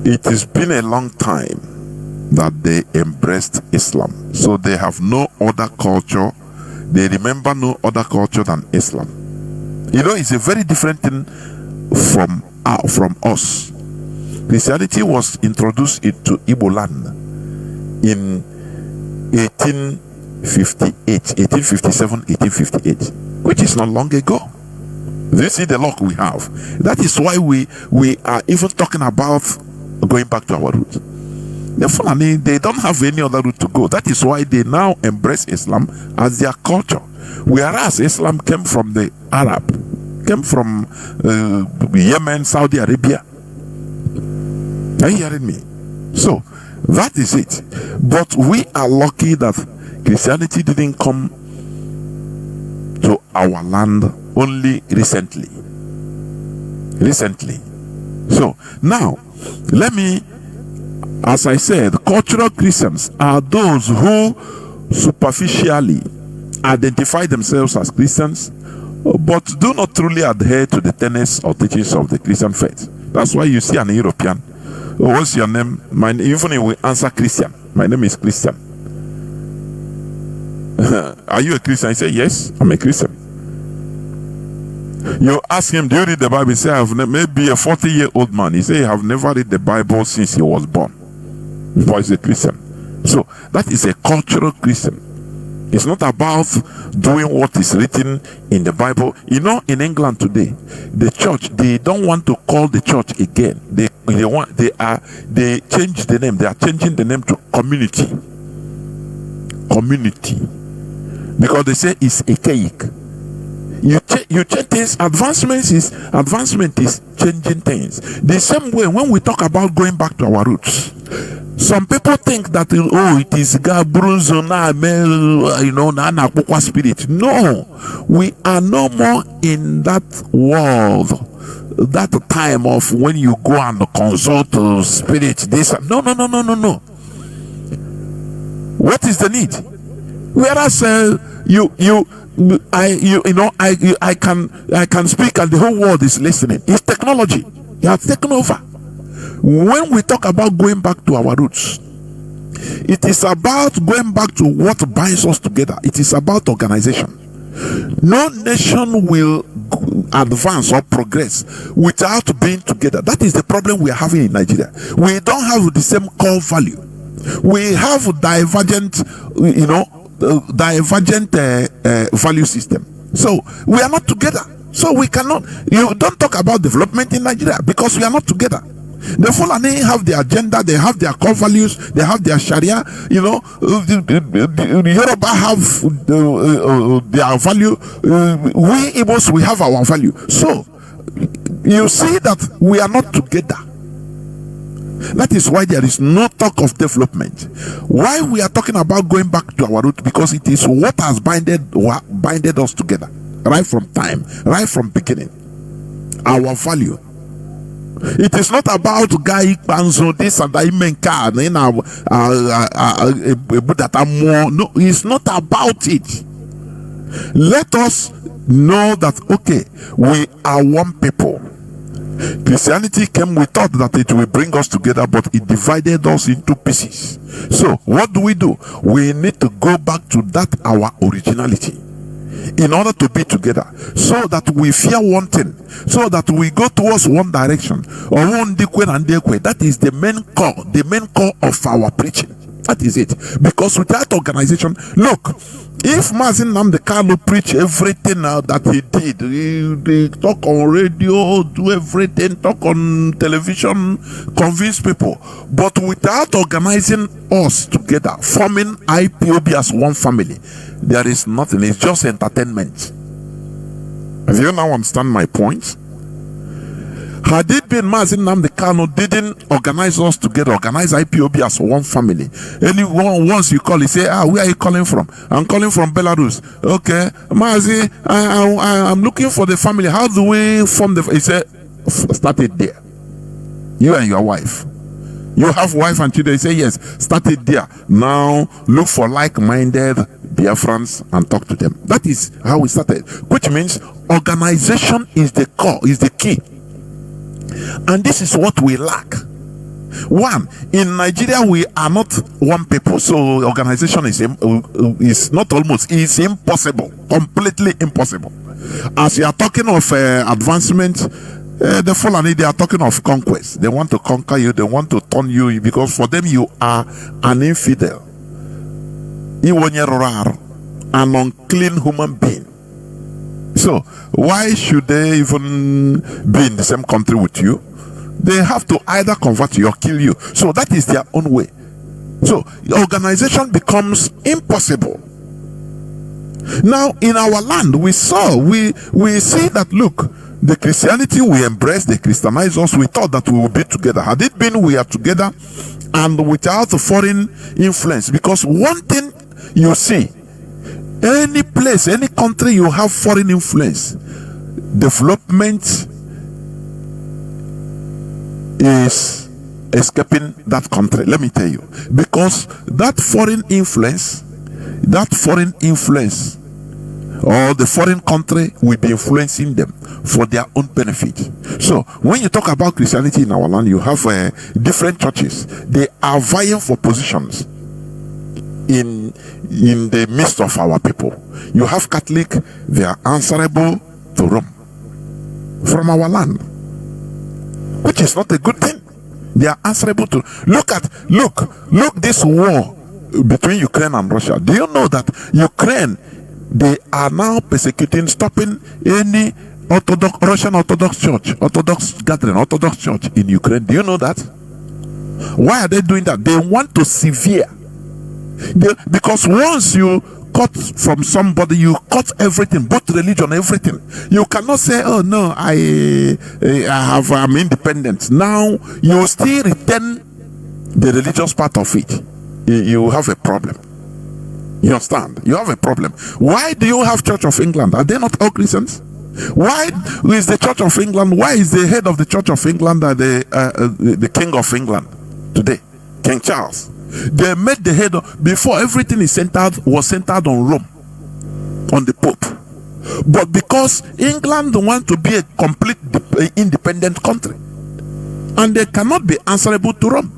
it has been a long time that they embraced Islam. So they have no other culture. They remember no other culture than Islam. You know, it's a very different thing from us. Christianity was introduced into Igbo land in 1857, 1858, which is not long ago. This is the luck we have. That is why we are even talking about going back to our roots. The Fulani, they don't have any other route to go. That is why they now embrace Islam as their culture. Whereas Islam came from the Arab, came from Yemen, Saudi Arabia. Are you hearing me? So that is it. But we are lucky that Christianity didn't come to our land only recently. So now let me, as I said, cultural Christians are those who superficially identify themselves as Christians but do not truly adhere to the tenets or teachings of the Christian faith. That's why you see an European, oh, what's your name? Even if we answer Christian, my name is Christian. Are you a Christian? He say, yes, I'm a Christian. You ask him, do you read the Bible? He say, I have maybe a 40-year-old man. He say, I have never read the Bible since he was born. But he's a Christian. So that is a cultural Christian. It's not about doing what is written in the Bible. You know, in England today, the church, they don't want to call the church again. They change the name. They are changing the name to community. Because they say it's archaic. You check things. Advancement is changing things. The same way when we talk about going back to our roots, some people think that it is Gabrunzona, Nana spirit. No, we are no more in that world, that time of when you go and consult spirit. This no. What is the need? Whereas I can speak and the whole world is listening. It's technology. You have taken over. When we talk about going back to our roots, it is about going back to what binds us together. It is about organization. No nation will advance or progress without being together. That is the problem we are having in Nigeria. We don't have the same core value. We have divergent value system. So we are not together. So we cannot. You don't talk about development in Nigeria because we are not together. The Fulani have their agenda, they have their core values, they have their Sharia. The Yoruba have their value. We Igbos, we have our value. So you see that we are not together. That is why there is no talk of development. Why we are talking about going back to our root? Because it is what has binded us together right from time, right from beginning. Our value. It is not about guy panzo this and that no, it's not about it. Let us know that okay, we are one people. Christianity came, we thought that it will bring us together, but it divided us into pieces. So what do? We need to go back to that our originality in order to be together, so that we fear one thing, so that we go towards one direction. That is the main core of our preaching. That is it. Because without organization, look, if Mazi Nnamdi Kanu preach everything that he did, he talk on radio, do everything, talk on television, convince people, but without organizing us together, forming IPOB as one family, there is nothing. It's just entertainment. Do you now understand my point? Had it been Mazi Nnamdi Kanu didn't organize us together, organize IPOB as one family. Anyone, once you call, he say, where are you calling from? I'm calling from Belarus. Okay, Mazi, I'm looking for the family. How do we form the? He said, start it there. You and your wife. You have wife and children. He say, yes, start it there. Now look for like-minded Biafrans and talk to them. That is how we started. Which means organization is the core, is the key. And this is what we lack. One, in Nigeria, we are not one people, so organization is not almost, it's impossible, completely impossible. As you are talking of advancement, the Fulani, they are talking of conquest. They want to conquer you, they want to turn you, because for them you are an infidel, an unclean human being. So why should they even be in the same country with you? They have to either convert you or kill you. So that is their own way. So the organization becomes impossible. Now in our land, we see that, look, the Christianity we embrace, they Christianize us, we thought that we would be together. Had it been we are together and without foreign influence, because one thing you see, any place, any country you have foreign influence, development is escaping that country. Let me tell you, because that foreign influence or the foreign country will be influencing them for their own benefit. So when you talk about Christianity in our land, you have different churches. They are vying for positions in the midst of our people. You have Catholic, they are answerable to Rome from our land, which is not a good thing. They are answerable to look this war between Ukraine and Russia. Do you know that Ukraine, they are now persecuting, stopping any Russian Orthodox Church, Orthodox gathering, Orthodox Church in Ukraine? Do you know that? Why are they doing that? They want to sever. Because once you cut from somebody, you cut everything, both religion, everything. You cannot say, oh no, I'm independent. Now you still retain the religious part of it. You have a problem. You understand? You have a problem. Why do you have Church of England? Are they not all Christians? Why is the Church of England? Why is the head of the Church of England the King of England today, King Charles? They made the head before everything was centered on Rome, on the Pope. But because England want to be a complete independent country, and they cannot be answerable to Rome.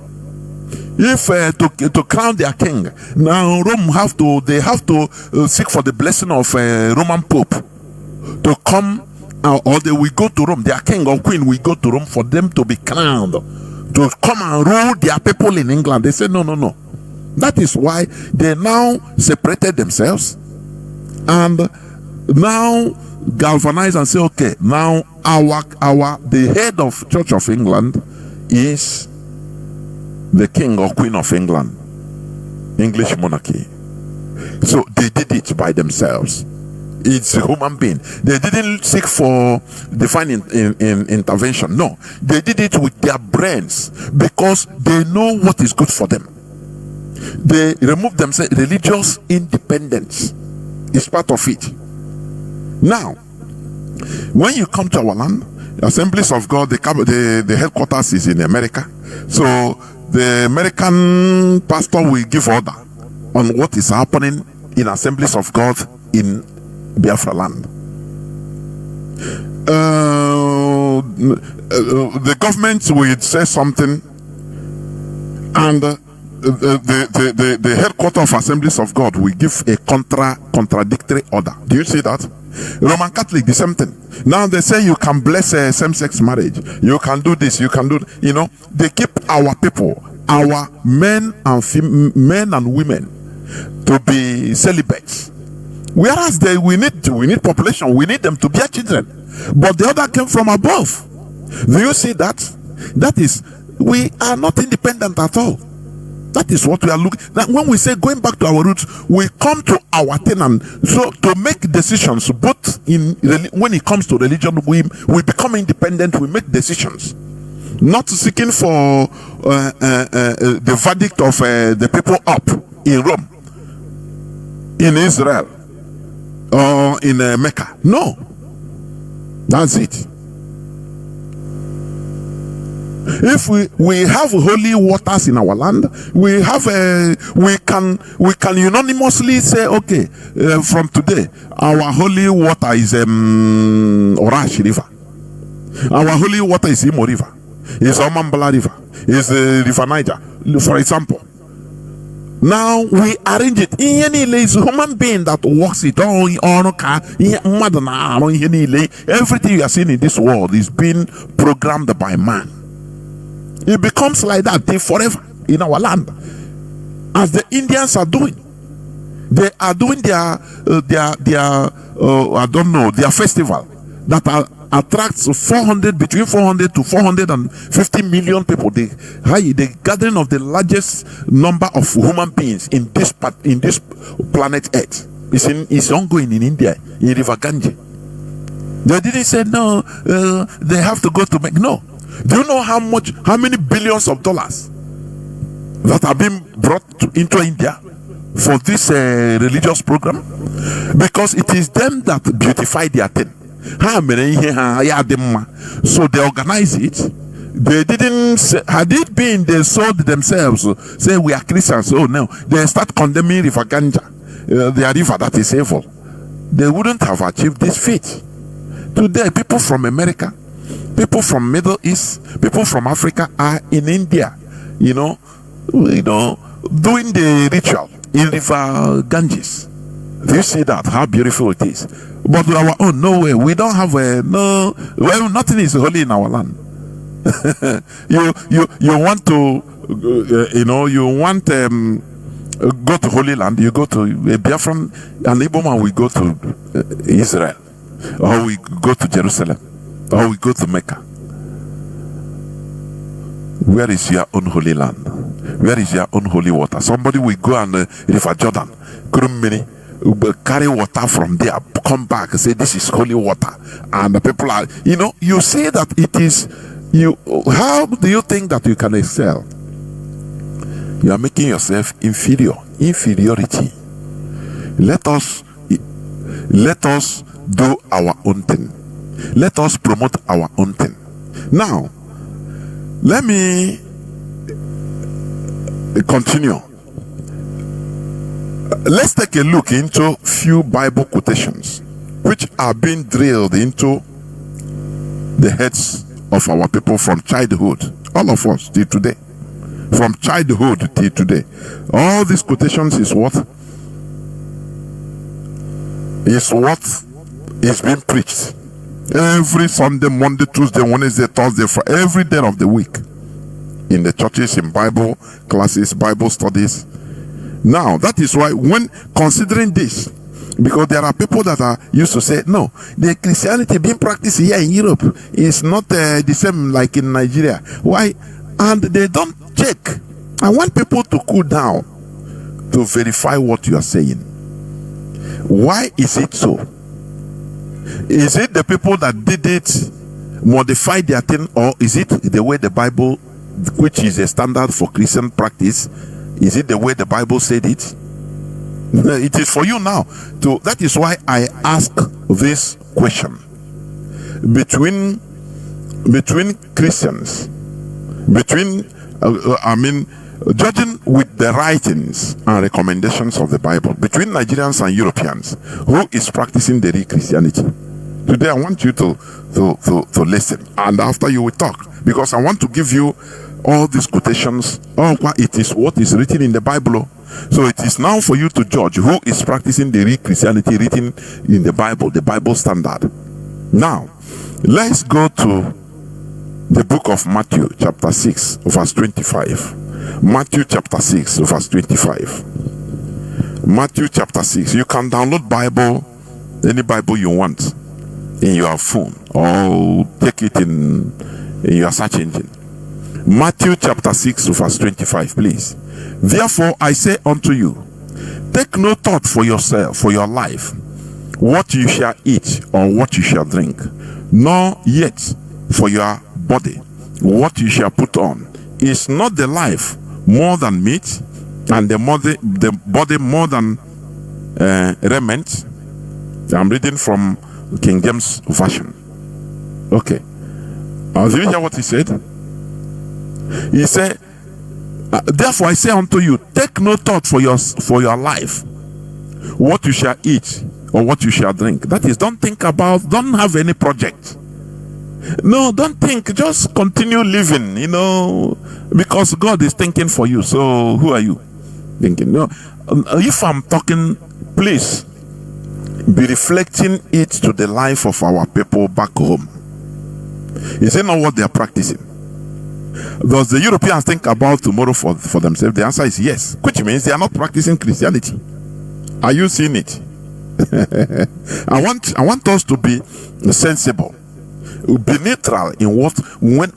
If to crown their king, now Rome have to seek for the blessing of Roman Pope to come, or they will go to Rome. Their king or queen will go to Rome for them to be crowned, to come and rule their people in England. They say no. That is why they now separated themselves and now galvanize and say, okay, now the head of Church of England is the King or Queen of England, English monarchy. So they did it by themselves. It's a human being. They didn't seek for divine intervention. No, they did it with their brains because they know what is good for them. They remove themselves. Religious independence is part of it. Now, when you come to our land, Assemblies of God, the headquarters is in America. So the American pastor will give order on what is happening in Assemblies of God in Biafra land. The government will say something, and the headquarters of Assemblies of God will give a contradictory order. Do you see that? Roman Catholic, the same thing. Now they say you can bless same-sex marriage. You can do this. You can do. They keep our people, our men and women, to be celibates. Whereas we need population. We need them to bear children. But the other came from above. Do you see that? That is, we are not independent at all. That is what we are looking. That when we say going back to our roots, we come to our tenant. So to make decisions, both when it comes to religion, we become independent. We make decisions, not seeking for the verdict of the people up in Rome, in Israel, or in Mecca. No, that's it. If we have holy waters in our land, we can unanimously say, okay, from today our holy water is Orash River, our holy water is Imo River, is Omambala River, is the River Niger, for example. Now we arrange it. Is a human being that works it all. Everything you are seeing in this world is being programmed by man. It becomes like that forever in our land, as the Indians are doing. They are doing their their festival that attracts between 400 to 450 million people. The gathering of the largest number of human beings in this planet Earth is ongoing in India, in River Ganges. They didn't say no. They have to go to make no. Do you know how many billions of dollars that have been brought into India for this religious program? Because it is them that beautify their thing. So they organize it. They didn't say, had it been they sold themselves, say we are Christians, oh no, they start condemning River Ganja, their river that is evil. They wouldn't have achieved this feat. Today, people from America, people from Middle East, people from Africa are in India, doing the ritual in River Ganges. Do you see that? How beautiful it is. But our own, no way. We don't have nothing is holy in our land. you want to, go to Holy Land. You go to a Biafran, and Iboma we go to Israel, or we go to Jerusalem, or we go to Mecca. Where is your own holy land? Where is your own holy water? Somebody will go and River Jordan, carry water from there, come back and say this is holy water, and the people are, you say that it is you. How do you think that you can excel? You are making yourself inferiority. Let us do our own thing. Let us promote our own thing. Now let me continue. Let's take a look into few Bible quotations which are being drilled into the heads of our people from childhood, all of us till today. From childhood till today, all these quotations is what is being preached every Sunday, Monday, Tuesday, Wednesday, Thursday, for every day of the week in the churches, in Bible classes, Bible studies. Now that is why, when considering this, because there are people that are used to say no, the Christianity being practiced here in Europe is not the same like in Nigeria. Why? And they don't check. I want people to cool down to verify what you are saying. Why is it so? Is it the people that did it modify their thing, or is it the way the Bible, which is a standard for Christian practice, is it the way the Bible said it? It is for you now to. That is why I ask this question. Between Christians, judging with the writings and recommendations of the Bible, between Nigerians and Europeans, who is practicing the real Christianity? Today I want you to listen, and after you will talk, because I want to give you all these quotations. It is what is written in the Bible. So it is now for you to judge who is practicing the real Christianity written in the Bible standard. Now let's go to the book of Matthew chapter 6 verse 25. Matthew chapter 6 verse 25. Matthew chapter 6. You can download Bible, any Bible you want, in your phone, or take it in your search engine. Matthew chapter 6 verse 25, please. Therefore I say unto you, take no thought for yourself, for your life, what you shall eat or what you shall drink, nor yet for your body, what you shall put on. Is not the life more than meat, and the body more than raiment? I'm reading from King James Version. Okay. Did you hear what he said? He said, therefore I say unto you, take no thought for your life, what you shall eat or what you shall drink. That is, don't think about, don't have any project. No, don't think. Just continue living, because God is thinking for you. So who are you thinking? No, if I'm talking, please be reflecting it to the life of our people back home. Is it not what they are practicing? Does the Europeans think about tomorrow for themselves? The answer is yes, which means they are not practicing Christianity. Are you seeing it? I want us to be sensible, be neutral in when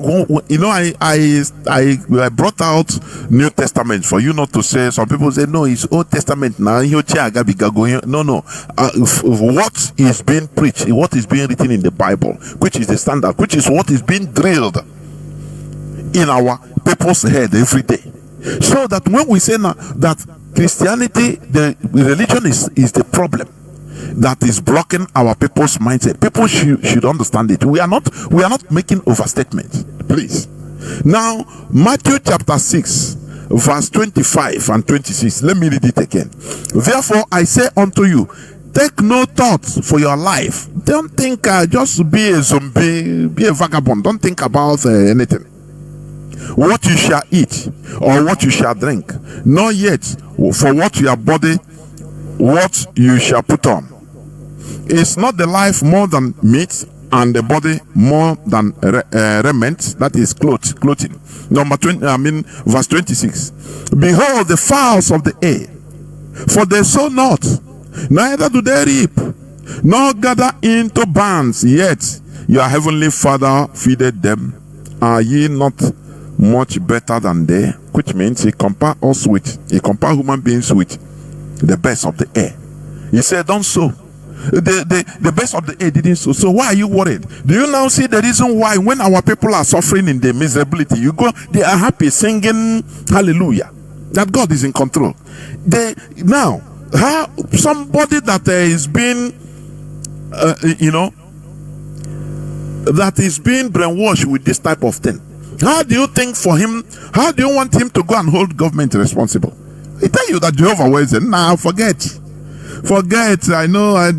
I brought out New Testament for you not to say. Some people say no, it's Old Testament now. No. What is being preached, what is being written in the Bible, which is the standard, which is what is being drilled in our people's head every day, so that when we say now that Christianity, the religion is the problem that is blocking our people's mindset, people should understand it. We are not making overstatement, please. Now, Matthew chapter 6 verse 25 and 26, let me read it again. Therefore I say unto you, take no thought for your life. Don't think just be a zombie, be a vagabond. Don't think about anything, what you shall eat or what you shall drink, nor yet for what your body, what you shall put on. Is not the life more than meat, and the body more than raiment, that is clothing? Verse 26. Behold the fowls of the air, for they sow not, neither do they reap, nor gather into barns, yet your heavenly Father feedeth them. Are ye not much better than they? Which means he compare human beings with the best of the air. He said, don't sow. The best of the air didn't sow. So why are you worried? Do you now see the reason why when our people are suffering in the miserability, they are happy singing hallelujah, that God is in control? Now how somebody that is being that is being brainwashed with this type of thing, how do you think for him, how do you want him to go and hold government responsible? He tell you that Jehovah was there. Now forget. I know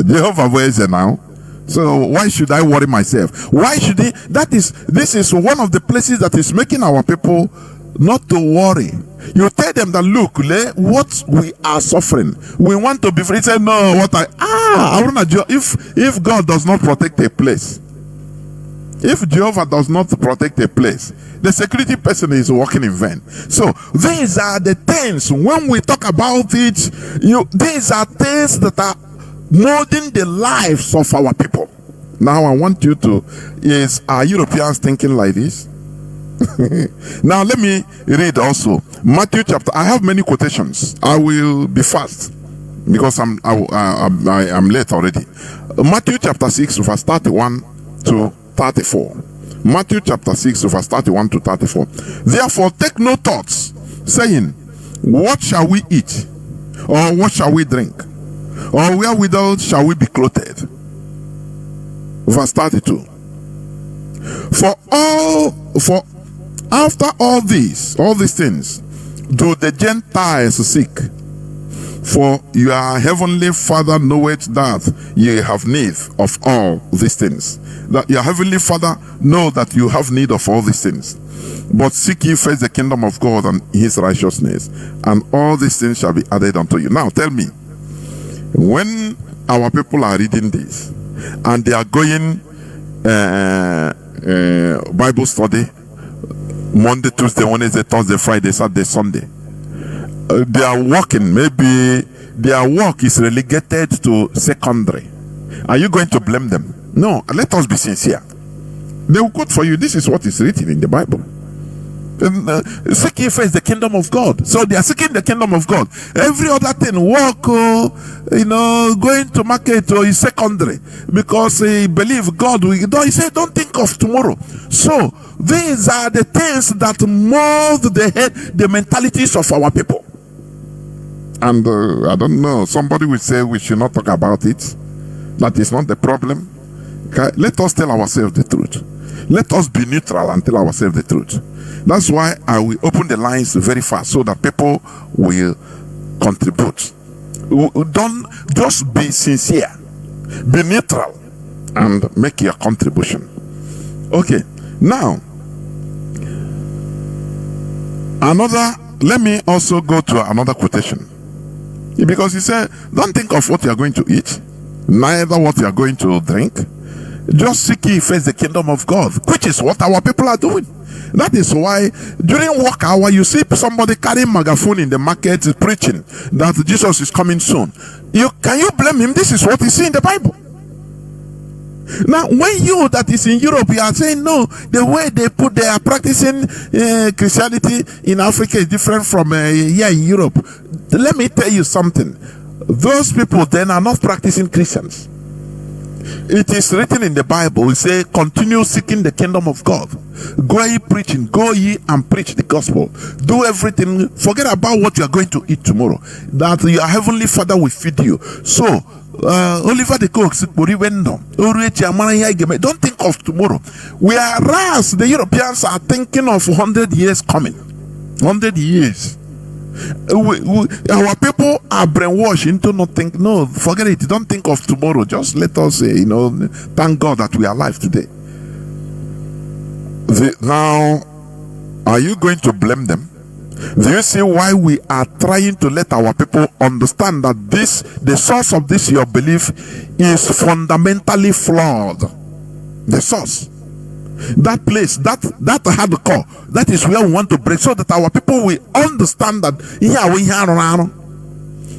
Jehovah was there now. So why should I worry myself? Why should he? This is one of the places that is making our people not to worry. You tell them that, look, what we are suffering, we want to be free. Say no, if God does not protect a place, if Jehovah does not protect a place, the security person is working in vain. So these are the things, when we talk about it, these are things that are molding the lives of our people. Now I want you to, are Europeans thinking like this? Now let me read also Matthew chapter. I have many quotations. I will be fast because I'm late already. Matthew chapter 6 verse 31 to 34. Matthew chapter 6 verse 31 to 34. Therefore take no thoughts, saying, what shall we eat, or what shall we drink, or wherewithal shall we be clothed? Verse 32. For after all these things do the Gentiles seek. For your heavenly Father knoweth that ye have need of all these things. That your heavenly Father know that you have need of all these things. But seek ye first the kingdom of God and his righteousness, and all these things shall be added unto you. Now tell me, when our people are reading this and they are going Bible study Monday, Tuesday, Wednesday, Thursday, Friday, Saturday, Sunday, they are working, maybe their work is relegated to secondary. Are you going to blame them? No, let us be sincere. They will quote for you, this is what is written in the Bible. Seek ye first the kingdom of God. So they are seeking the kingdom of God. Every other thing, work, going to market is secondary, because he believe God will do. He said, don't think of tomorrow. So these are the things that mold the mentalities of our people. And I don't know, somebody will say we should not talk about it. That is not the problem. Okay? Let us tell ourselves the truth. Let us be neutral and tell ourselves the truth. That's why I will open the lines very fast, so that people will contribute. Don't just be sincere, be neutral, and make your contribution. Okay, now let me also go to another quotation, because he said, don't think of what you are going to eat, neither what you are going to drink. Just seek ye first the kingdom of God, which is what our people are doing. That is why during work hour you see somebody carrying megaphone in the market preaching that Jesus is coming soon. Can you blame him? This is what you see in the Bible. Now, when you that is in Europe, you are saying no, the way they are practicing Christianity in Africa is different from here in Europe. Let me tell you something. Those people then are not practicing Christians. It is written in the Bible, we say, continue seeking the kingdom of God. Go ye preaching, go ye and preach the gospel. Do everything, forget about what you are going to eat tomorrow. That your heavenly Father will feed you. So, Oliver the Cook, don't think of tomorrow. Whereas the Europeans are thinking of 100 years coming. 100 years. Our people are brainwashed into not think, no, forget it, don't think of tomorrow. Just let us thank God that we are alive today. Now, are you going to blame them? Do you see why we are trying to let our people understand that the source of this your belief is fundamentally flawed? The source, that place, that hardcore, that is where we want to break, so that our people will understand that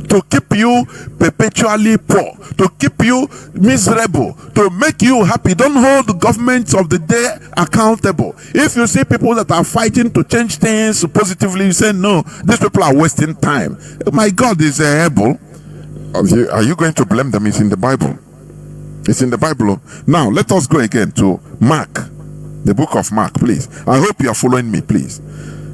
to keep you perpetually poor, to keep you miserable, to make you happy. Don't hold the governments of the day accountable. If you see people that are fighting to change things positively, you say no, these people are wasting time. My God is able. Are you going to blame them? It's in the Bible. It's in the Bible. Now let us go again to Mark, the book of Mark, please. I hope you are following me, please.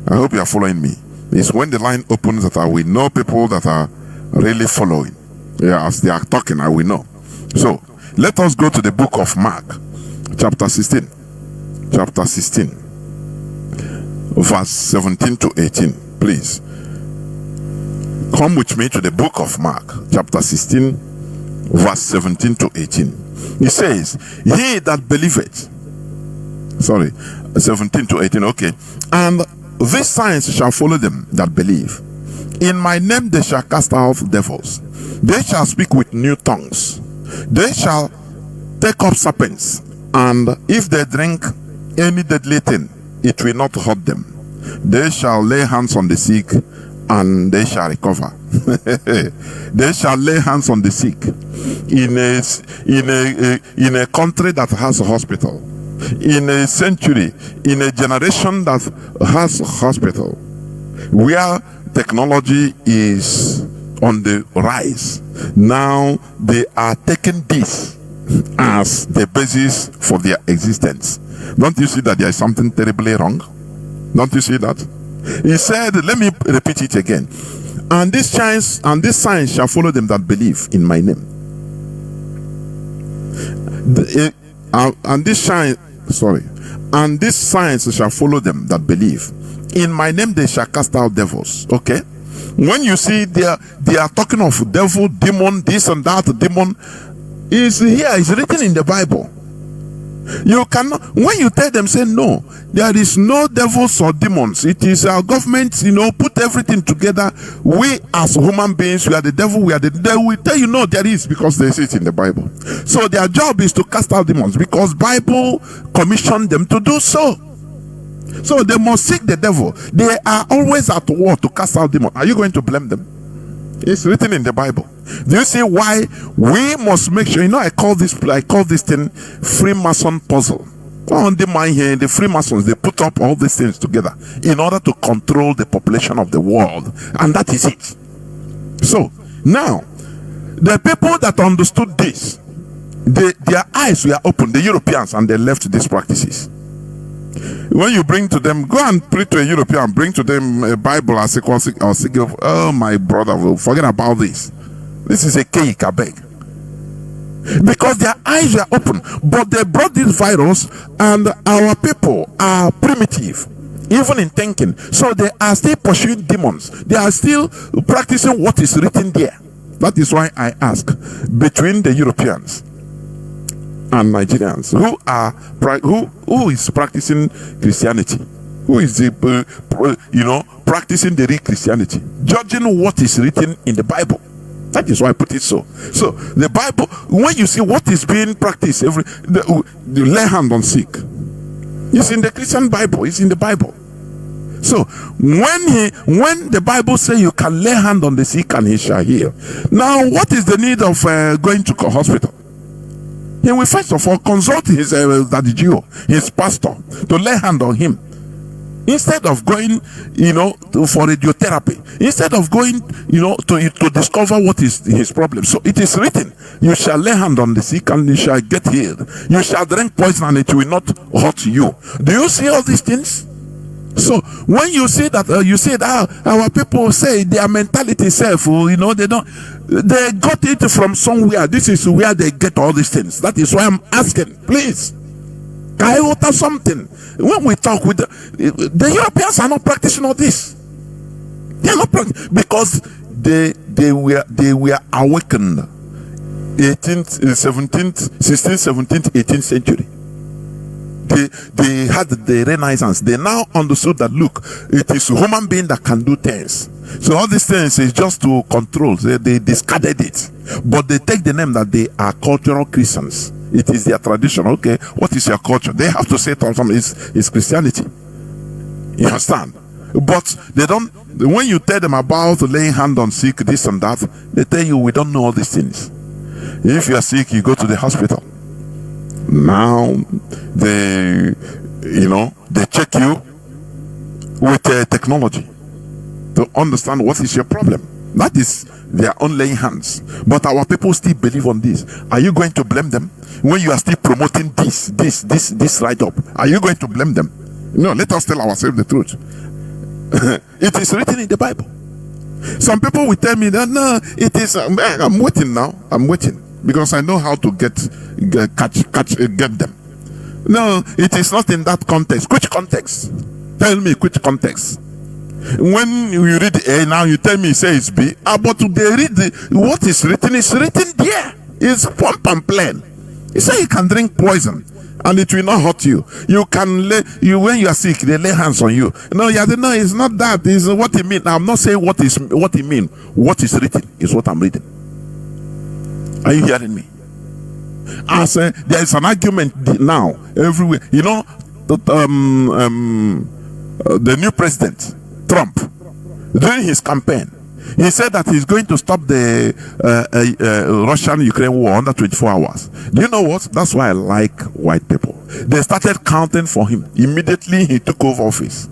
I hope you are following me. It's when the line opens that I will know people that are really following. Yeah, as they are talking, I will know. So let us go to the book of Mark, chapter 16. Chapter 16, verse 17 to 18. Please come with me to the book of Mark, chapter 16, verse 17 to 18. He says, he that believeth, 17 to 18, okay. And these signs shall follow them that believe. In my name they shall cast out devils. They shall speak with new tongues. They shall take up serpents. And if they drink any deadly thing, it will not hurt them. They shall lay hands on the sick, and they shall recover. They shall lay hands on the sick. In a country that has a hospital, in a century, in a generation that has a hospital, where technology is on the rise, now they are taking this as the basis for their existence. Don't you see that there is something terribly wrong? Don't you see that? He said, let me repeat it again. And these signs shall follow them that believe in my name. And these signs shall follow them that believe. In my name they shall cast out devils. Okay? When you see they are talking of devil, demon, this and that, demon, is here, is written in the Bible. You cannot, when you tell them, say no, there is no devils or demons. It is our government, put everything together. We as human beings, we are the devil, they will tell you no, there is, because they say it in the Bible. So their job is to cast out demons, because Bible commissioned them to do so. So they must seek the devil. They are always at war to cast out demons. Are you going to blame them? It's written in the Bible. Do you see why we must make sure? I call this thing Freemason puzzle. On the mind here, the Freemasons, they put up all these things together in order to control the population of the world, and that is it. So now, the people that understood this, their eyes were open, the Europeans, and they left these practices. When you bring to them, go and preach to a European, bring to them a Bible or oh my brother, will forget about this. This is a cake, I beg. Because their eyes were open, but they brought this virus, and our people are primitive, even in thinking. So they are still pursuing demons. They are still practicing what is written there. That is why I ask, between the Europeans and Nigerians who is practicing Christianity, who is practicing the real Christianity, judging what is written in the Bible. That is why I put it so. So the Bible, when you see what is being practiced, the lay hand on sick, it's in the Christian Bible. It's in the Bible. So when the Bible says you can lay hand on the sick and he shall heal. Now, what is the need of going to a hospital? He will first of all consult his daddy Jew, his pastor, to lay hand on him. Instead of going, for radiotherapy, instead of going, to discover what is his problem. So it is written, you shall lay hand on the sick and you shall get healed. You shall drink poison and it will not hurt you. Do you see all these things? So when you say that, our people say their mentality self, they got it from somewhere. This is where they get all these things. That is why I'm asking, please, can I utter something? When we talk with the Europeans are not practicing all this. They are not practicing because they were awakened 18th, 17th, 16th, 17th, 18th century. They had the Renaissance. They now understood that, look, it is human being that can do things. So all these things is just to control. They discarded it. But they take the name that they are cultural Christians. It is their tradition. Okay, what is your culture? They have to say something is Christianity. You understand? But they don't. When you tell them about laying hand on sick, this and that, they tell you we don't know all these things. If you are sick, you go to the hospital. Now they check you with technology to understand what is your problem. That is their own laying hands. But our people still believe on this. Are you going to blame them when you are still promoting this right up? Are you going to blame them? No, let us tell ourselves the truth. It is written in the Bible. Some people will tell me that no, it is. I'm waiting now. I'm waiting because I know how to get them. No, it is not in that context. Which context? Tell me which context. When you read A, now you tell me it says B. But they read what is written there. It's plump and plain. It says you can drink poison and it will not hurt you. You can when you are sick, they lay hands on you. No, it's not that. It's what it means. I'm not saying what it means. What is written is what I'm reading. Are you hearing me? As there is an argument now everywhere. The new president, Trump, during his campaign, he said that he's going to stop the Russian-Ukraine war under 24 hours. Do you know what? That's why I like white people. They started counting for him. Immediately he took over office.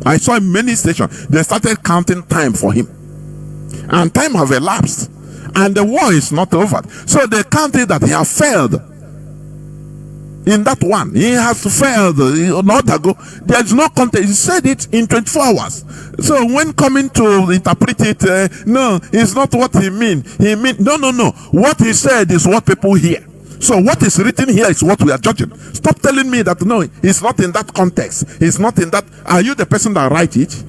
I saw in many stations, they started counting time for him. And time have elapsed. And the war is not over. So they counted that he has failed. In that one, he has failed not ago. There is no context. He said it in 24 hours. So when coming to interpret it, no, it's not what he mean. He mean no. What he said is what people hear. So what is written here is what we are judging. Stop telling me that no, it's not in that context. It's not in that. Are you the person that write it?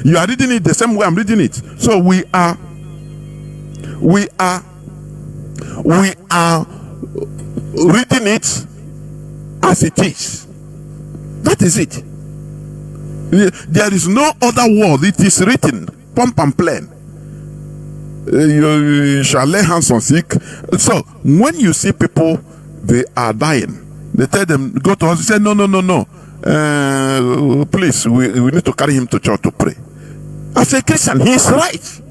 You are reading it the same way I'm reading it. So we are reading it as it is. That is it. There is no other word. It is written, pump and plain. You shall lay hands on sick. So when you see people, they are dying, they tell them, go to us. Say, no. Please, we need to carry him to church to pray. As a Christian, he is right.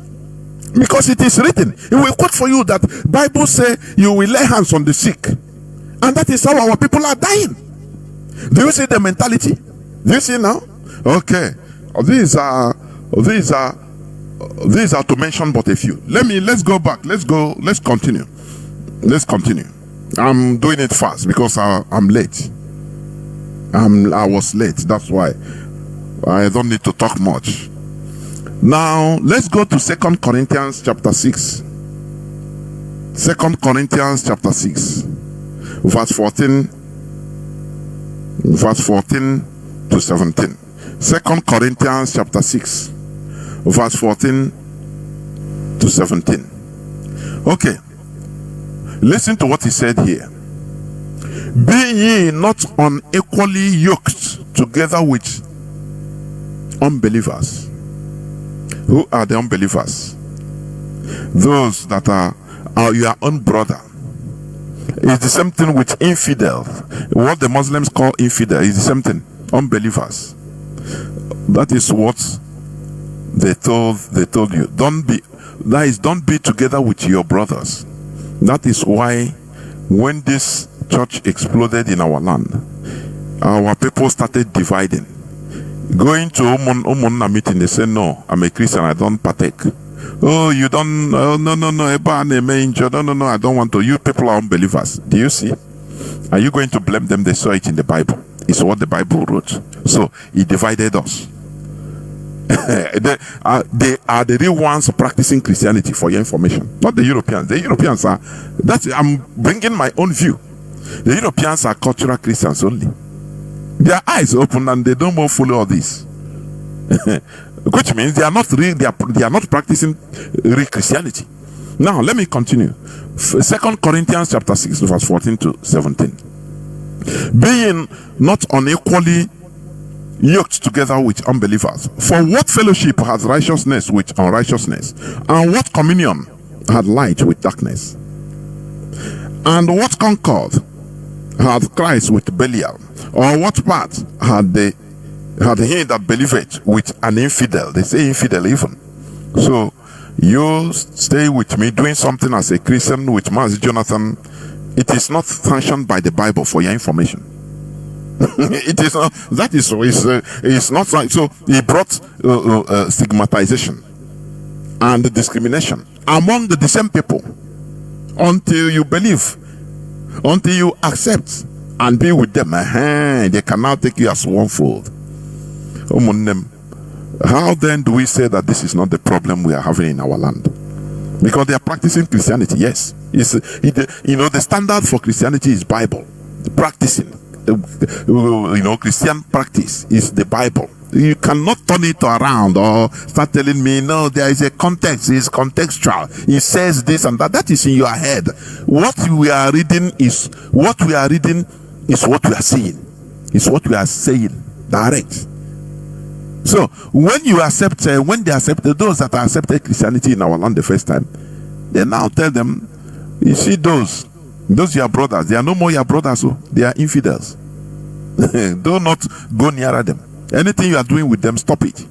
Because it is written. It will quote for you that Bible say you will lay hands on the sick. And that is how our people are dying. Do you see the mentality? Do you see now? Okay. These are to mention but a few. Let's go back. Let's continue. I'm doing it fast because I'm late. I was late. That's why I don't need to talk much. Now let's go to 2 Corinthians chapter 6. 2 Corinthians chapter 6, verse 14 to 17. 2 Corinthians chapter 6, verse 14 to 17. Okay, listen to what he said here. Be ye not unequally yoked together with unbelievers. Who are the unbelievers? Those that are your own brother. It's the same thing with infidel. What the Muslims call infidel is the same thing. Unbelievers. That is what they told you. Don't be together with your brothers. That is why when this church exploded in our land, our people started dividing. Going to Umunna meeting, they say, no, I'm a Christian, I don't partake. Oh, you don't, oh, no, I don't want to. You people are unbelievers. Do you see? Are you going to blame them? They saw it in the Bible. It's what the Bible wrote. So, he divided us. They are the real ones practicing Christianity, for your information. Not the Europeans. The Europeans are, I'm bringing my own view. The Europeans are cultural Christians only. Their eyes open and they don't more follow all this. Which means they are not real, they are not practicing real Christianity. Now let me continue. 2 Corinthians chapter 6 verse 14 to 17. Being not unequally yoked together with unbelievers. For what fellowship has righteousness with unrighteousness? And what communion had light with darkness? And what concord had Christ with Belial? Or what part had he that believeth with an infidel? They say infidel even. So you stay with me doing something as a Christian with Mazi Jonathan. It is not sanctioned by the Bible, for your information. It is not. That is it's not. So he brought stigmatization and discrimination among the same people until you believe, until you accept and be with them. They can now take you as one fold. How then do we say that this is not the problem we are having in our land? Because they are practicing Christianity. Yes, the standard for Christianity is Bible. Practicing, Christian practice is the Bible. You cannot turn it around or start telling me, no, there is a context, it's contextual, it says this and that. That is in your head. What we are reading is what we are seeing. It's what we are saying direct. So when you accept, when they accepted, those that accepted Christianity in our land the first time, they now tell them, you see those your brothers, they are no more your brothers, so they are infidels. Do not go nearer them. Anything you are doing with them, stop it.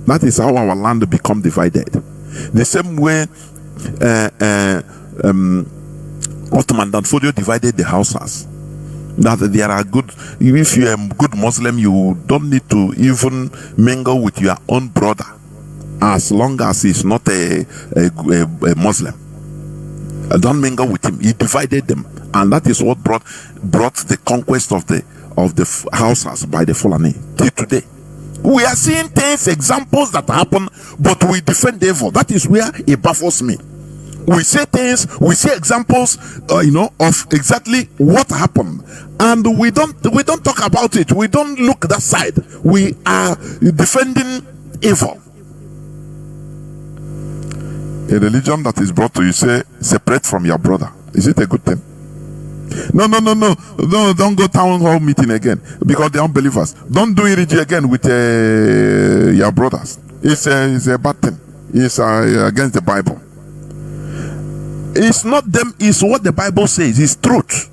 That is how our land become divided. The same way Ottoman Danfodio divided the Hausas. That there are good, if you are a good Muslim, you don't need to even mingle with your own brother, as long as he's not a Muslim. Don't mingle with him. He divided them, and that is what brought the conquest of the Hausas by the Fulani till today. We are seeing things, examples that happen, but we defend evil. That is where it baffles me. We say things, we see examples, of exactly what happened, and we don't talk about it. We don't look that side. We are defending evil. A religion that is brought to you, say, separate from your brother. Is it a good thing? No, don't go town hall meeting again, because they are unbelievers. Don't do it again with your brothers. It's a bad thing. It's against the Bible. It's not them, it's what the Bible says, it's truth.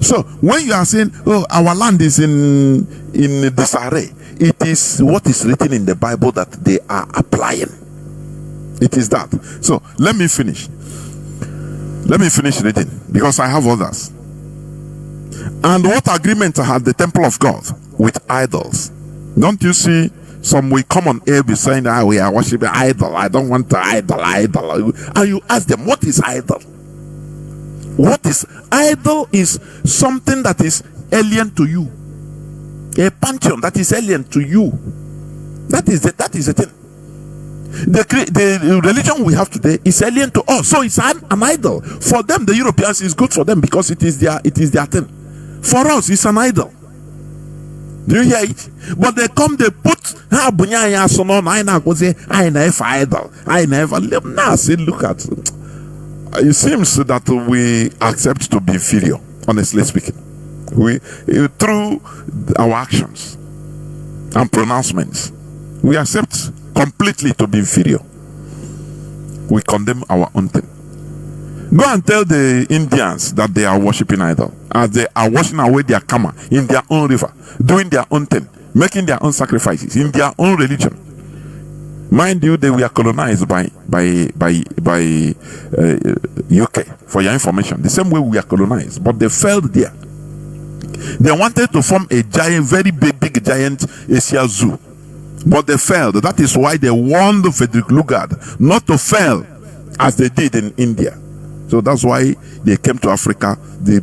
So when you are saying, oh, our land is in disarray, it is what is written in the Bible that they are applying. It is that. So let me finish reading, because I have others. And what agreement had the temple of God with idols? Don't you see? Some will come on air be saying, we are worshiping idol. I don't want the idol. And you ask them, what is idol? What is idol? Is something that is alien to you. A pantheon that is alien to you. That is the thing. The religion we have today is alien to us. So it's an idol. For them, the Europeans, is good for them because it is their thing. For us, it's an idol. Do you hear it? But they come, they put I never idol. I never now say, look at it. Seems that we accept to be inferior. honestly speaking. Through our actions and pronouncements, we accept completely to be inferior. We condemn our own thing. Go and tell the Indians that they are worshipping idol, as they are washing away their karma in their own river, doing their own thing, making their own sacrifices in their own religion. Mind you, they were colonized by UK, for your information. The same way we are colonized, but they failed there. They wanted to form a giant, very big giant Asia zoo, but they failed. That is why they warned Frederick Lugard not to fail as they did in India. So that's why they came to Africa. They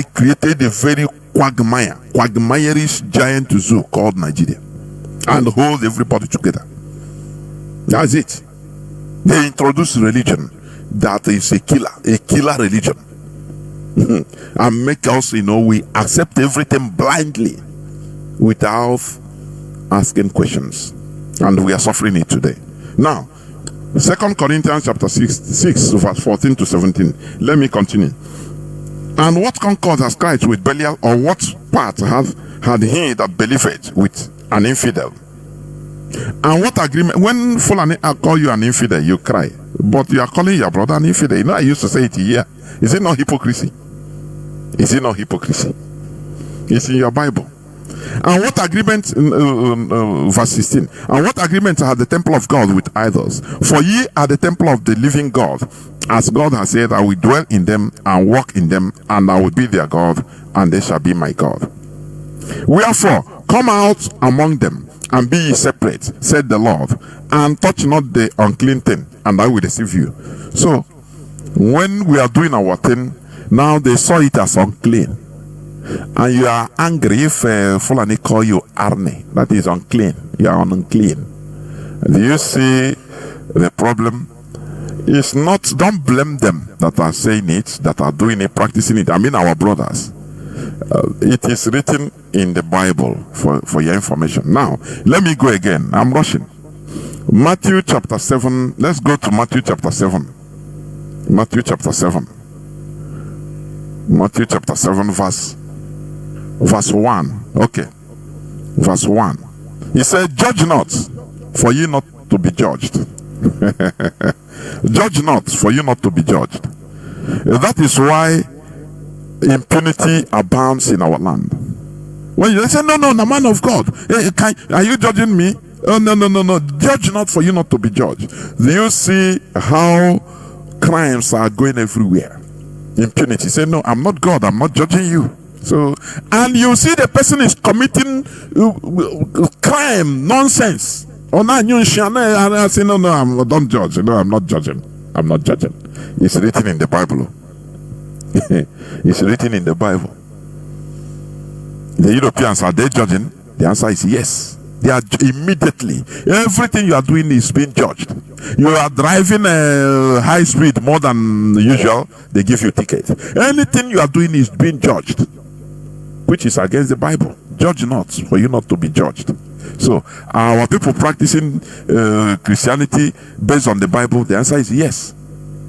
created a very quagmirish giant zoo called Nigeria, and hold everybody together. That's it. They introduced religion that is a killer religion, and make us, we accept everything blindly without asking questions, and we are suffering it today. Now, 2 Corinthians chapter 6 verse 14 to 17. Let me continue. And what concord has Christ with Belial, or what part had he that believeth with an infidel? And what agreement? When Fulani call you an infidel, you cry, but you are calling your brother an infidel. I used to say it here. Is it not hypocrisy? Is it not hypocrisy? It's in your Bible. And what agreement, verse 16, and what agreement had the temple of God with idols? For ye are the temple of the living God, as God has said, I will dwell in them and walk in them, and I will be their God, and they shall be my God. Wherefore, come out among them, and be ye separate, said the Lord, and touch not the unclean thing, and I will receive you. So, when we are doing our thing, now they saw it as unclean. And you are angry if Fulani call you Arne. That is unclean. You are unclean. Do you see the problem? It's not, don't blame them that are saying it, that are doing it, practicing it. I mean our brothers. It is written in the Bible for your information. Now, let me go again. I'm rushing. Matthew chapter 7. Let's go to Matthew chapter 7. Matthew chapter 7. Matthew chapter 7 verse 1. Okay. Verse 1. He said, judge not, for ye not to be judged. Judge not, for you not to be judged. That is why impunity abounds in our land. When you say, no, the man of God, hey, are you judging me? Oh, no. Judge not, for you not to be judged. Do you see how crimes are going everywhere? Impunity. Say, no, I'm not God, I'm not judging you. So, and you see the person is committing crime, nonsense. Oh, no, I say, no, don't judge. No, I'm not judging. I'm not judging. It's written in the Bible. It's written in the Bible. The Europeans, are they judging? The answer is yes. They are immediately. Everything you are doing is being judged. You are driving a high speed more than usual, they give you a ticket. Anything you are doing is being judged, which is against the Bible. Judge not, for you not to be judged. So, our people practicing Christianity based on the Bible, the answer is yes.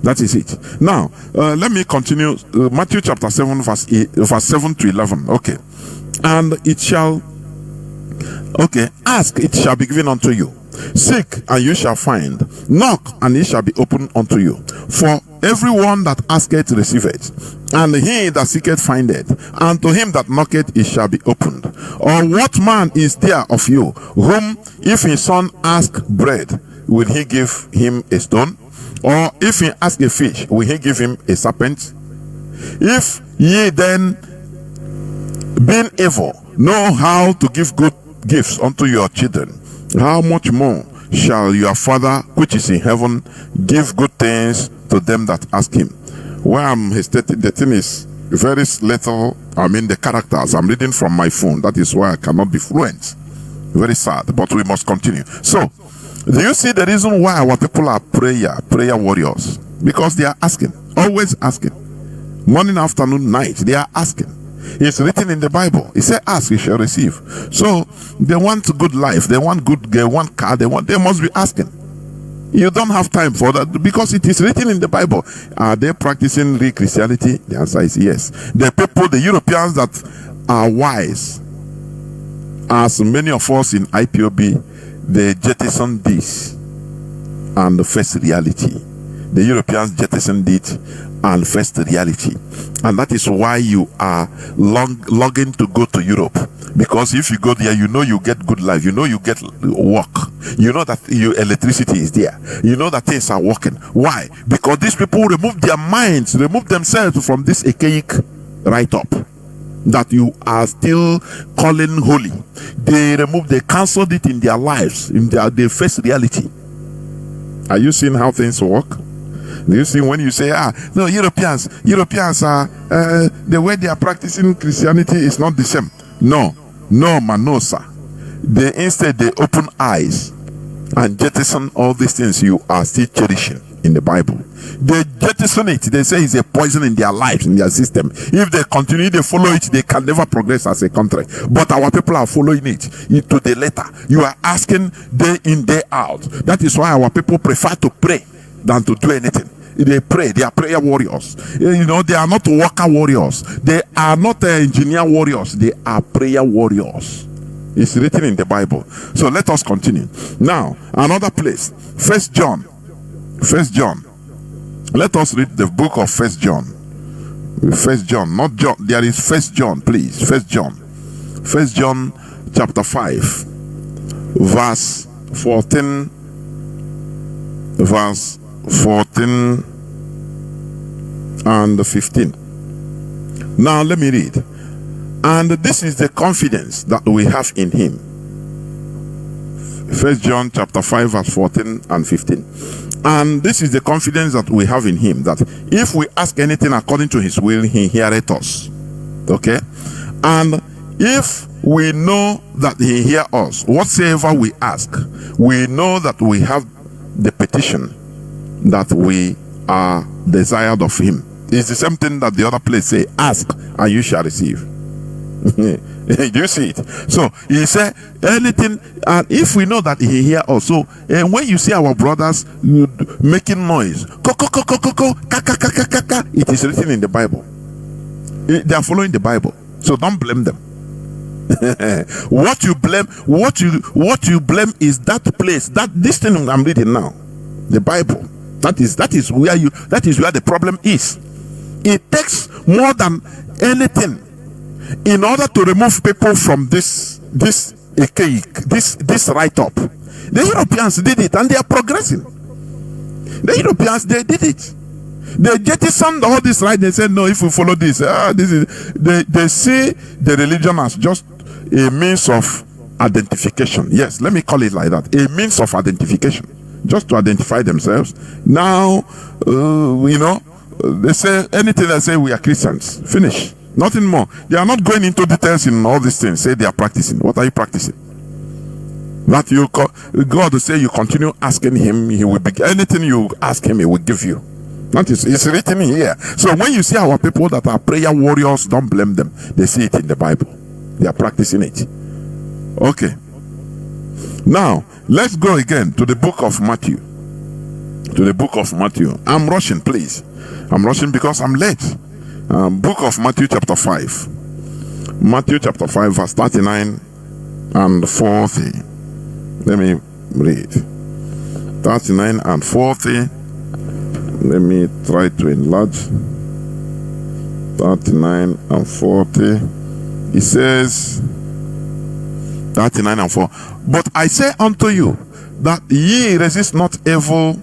That is it. Now, let me continue. Matthew chapter 7, verse 7 to 11. Okay. And it shall, ask, it shall be given unto you. Seek, and you shall find. Knock, and it shall be opened unto you. For everyone that asketh receiveth, and he that seeketh findeth, and to him that knocketh it shall be opened. Or what man is there of you, whom if his son ask bread, will he give him a stone? Or if he ask a fish, will he give him a serpent? If ye then, being evil, know how to give good gifts unto your children, how much more shall your Father which is in heaven give good things to them that ask him? Where I'm hesitating, the thing is very little. I mean the characters. I'm reading from my phone. That is why I cannot be fluent. Very sad, but we must continue. So, do you see the reason why our people are prayer warriors? Because they are asking, always asking. Morning, afternoon, night, they are asking. It's written in the Bible. It says, ask, you shall receive. So, they want good life, they want car, they must be asking. You don't have time for that because it is written in the Bible. Are they practicing real Christianity? The answer is yes. The people, the Europeans that are wise, as many of us in IPOB, they jettison this and the first reality. The Europeans jettisoned it and first reality. And that is why you are longing to go to Europe. Because if you go there, you know you get good life. You know you get work. You know that your electricity is there. You know that things are working. Why? Because these people remove their minds, remove themselves from this archaic write-up that you are still calling holy. They cancelled it in their lives, in their first reality. Are you seeing how things work? Do you see when you say, no, Europeans are, the way they are practicing Christianity is not the same. No, man, no, sir. Instead, they open eyes and jettison all these things you are still cherishing in the Bible. They jettison it. They say it's a poison in their lives, in their system. If they continue, they follow it, they can never progress as a country. But our people are following it to the letter. You are asking day in, day out. That is why our people prefer to pray than to do anything. They pray. They are prayer warriors. You know, they are not worker warriors. They are not engineer warriors. They are prayer warriors. It's written in the Bible. So let us continue. Now, another place. First John. Let us read the book of First John. First John, not John. There is First John, please. First John chapter 5, verse 14. Verse 14 and 15. Now let me read. And this is the confidence that we have in him. First John chapter 5 verse 14 and 15. And this is the confidence that we have in him, that if we ask anything according to his will, he heareth us. Okay? And if we know that he hear us, whatsoever we ask, we know that we have the petition that we are desired of him. It's the same thing that the other place say, ask and you shall receive. Do you see it? So he said anything, and if we know that he hear us. So and when you see our brothers making noise, it is written in the Bible. They are following the Bible. So don't blame them. What you blame is that place, that this thing I'm reading now, the Bible. That is where the problem is. It takes more than anything in order to remove people from this write-up. The Europeans did it and they are progressing. The Europeans, they did it. They jettisoned all this, right? They said, no, if we follow this, they see the religion as just a means of identification. Yes, let me call it like that. A means of identification. Just to identify themselves. Now, they say anything they say, we are Christians. Finish. Nothing more. They are not going into details in all these things. Say they are practicing. What are you practicing? That God will say you continue asking him, he will be anything you ask him, he will give you. That is, it's written here. So when you see our people that are prayer warriors, don't blame them. They see it in the Bible. They are practicing it. Okay. Now, let's go again to the book of Matthew. To the book of Matthew. I'm rushing, please. I'm rushing because I'm late. Book of Matthew chapter 5. Matthew chapter 5 verse 39 and 40. Let me read. 39 and 40. Let me try to enlarge. 39 and 40. It says 39 and 4. But I say unto you that ye resist not evil,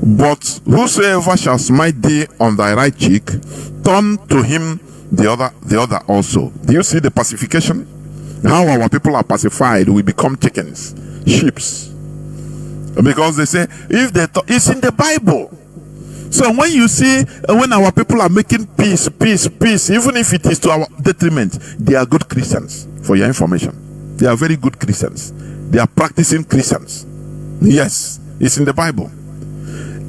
but whosoever shall smite thee on thy right cheek, turn to him the other also. Do you see the pacification? How our people are pacified, we become chickens, sheeps. Because they say, if they it's in the Bible. So when you see, when our people are making peace, even if it is to our detriment, they are good Christians, for your information. They are very good Christians. They are practicing Christians. Yes, it's in the Bible.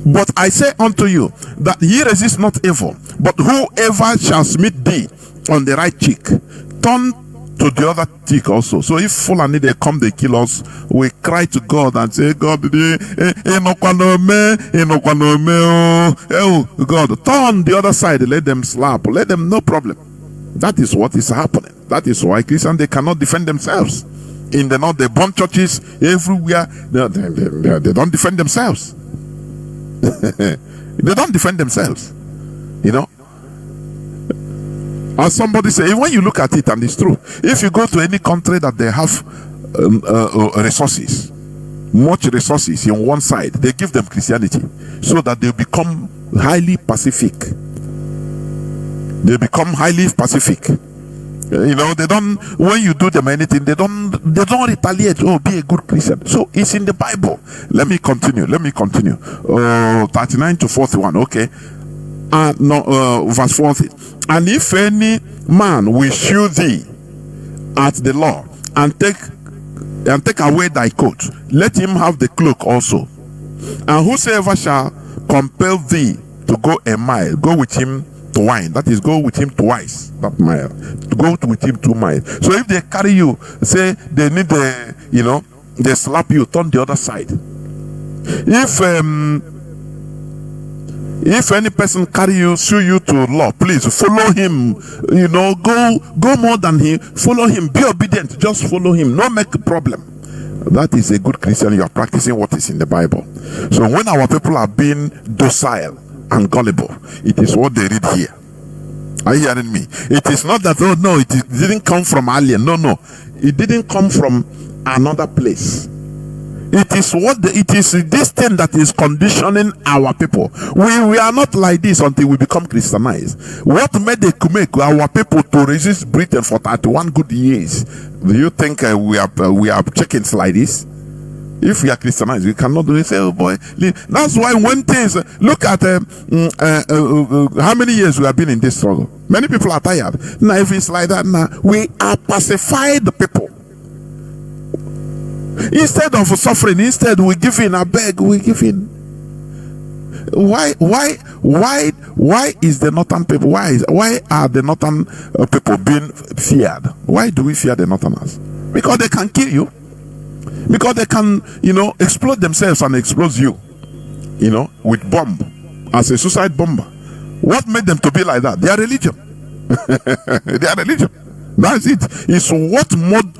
But I say unto you that ye resist not evil, but whoever shall smite thee on the right cheek, turn to the other tick also. So if Fulani they come, they kill us, we cry to God and say, God, God, turn the other side, let them slap, let them, no problem. That is what is happening. That is why Christians, they cannot defend themselves. In the north, they burn churches everywhere. They don't defend themselves. They don't defend themselves. You know, as somebody say, when you look at it, and it's true, if you go to any country that they have resources, much resources in one side, they give them Christianity so that they become highly pacific. They become highly pacific. You know, they don't, when you do them anything, they don't retaliate. Oh, be a good Christian. So it's in the Bible. Let me continue. 39 to 41. Okay. Verse 40. And if any man will shew thee at the law and take away thy coat, let him have the cloak also. And whosoever shall compel thee to go a mile, go with him twice. That is, go with him twice that mile. Go with him 2 miles. So if they carry you, say they need they slap you, turn the other side. If any person carry you, sue you to law, please follow him. You know, go more than him. Follow him. Be obedient. Just follow him. No make a problem. That is a good Christian. You are practicing what is in the Bible. So when our people are being docile and gullible, it is what they read here. Are you hearing me? It is not that, oh no, it didn't come from alien. No. It didn't come from another place. It is this thing that is conditioning our people. We are not like this until we become Christianized. What made our people to resist Britain for 31 good years? Do you think we are chickens like this? If we are Christianized, we cannot do it. Say, oh boy, that's why when things, look at how many years we have been in this struggle. Many people are tired. Now, if it's like that, now we are pacified people. Instead of suffering, instead we give in. I beg, we give in. Why is the northern people? Why are the northern people being feared? Why do we fear the northerners? Because they can kill you. Because they can, explode themselves and explode you, with bomb, as a suicide bomber. What made them to be like that? Their religion. Their religion. That's it. It's what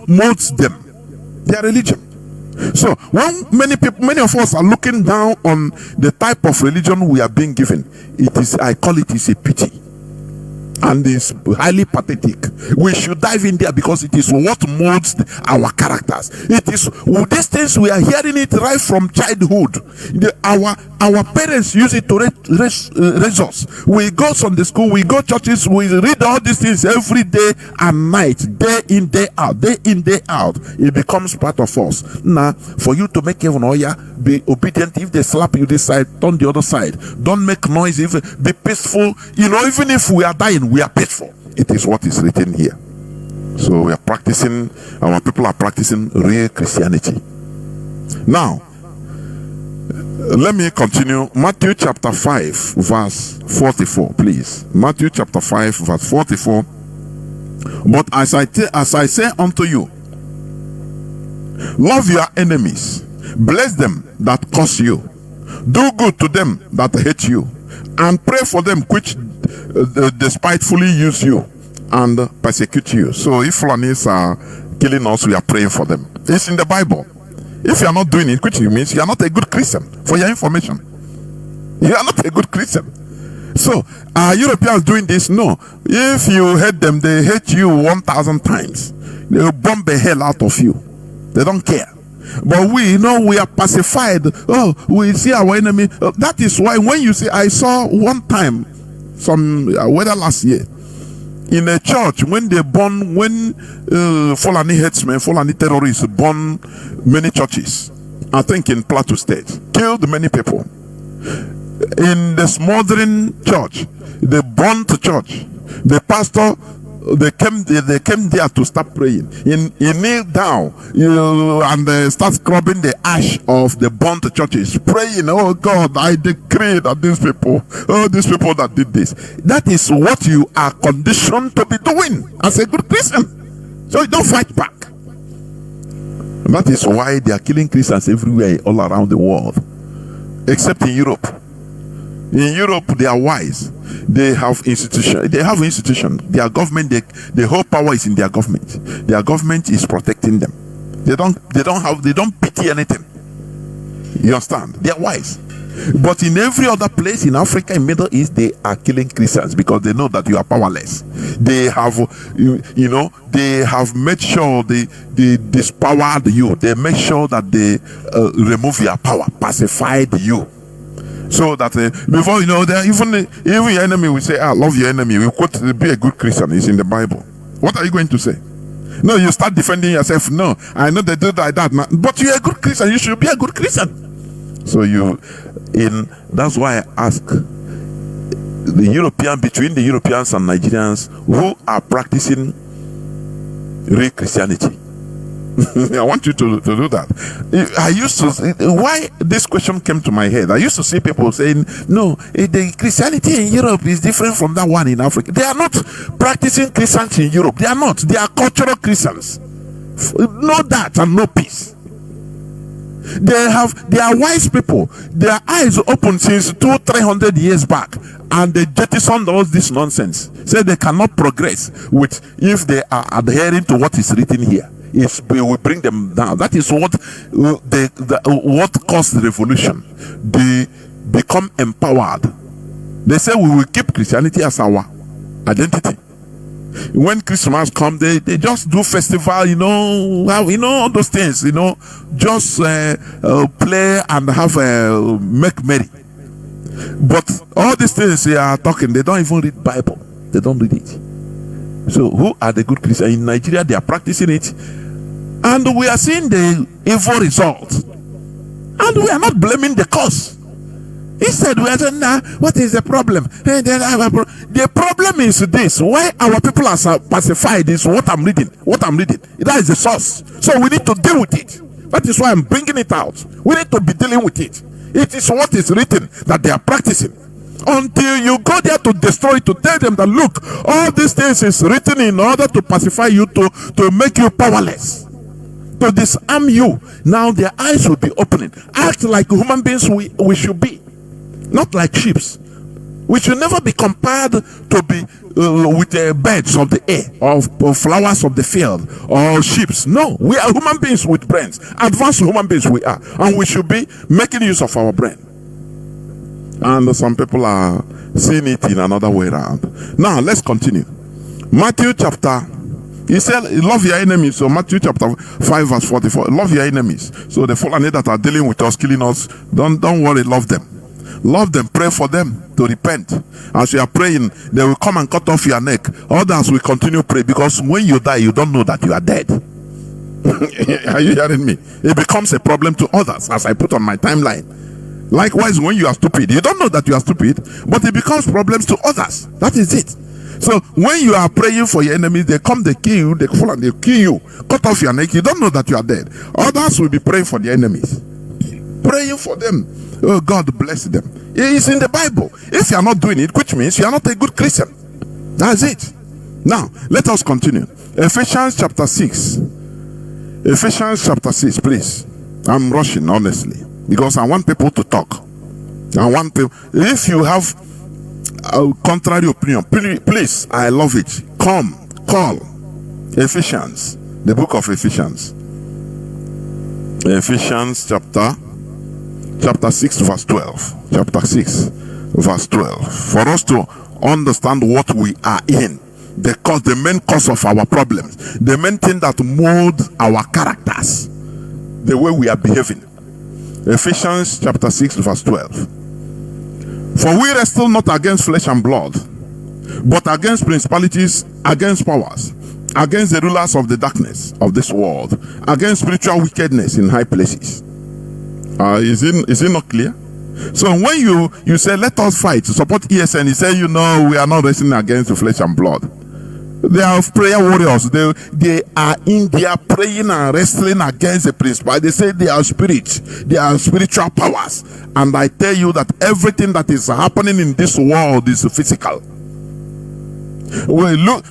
molds them. Their religion. So when many of us are looking down on the type of religion we are being given, I call it is a pity. And it's highly pathetic. We should dive in there because it is what molds our characters. It is these things we are hearing it right from childhood. Our parents use it to raise us. We go Sunday school, we go churches, we read all these things every day and night, day in, day out. It becomes part of us. Now, for you to make heaven, be obedient. If they slap you this side, turn the other side. Don't make noise. Be peaceful. Even if we are dying, we are peaceful. It is what is written here. So we are practicing, our people are practicing real Christianity. Now, let me continue. Matthew chapter 5 verse 44, please. Matthew chapter 5 verse 44. But as I say unto you, love your enemies, bless them that curse you, do good to them that hate you, and pray for them which despitefully use you and persecute you. So if Fulanis are killing us, we are praying for them. It's in the Bible. If you are not doing it, which means you are not a good Christian. For your information, you are not a good Christian. So are Europeans doing this? No. If you hate them, they hate you 1,000 times. They will bomb the hell out of you. They don't care. But we we are pacified. Oh, we see our enemy. That is why when you say, I saw one time, whether last year, in a church, when Fulani headsmen, Fulani terrorists burn many churches, I think in Plateau State, killed many people. In the smoldering church, they burned the church. The pastor, they came there to start praying. He kneeled down, and start scrubbing the ash of the burnt churches, praying, oh God, I decree that these people that did this. That is what you are conditioned to be doing as a good Christian. So you don't fight back. That is why they are killing Christians everywhere, all around the world, except in Europe. In Europe, they are wise. They have institution. Their government, the whole power is in their government. Their government is protecting them. They don't pity anything. You understand? They are wise. But in every other place in Africa, in Middle East, they are killing Christians because they know that you are powerless. They have, they have made sure they dispowered you. They make sure that they remove your power, pacified you. So that before even your enemy will say, "I love your enemy." We quote, "Be a good Christian." It's in the Bible. What are you going to say? No, you start defending yourself. No, I know they do like that, but you're a good Christian. You should be a good Christian. So that's why I ask between the Europeans and Nigerians who are practicing real Christianity. I want you to do that. Why this question came to my head, I used to see people saying, no, the Christianity in Europe is different from that one in Africa. They are not practicing Christians in Europe. They are not. They are cultural Christians. No that and no peace. They are wise people. Their eyes open since 200-300 years back, and they jettisoned all this nonsense. Say they cannot progress if they are adhering to what is written here. We will bring them down. That is what caused the revolution. They become empowered. They say we will keep Christianity as our identity. When Christmas comes, they just do festival, all those things, just play and have make merry. But all these things they are talking, they don't even read Bible. They don't read it. So who are the good Christians? In Nigeria, they are practicing it, and we are seeing the evil result. And we are not blaming the cause. Instead, we are saying, what is the problem? The problem is this: why our people are pacified is what I'm reading. That is the source. So we need to deal with it. That is why I'm bringing it out. We need to be dealing with it. It is what is written that they are practicing. Until you go there to destroy, to tell them that, look, all these things is written in order to pacify you, to make you powerless, to disarm you. Now their eyes will be opening. Act like human beings we should be. Not like sheep. We should never be compared to be with birds of the air, or flowers of the field, or sheep. No, we are human beings with brains. Advanced human beings we are. And we should be making use of our brain. And some people are seeing it in another way around. Now, let's continue. Matthew chapter, he said, love your enemies. So Matthew chapter 5 verse 44, love your enemies. So the Fulani that are dealing with us, killing us, don't worry, love them. Love them, pray for them to repent. As you are praying, they will come and cut off your neck. Others will continue pray, because when you die, you don't know that you are dead. Are you hearing me? It becomes a problem to others, as I put on my timeline. Likewise, when you are stupid, you don't know that you are stupid, but it becomes problems to others. That is it. So when you are praying for your enemies, they come, they kill you, they fall and they kill you, cut off your neck, you don't know that you are dead. Others will be praying for their enemies, praying for them. Oh, God bless them. It's in the Bible. If you are not doing it, which means you are not a good Christian. That's it. Now, let us continue. Ephesians chapter 6. Ephesians chapter 6, please. I'm rushing, honestly, because I want people to talk. If you have a contrary opinion, please, I love it. Call Ephesians, the book of Ephesians. Ephesians chapter 6 verse 12. Chapter 6 verse 12. For us to understand what we are in, the main cause of our problems, the main thing that molds our characters, the way we are behaving. Ephesians chapter 6 verse 12. For we wrestle not against flesh and blood, but against principalities, against powers, against the rulers of the darkness of this world, against spiritual wickedness in high places. Is it not clear? So when you say let us fight to support ESN, you say we are not wrestling against the flesh and blood. They are prayer warriors. They are in there praying and wrestling against the principality. They say they are spirits, they are spiritual powers. And I tell you that everything that is happening in this world is physical. Well, look,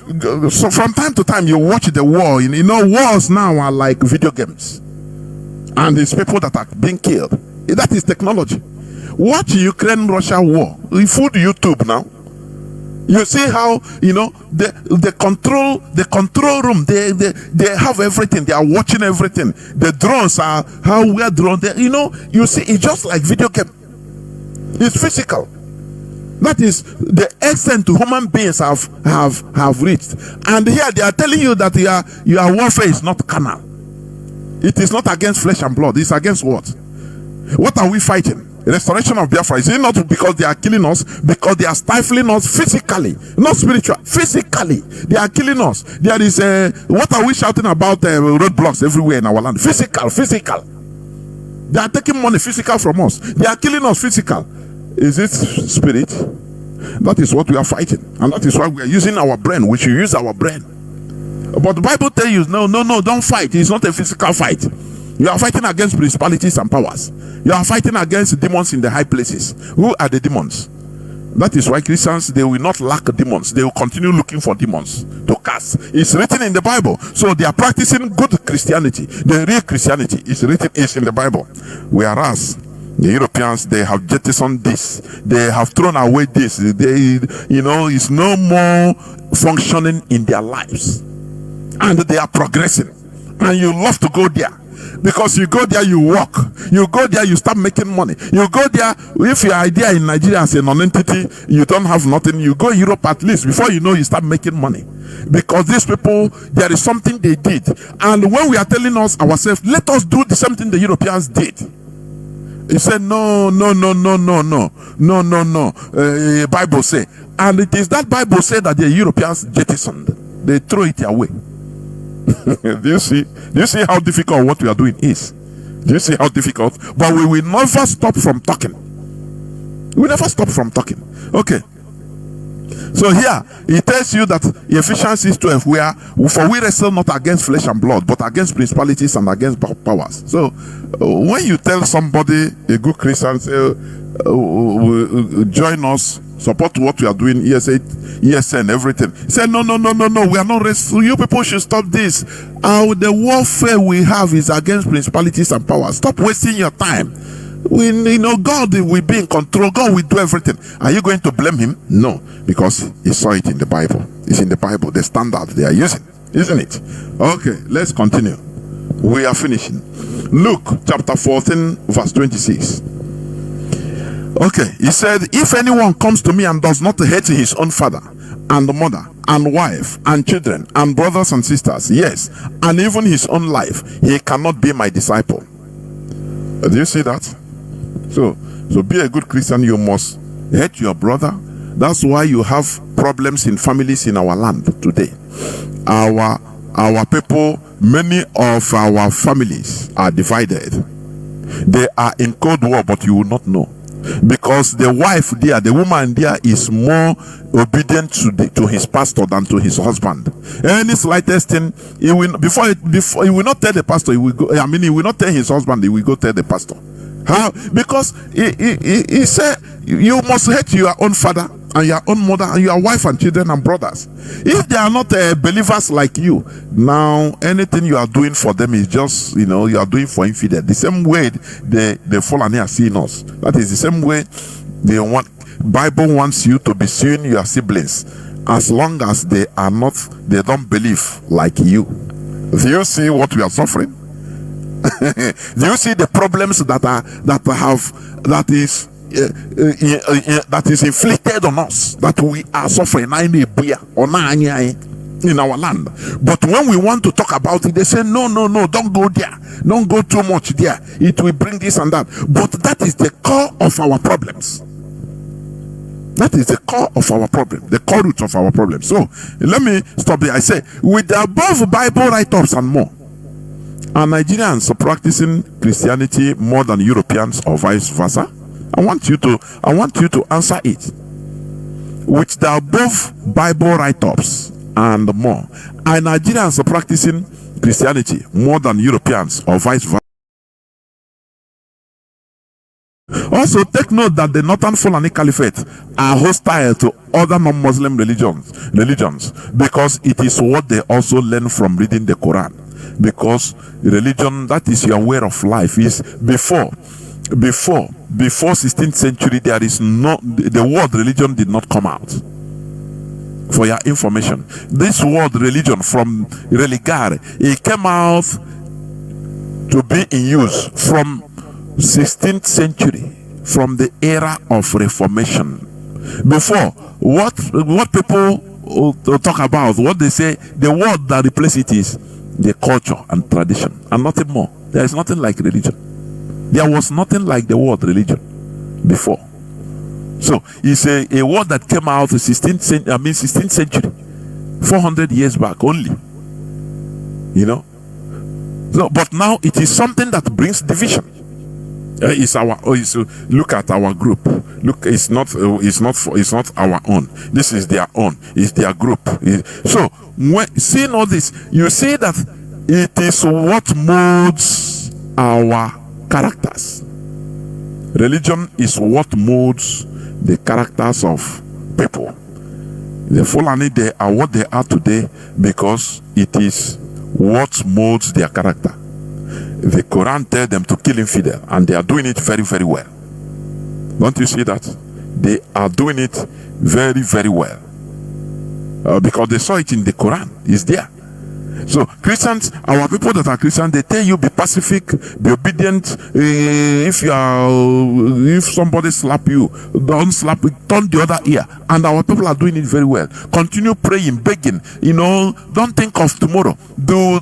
so from time to time you watch the war. You know, wars now are like video games, and it's people that are being killed. That is technology. Watch Ukraine-Russia war. Food YouTube now. You see how, you know, the control room, they have everything. They are watching everything. The drones are how we are drones. You know, you see, it's just like video game. It's physical. That is the extent to human beings have reached. And here they are telling you that your warfare is not carnal. It is not against flesh and blood. It's against what? What are we fighting? Restoration of Biafra. Is it not because they are killing us? Because they are stifling us physically, not spiritually. Physically, they are killing us. There is what are we shouting about? Roadblocks everywhere in our land. Physical. They are taking money physical from us. They are killing us physical. Is it spirit? That is what we are fighting, and that is why we are using our brain. We should use our brain. But the Bible tells you, no, don't fight. It's not a physical fight. You are fighting against principalities and powers. You are fighting against demons in the high places. Who are the demons? That is why Christians, they will not lack demons. They will continue looking for demons to cast. It's written in the Bible. So they are practicing good Christianity. The real Christianity is in the Bible. Whereas the Europeans, they have jettisoned this. They have thrown away this. It's no more functioning in their lives. And they are progressing. And you love to go there. Because you go there, you walk. You go there, you start making money. You go there, if your idea in Nigeria as a non-entity, you don't have nothing. You go Europe at least. Before you know, you start making money. Because these people, there is something they did. And when we are telling ourselves, let us do the same thing the Europeans did. He said, no. Bible say. And it is that Bible say that the Europeans jettisoned. They throw it away. Do you see how difficult what we are doing is? Do you see how difficult? But we will never stop from talking. We will never stop from talking. Okay. So here it tells you that Ephesians 6:12, for we wrestle not against flesh and blood, but against principalities and against powers. So when you tell somebody, a good Christian, say, join us, support what we are doing, ESN, everything. Say, no, we are not wrestling. You people should stop this. The warfare we have is against principalities and powers. Stop wasting your time. God will be in control. God will do everything. Are you going to blame him? No, because he saw it in the Bible. It's in the Bible, the standard they are using, isn't it? Okay, let's continue. We are finishing. Luke chapter 14, verse 26. Okay, he said, if anyone comes to me and does not hate his own father and mother and wife and children and brothers and sisters, yes, and even his own life, he cannot be my disciple. Do you see that? So be a good Christian. You must hate your brother. That's why you have problems in families in our land today. Our people, many of our families are divided. They are in cold war, but you will not know. Because the wife there, the woman there is more obedient to his pastor than to his husband. Any slightest thing, he will he will not tell the pastor. He will not tell his husband. He will go tell the pastor. How? Because he said you must hate your own father and your own mother and your wife and children and brothers. If they are not believers like you, now anything you are doing for them is just, you are doing for infidel. The same way the fallen are seeing us. That is the same way Bible wants you to be seeing your siblings, as long as they don't believe like you. Do you see what we are suffering? Do you see the problems that is inflicted on us, that we are suffering in our land? But when we want to talk about it, they say no, don't go there, don't go too much there, it will bring this and that. But that is the core of our problems. That is the core of our problem, the core root of our problem. So let me stop there. I say, with the above Bible write-ups and more, are Nigerians practicing Christianity more than Europeans or vice versa? I want you to answer it. With the above Bible write-ups and more, are Nigerians practicing Christianity more than Europeans or vice versa? Also, take note that the Northern Fulani Caliphate are hostile to other non-Muslim religions because it is what they also learn from reading the Quran. Because religion, that is your way of life, is before 16th century, there is no, the word religion did not come out. For your information, this word religion from religare, it came out to be in use from 16th century, from the era of Reformation. Before, what people talk about, what they say, the word that replaces it is the culture and tradition, and nothing more. There is nothing like religion. There was nothing like the word religion before. So it's a word that came out in 16th century, 400 years back only. You know. So, but now it is something that brings division. Look at our group. Look, it's not our own. This is their own. It's their group. So when seeing all this, you see that it is what molds our characters. Religion is what molds the characters of people. The Fulani, they are what they are today because it is what molds their character. The Quran tells them to kill infidel, and they are doing it very, very well. Don't you see that? They are doing it very, very well. Because they saw it in the Quran. It's there. So Christians, our people that are Christians, they tell you be pacific, be obedient. If somebody slap you, don't slap it, turn the other ear. And our people are doing it very well. Continue praying, begging. Don't think of tomorrow.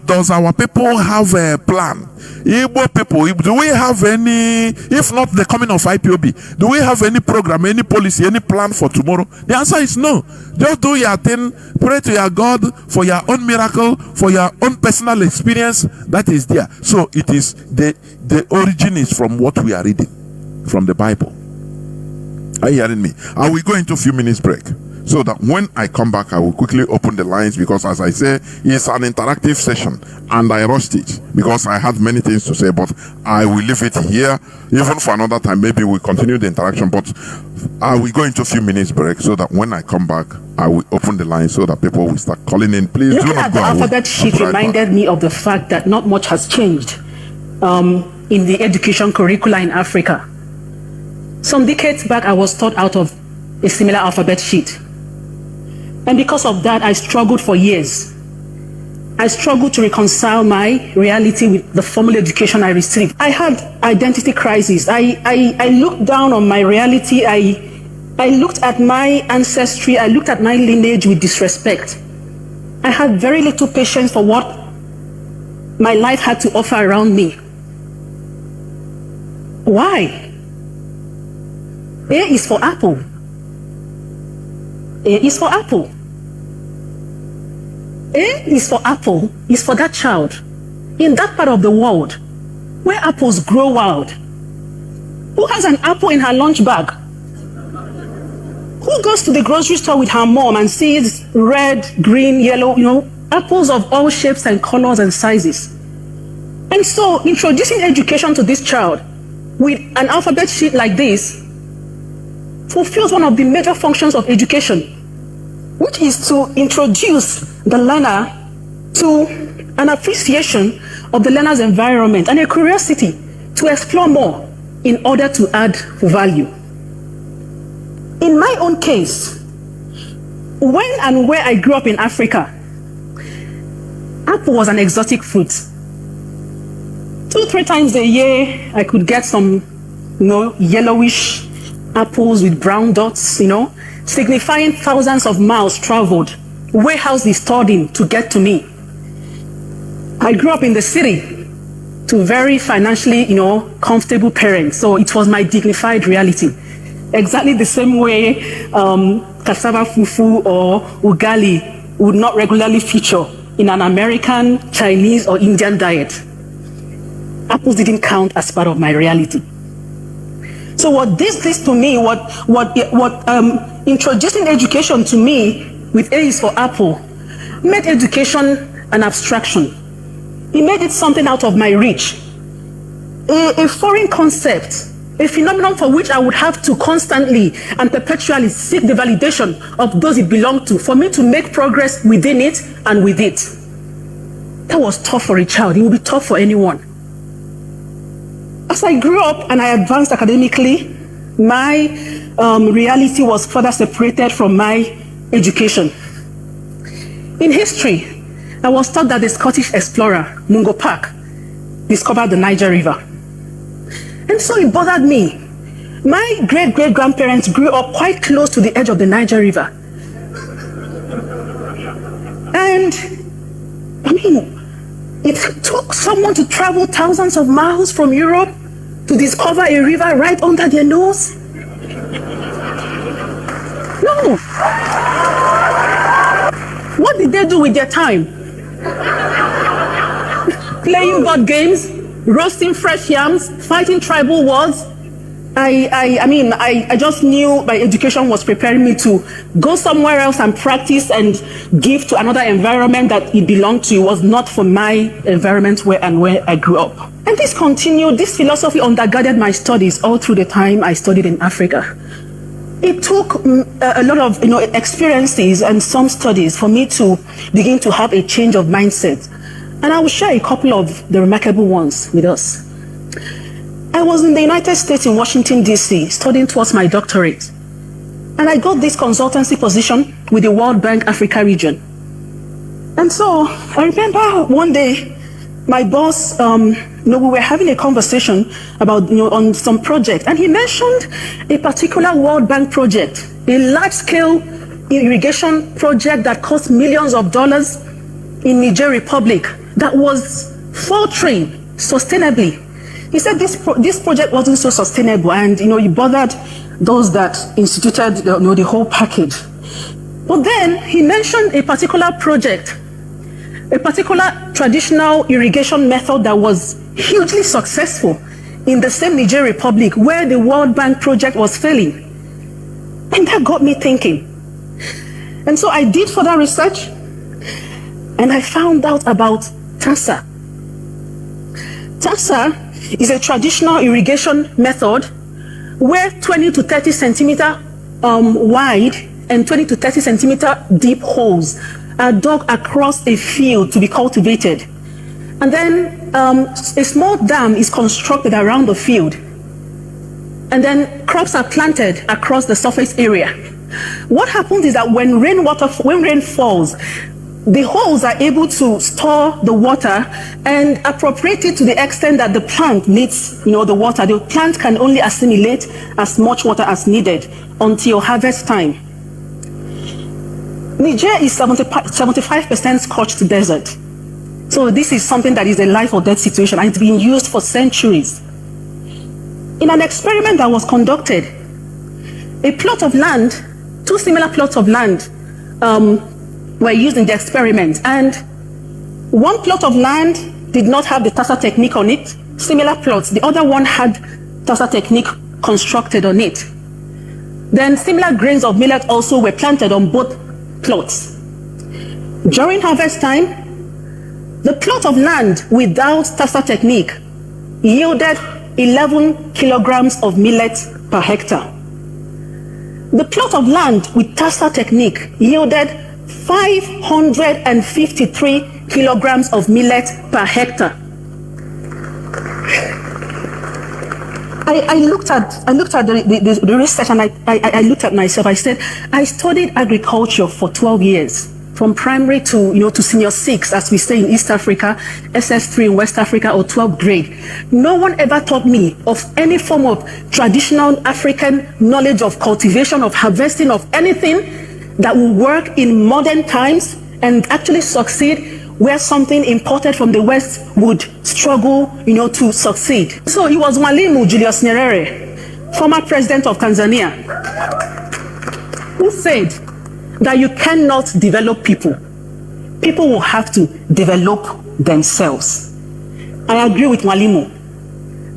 Does our people have a plan? Igbo people, do we have any, if not the coming of IPOB, do we have any program, any policy, any plan for tomorrow? The answer is no. Just do your thing, pray to your God for your own miracle, for your own personal experience. That is there. So it is the origin is from what we are reading from the Bible. Are you hearing me? I will go into a few minutes break, so that when I come back, I will quickly open the lines, because as I say, it's an interactive session and I rushed it because I had many things to say, but I will leave it here even for another time. Maybe we'll continue the interaction, but I will go into a few minutes break so that when I come back, I will open the line so that people will start calling in. Please do not go away. Looking at the alphabet sheet reminded me of the fact that not much has changed in the education curricula in Africa. Some decades back, I was taught out of a similar alphabet sheet. And because of that, I struggled for years. I struggled to reconcile my reality with the formal education I received. I had identity crisis. I looked down on my reality. I looked at my ancestry. I looked at my lineage with disrespect. I had very little patience for what my life had to offer around me. Why? A is for apple. A is for apple. A is for apple, is for that child in that part of the world where apples grow wild. Who has an apple in her lunch bag? Who goes to the grocery store with her mom and sees red, green, yellow, apples of all shapes and colors and sizes? And so introducing education to this child with an alphabet sheet like this fulfills one of the major functions of education, which is to introduce the learner to an appreciation of the learner's environment and a curiosity to explore more in order to add value. In my own case, when and where I grew up in Africa, apple was an exotic fruit. 2-3 times a year, I could get some, yellowish apples with brown dots, signifying thousands of miles traveled, warehouses stored in to get to me. I grew up in the city to very financially, comfortable parents, so it was my dignified reality. Exactly the same way cassava fufu or ugali would not regularly feature in an American, Chinese, or Indian diet. Apples didn't count as part of my reality. So what this to me, introducing education to me with A is for apple, made education an abstraction. It made it something out of my reach, a foreign concept a phenomenon for which I would have to constantly and perpetually seek the validation of those it belonged to, for me to make progress within it and with it. That was tough for a child. It would be tough for anyone. As I grew up and I advanced academically, my reality was further separated from my education. In history, I was taught that the Scottish explorer, Mungo Park, discovered the Niger River. And so it bothered me. My great-great-grandparents grew up quite close to the edge of the Niger River. And, I mean, it took someone to travel thousands of miles from Europe to discover a river right under their nose? No. What did they do with their time? Playing board games, roasting fresh yams, fighting tribal wars. I just knew my education was preparing me to go somewhere else and practice and give to another environment that it belonged to. It was not for my environment where I grew up. And this continued, this philosophy undergirded my studies all through the time I studied in Africa. It took a lot of experiences and some studies for me to begin to have a change of mindset. And I will share a couple of the remarkable ones with us. I was in the United States in Washington, D.C., studying towards my doctorate. And I got this consultancy position with the World Bank Africa region. And so I remember one day, my boss, we were having a conversation about, on some project. And he mentioned a particular World Bank project, a large-scale irrigation project that cost millions of dollars in Niger Republic that was faltering sustainably. He said this project wasn't so sustainable, and he bothered those that instituted the whole package. But then he mentioned a particular project, a particular traditional irrigation method that was hugely successful in the same Niger Republic where the World Bank project was failing. And that got me thinking. And so I did further research, and I found out about TASA. TASA is a traditional irrigation method where 20 to 30 centimeter wide and 20 to 30 centimeter deep holes are dug across a field to be cultivated. And then a small dam is constructed around the field. And then crops are planted across the surface area. What happens is that when rain falls, the holes are able to store the water and appropriate it to the extent that the plant needs, the water. The plant can only assimilate as much water as needed until harvest time. Niger is 75% scorched desert. So this is something that is a life or death situation, and it's been used for centuries. In an experiment that was conducted, a plot of land, two similar plots of land were used in the experiment, and one plot of land did not have the TASA technique on it, similar plots. The other one had TASA technique constructed on it. Then similar grains of millet also were planted on both plots. During harvest time, the plot of land without TASA technique yielded 11 kilograms of millet per hectare. The plot of land with TASA technique yielded 553 kilograms of millet per hectare. I looked at the research, and I looked at myself. I said, I studied agriculture for 12 years, from primary to to senior 6, as we say in East Africa, SS3 in West Africa, or 12th grade. No one ever taught me of any form of traditional African knowledge of cultivation, of harvesting, of anything that will work in modern times and actually succeed where something imported from the West would struggle, to succeed. So it was Mwalimu Julius Nyerere, former president of Tanzania, who said that you cannot develop people. People will have to develop themselves. I agree with Mwalimu.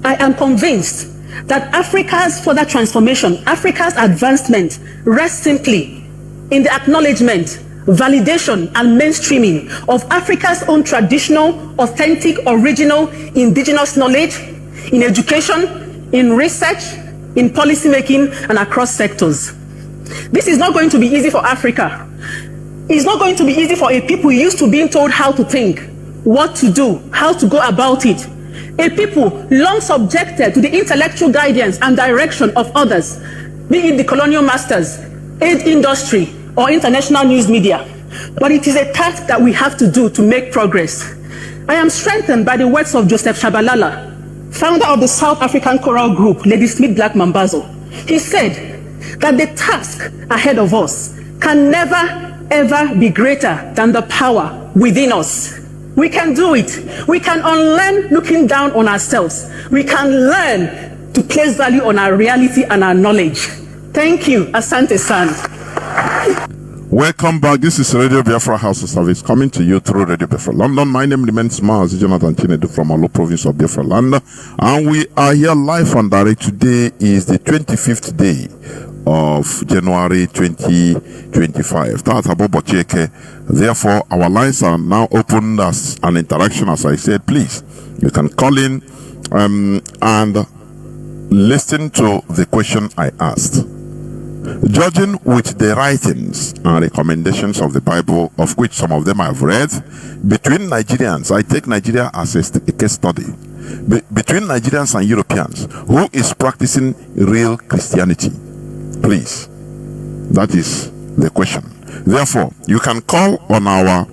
I am convinced that Africa's further transformation, Africa's advancement rests simply in the acknowledgement, validation, and mainstreaming of Africa's own traditional, authentic, original, indigenous knowledge in education, in research, in policy making and across sectors. This is not going to be easy for Africa. It's not going to be easy for a people used to being told how to think, what to do, how to go about it. A people long subjected to the intellectual guidance and direction of others, be it the colonial masters, aid industry, or international news media. But it is a task that we have to do to make progress. I am strengthened by the words of Joseph Shabalala, founder of the South African choral group, Lady Smith Black Mambazo. He said that the task ahead of us can never, ever be greater than the power within us. We can do it. We can unlearn looking down on ourselves. We can learn to place value on our reality and our knowledge. Thank you. Asante San. Welcome back. This is Radio Biafra House of Service coming to you through Radio Biafra London. My name remains Mazi Jonathan Chinedu from Alo province of Biafra land. And we are here live and direct. Today is the 25th day of January 2025. Therefore, our lines are now open as an interaction. As I said, please, you can call in and listen to the question I asked. Judging with the writings and recommendations of the Bible, of which some of them I've read, between Nigerians, I take Nigeria as a case study, between Nigerians and Europeans, who is practicing real Christianity? Please, that is the question. Therefore, you can call on our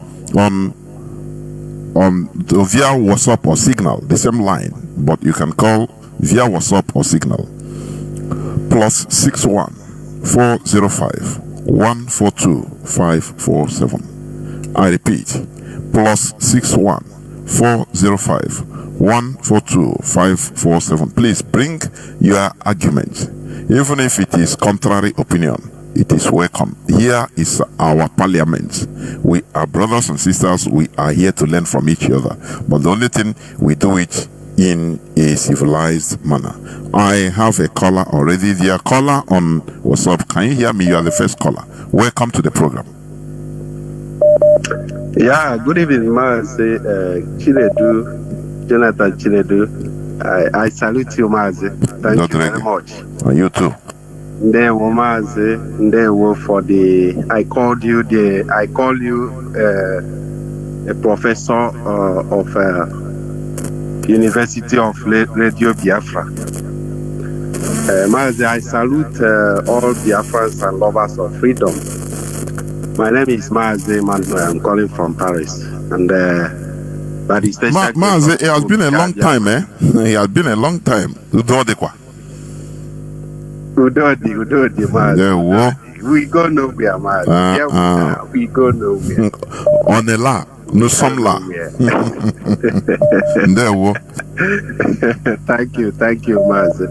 via WhatsApp or Signal, the same line, but you can call via WhatsApp or Signal. +61 405 142 547. I repeat, +61 405 142 547. Please bring your argument. Even if it is contrary opinion, it is welcome. Here is our parliament. We are brothers and sisters. We are here to learn from each other. But the only thing, we do it in a civilized manner. I have a caller already. Dear caller on WhatsApp, can you hear me? You are the first caller. Welcome to the program. Yeah, good evening, Mazi Chinedu, Jonathan Chinedu. I salute you, Mazi. Thank you very much. And you too. There were Mazi. There were for the. I call you a professor of University of Radio Biafra. Mazi, I salute all Biafrans and lovers of freedom. My name is Mazi Nnamdi. I'm calling from Paris, and by the special Mazi, it has been a long time, eh? It has been a long time. Udodi, Mazi. We go nowhere, Mazi. We go nowhere. On a la. No, some la. Thank you, Mazi.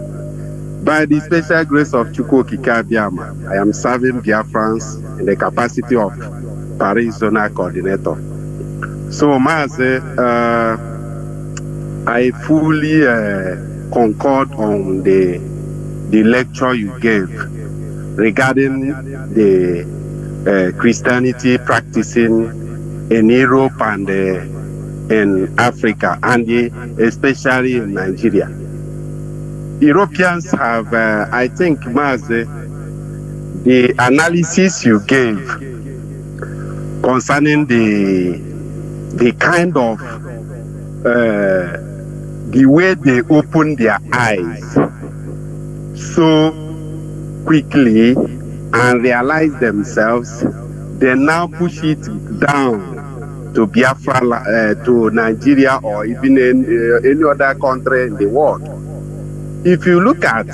By the special grace of Chukwu Kikabiyama, I am serving Biafrans in the capacity of Paris Zonal Coordinator. So, Mazi, I fully concord on the lecture you gave regarding the Christianity practicing in Europe and in Africa, and especially in Nigeria. Europeans have, I think, Mazi, the analysis you gave concerning the kind of the way they open their eyes so quickly and realize themselves, they now push it down to Biafra, to Nigeria, or even in any other country in the world. If you look at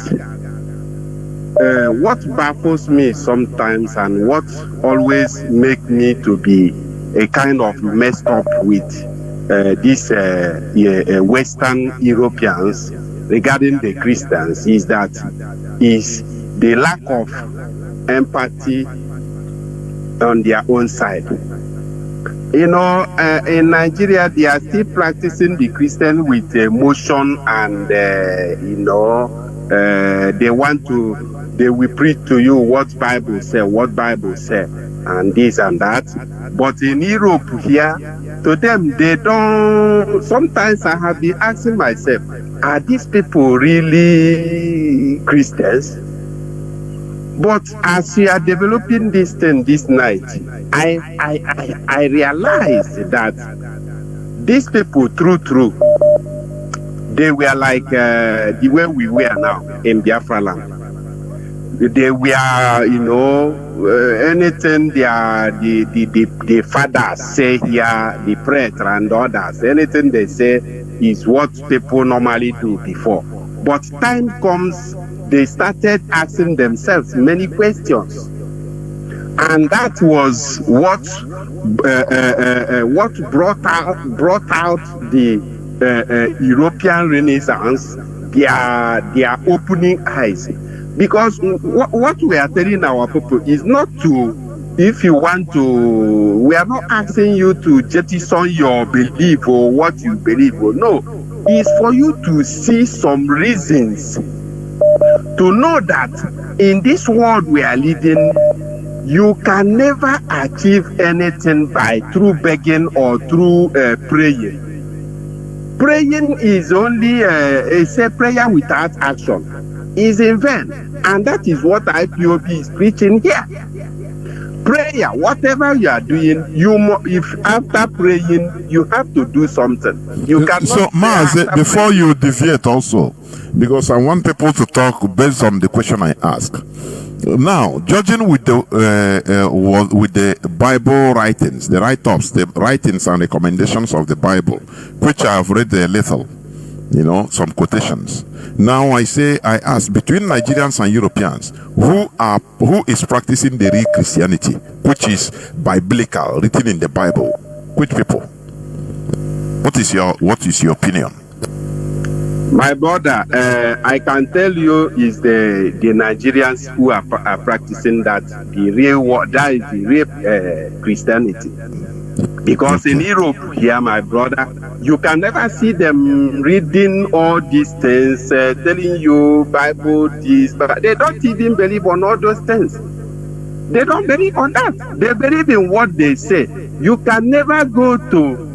what baffles me sometimes and what always makes me to be a kind of messed up with these Western Europeans regarding the Christians is the lack of empathy on their own side. You know, in Nigeria, they are still practicing the Christian with emotion, and they will preach to you what Bible say, and this and that. But in Europe here, to them, they don't. Sometimes I have been asking myself, are these people really Christians. But as we are developing this thing this night, I realized that these people, true, they were like the way we were now in Biafra land. They were, anything the fathers say here, the prêtre and others, anything they say is what people normally do before. But time comes, they started asking themselves many questions. And that was what brought out the European Renaissance, their opening eyes. Because what we are telling our people is not to, if you want to, we are not asking you to jettison your belief or what you believe. Or no, it's for you to see some reasons to know that in this world we are living, you can never achieve anything by through begging or through praying. Praying is only a prayer without action. Is in vain, and that is what IPOB is preaching here. Prayer, whatever you are doing, if after praying you have to do something. You cannot. So, Mazi, before you deviate, also, because I want people to talk based on the question I ask. Now, judging with the Bible writings, the write-ups, the writings and recommendations of the Bible, which I have read a little, some quotations. Now I ask, between Nigerians and Europeans, who is practicing the real Christianity, which is biblical, written in the Bible? Which people? What is your opinion? My brother, I can tell you is the Nigerians who are practicing that is the real Christianity. Because in Europe here, my brother, you can never see them reading all these things, telling you Bible this, but they don't even believe on all those things. They don't believe on that. They believe in what they say. You can never go to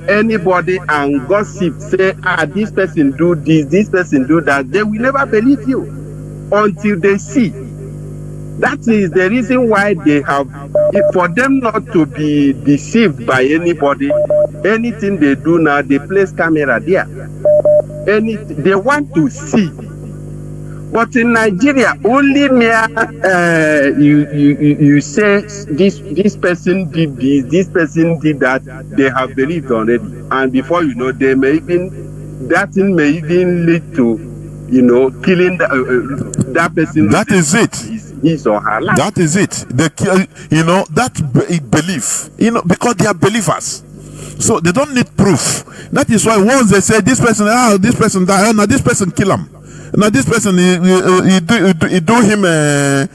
anybody and gossip, say, this person do this person do that. They will never believe you until they see. That is the reason why they have, for them not to be deceived by anybody, anything they do now, they place camera there. They want to see. But in Nigeria, only mere you say this person did this person did that, they have believed already. And before you know, that thing may even lead to, killing that person. That is it. His or her life. That is it. That belief, because they are believers. So they don't need proof. That is why once they say this person died, now this person kill him. Now this person he do him and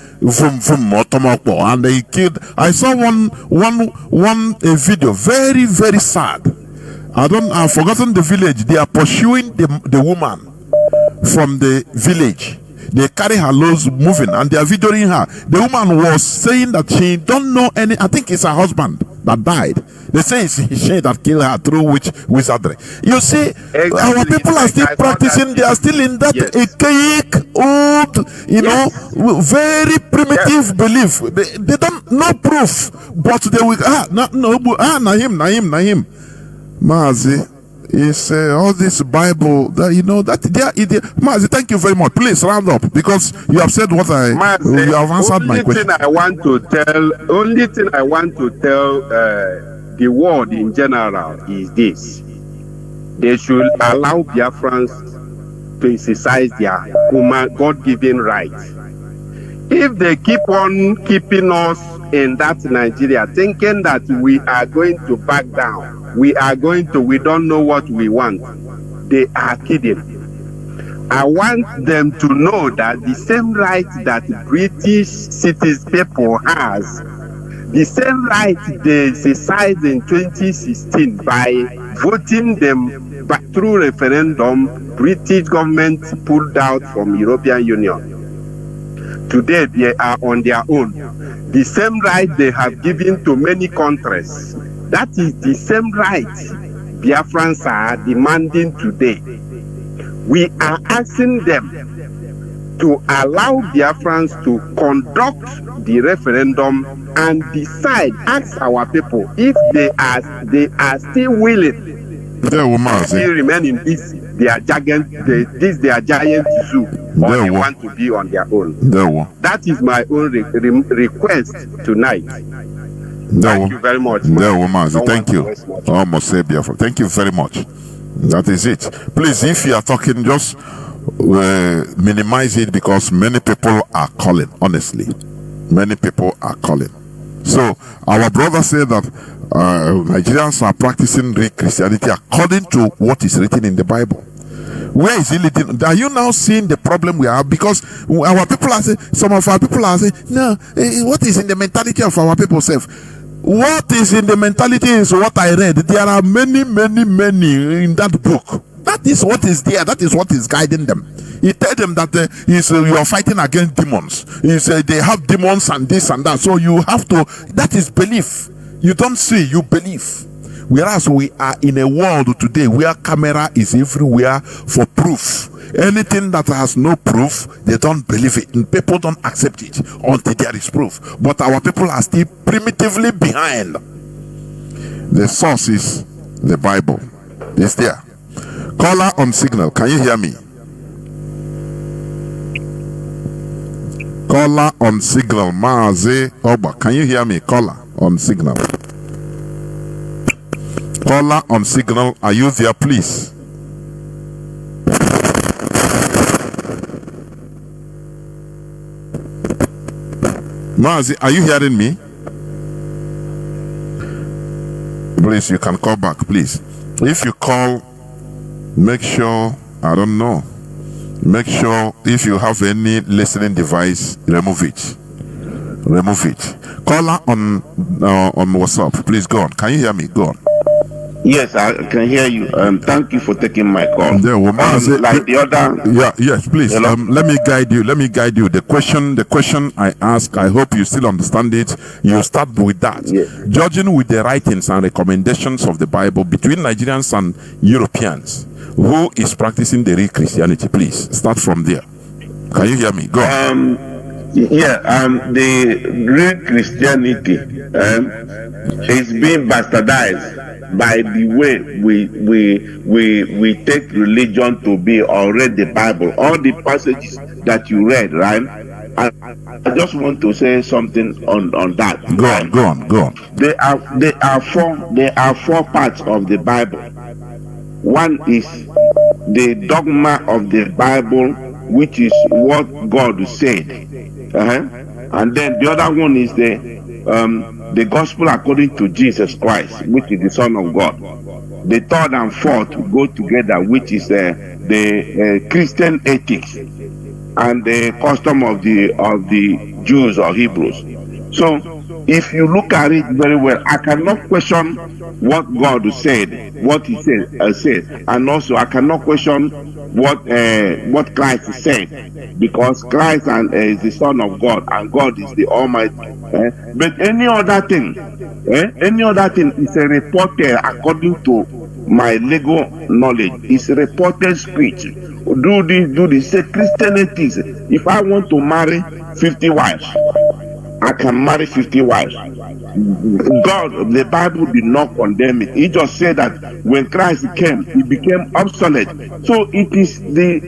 he killed. I saw one video, very, very sad. I've forgotten the village. They are pursuing the woman from the village. They carry her loads moving and they are videoing her. The woman was saying that she don't know any, I think it's her husband that died. They say it's she that killed her through wizardry. You see, exactly. Our people are still practicing, they are still in that archaic, old, very primitive belief. They don't know proof, but they will, Nahim. Mazi. Is all this Bible that Mazi, thank you very much. Please round up because you have said what you have answered my question. Only thing I want to tell the world in general is this: they should allow Biafrans to exercise their human God-given rights. If they keep on keeping us in that Nigeria, thinking that we are going to back down, we don't know what we want, they are kidding. I want them to know that the same right that British citizens people has, the same right they exercised in 2016 by voting them back through referendum, British government pulled out from European Union. Today they are on their own. The same right they have given to many countries. That is the same right Biafrans are demanding today. We are asking them to allow Biafrans to conduct the referendum and decide, ask our people if they are still willing to still remain in their giant zoo, or they want to be on their own. That is my own request tonight. Thank you very much. Thank you. Almost say Biafra. Thank you very much. That is it. Please, if you are talking, just minimize it, because many people are calling. Honestly, many people are calling. So our brother said that Nigerians are practicing real Christianity according to what is written in the Bible. Where is it leading? Are you now seeing the problem we have? Because our people are saying, some of our people are saying, no, what is in the mentality of our people self? What is in the mentality is what I read. There are many in that book. That is what is there. That is what is guiding them. He tell them that you are fighting against demons. He said they have demons and this and that. So you have to, that is belief. You don't see, you believe. Whereas we are in a world today where camera is everywhere for proof. Anything that has no proof, they don't believe it. And people don't accept it until there is proof. But our people are still primitively behind. The source is the Bible. It's there. Caller on signal. Can you hear me? Caller on signal. Mazi Oba. Can you hear me? Caller on signal. Caller on signal. Are you there, please? Mazi, are you hearing me? Please, you can call back, please. If you call, make sure, I don't know, make sure if you have any listening device, remove it. Remove it. Caller on WhatsApp, please go on. Can you hear me? Go on. Yes, I can hear you. Thank you for taking my call. There, like the other. Yeah, yes, please. Let me guide you. The question I ask, I hope you still understand it. You start with that. Yes. Judging with the writings and recommendations of the Bible between Nigerians and Europeans, who is practicing the real Christianity? Please start from there. Can you hear me? Go on. The real Christianity is being bastardized by the way we take religion to be, or read the Bible, all the passages that you read, right? I just want to say something on that. Go on. There are four parts of the Bible. One is the dogma of the Bible, which is what God said, and then the other one is the gospel according to Jesus Christ, which is the Son of God. The third and fourth go together, which is the Christian ethics and the custom of the Jews or Hebrews. So if you look at it very well, I cannot question what God said, what He said, and also I cannot question what Christ said, because Christ is the Son of God and God is the Almighty. But any other thing is a reported, according to my legal knowledge, is a reported speech. Do this. Say Christianity. If I want to marry 50 wives, I can marry 50 wives. God, the Bible did not condemn it. He just said that when Christ came, He became obsolete. So it is the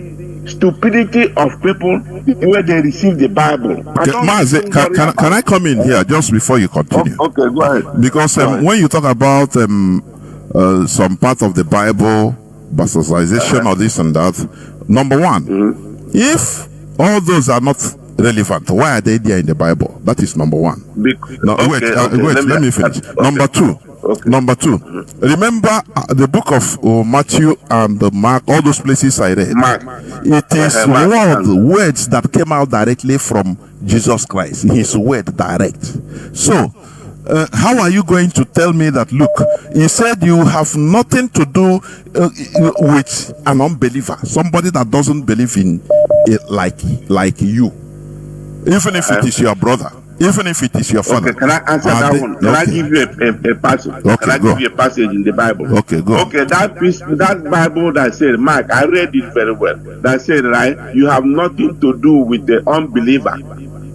stupidity of people where they receive the Bible. Mazi, can I come in here just before you continue? Okay, go ahead. Because when you talk about some part of the Bible, bastardization or this and that, number one, if all those are not relevant, why are they there in the Bible? That is number one. Wait, let me finish. Number two, remember the book of Matthew and Mark, all those places I read. It is words that came out directly from Jesus Christ, His word direct. So how are you going to tell me that, look, He said you have nothing to do with an unbeliever, somebody that doesn't believe in it like you, even if it is your brother? Even if it is your father. Okay, can I answer that one? Can I give you a passage? Okay, can I give you a passage in the Bible? Okay, go. Okay, that Bible that said, Mark, I read it very well. That said, right, you have nothing to do with the unbeliever.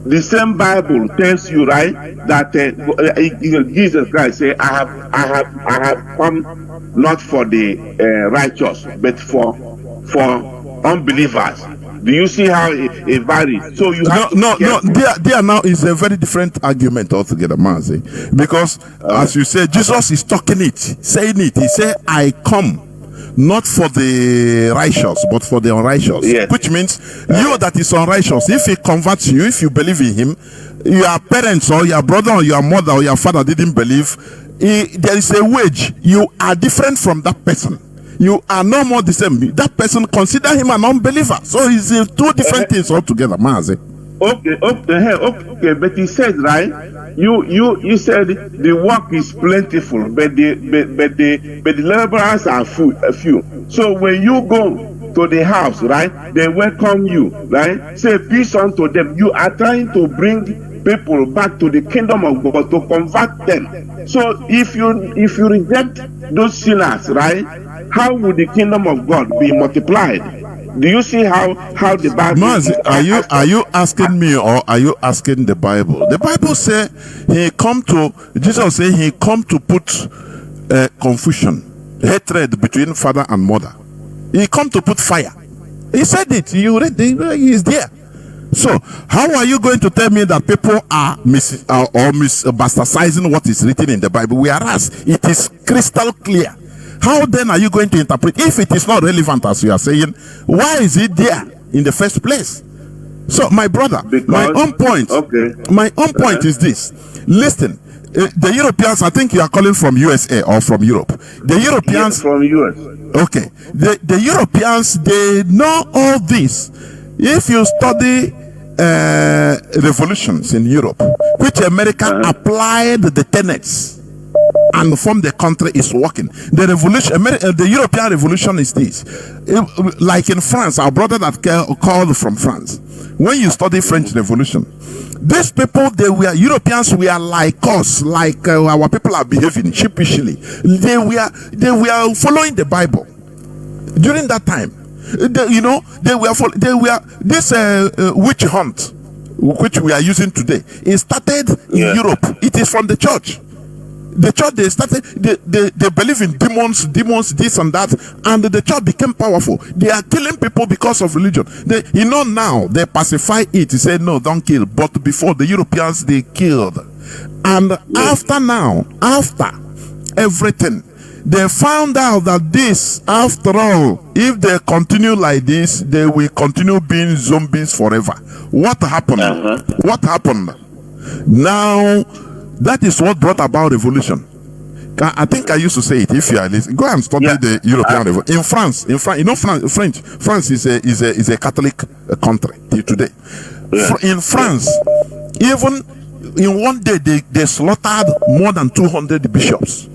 The same Bible tells you, right, that Jesus Christ said, I have come not for the righteous, but for unbelievers. Do you see how it varies? So you have no. There now is a very different argument altogether, Mazi, because as you say, Jesus is saying it. He said, "I come not for the righteous, but for the unrighteous." Yes. Which means you that is unrighteous, if he converts you, if you believe in him, your parents or your brother or your mother or your father didn't believe, there is a wage. You are different from that person. You are no more the same. That person, consider him an unbeliever. So it's two different things altogether, Mazi. Okay, but he said, right? You said the work is plentiful, but the laborers are few. So when you go to the house, right, they welcome you, right? Say peace unto them. You are trying to bring people back to the kingdom of God, to convert them. So if you reject those sinners, right, how would the kingdom of God be multiplied? Do you see how the Bible? Mazi, are you asking me or are you asking the Bible? The Bible says Jesus said he come to put confusion, hatred between father and mother. He come to put fire. He said it. You read it. He is there. So how are you going to tell me that people are bastardizing what is written in the Bible, whereas it is crystal clear? How then are you going to interpret? If it is not relevant, as you are saying, why is it there in the first place? So, my brother, my own point is this. Listen, the Europeans, I think you are calling from USA or from Europe. The Europeans, yes, from US. Okay, the Europeans, they know all this. If you study revolutions in Europe, which America applied the tenets and from the country is working. The revolution, the European revolution is this. Like in France, our brother that called from France. When you study French Revolution, these people, Europeans were like us, like our people are behaving sheepishly. They were following the Bible during that time. They were this witch hunt, which we are using today. It started in Europe. It is from the church. The church, they believe in demons, this and that, and the church became powerful. They are killing people because of religion. Now they pacify it. They say no, don't kill. But before, the Europeans, they killed. And after everything, they found out that this, after all, if they continue like this, they will continue being zombies forever. What happened? What happened? Now, that is what brought about revolution. I think I used to say it. If you are listening, go and study the European revolution. In France, France is a Catholic country till today. In France, even in one day, they slaughtered more than 200 bishops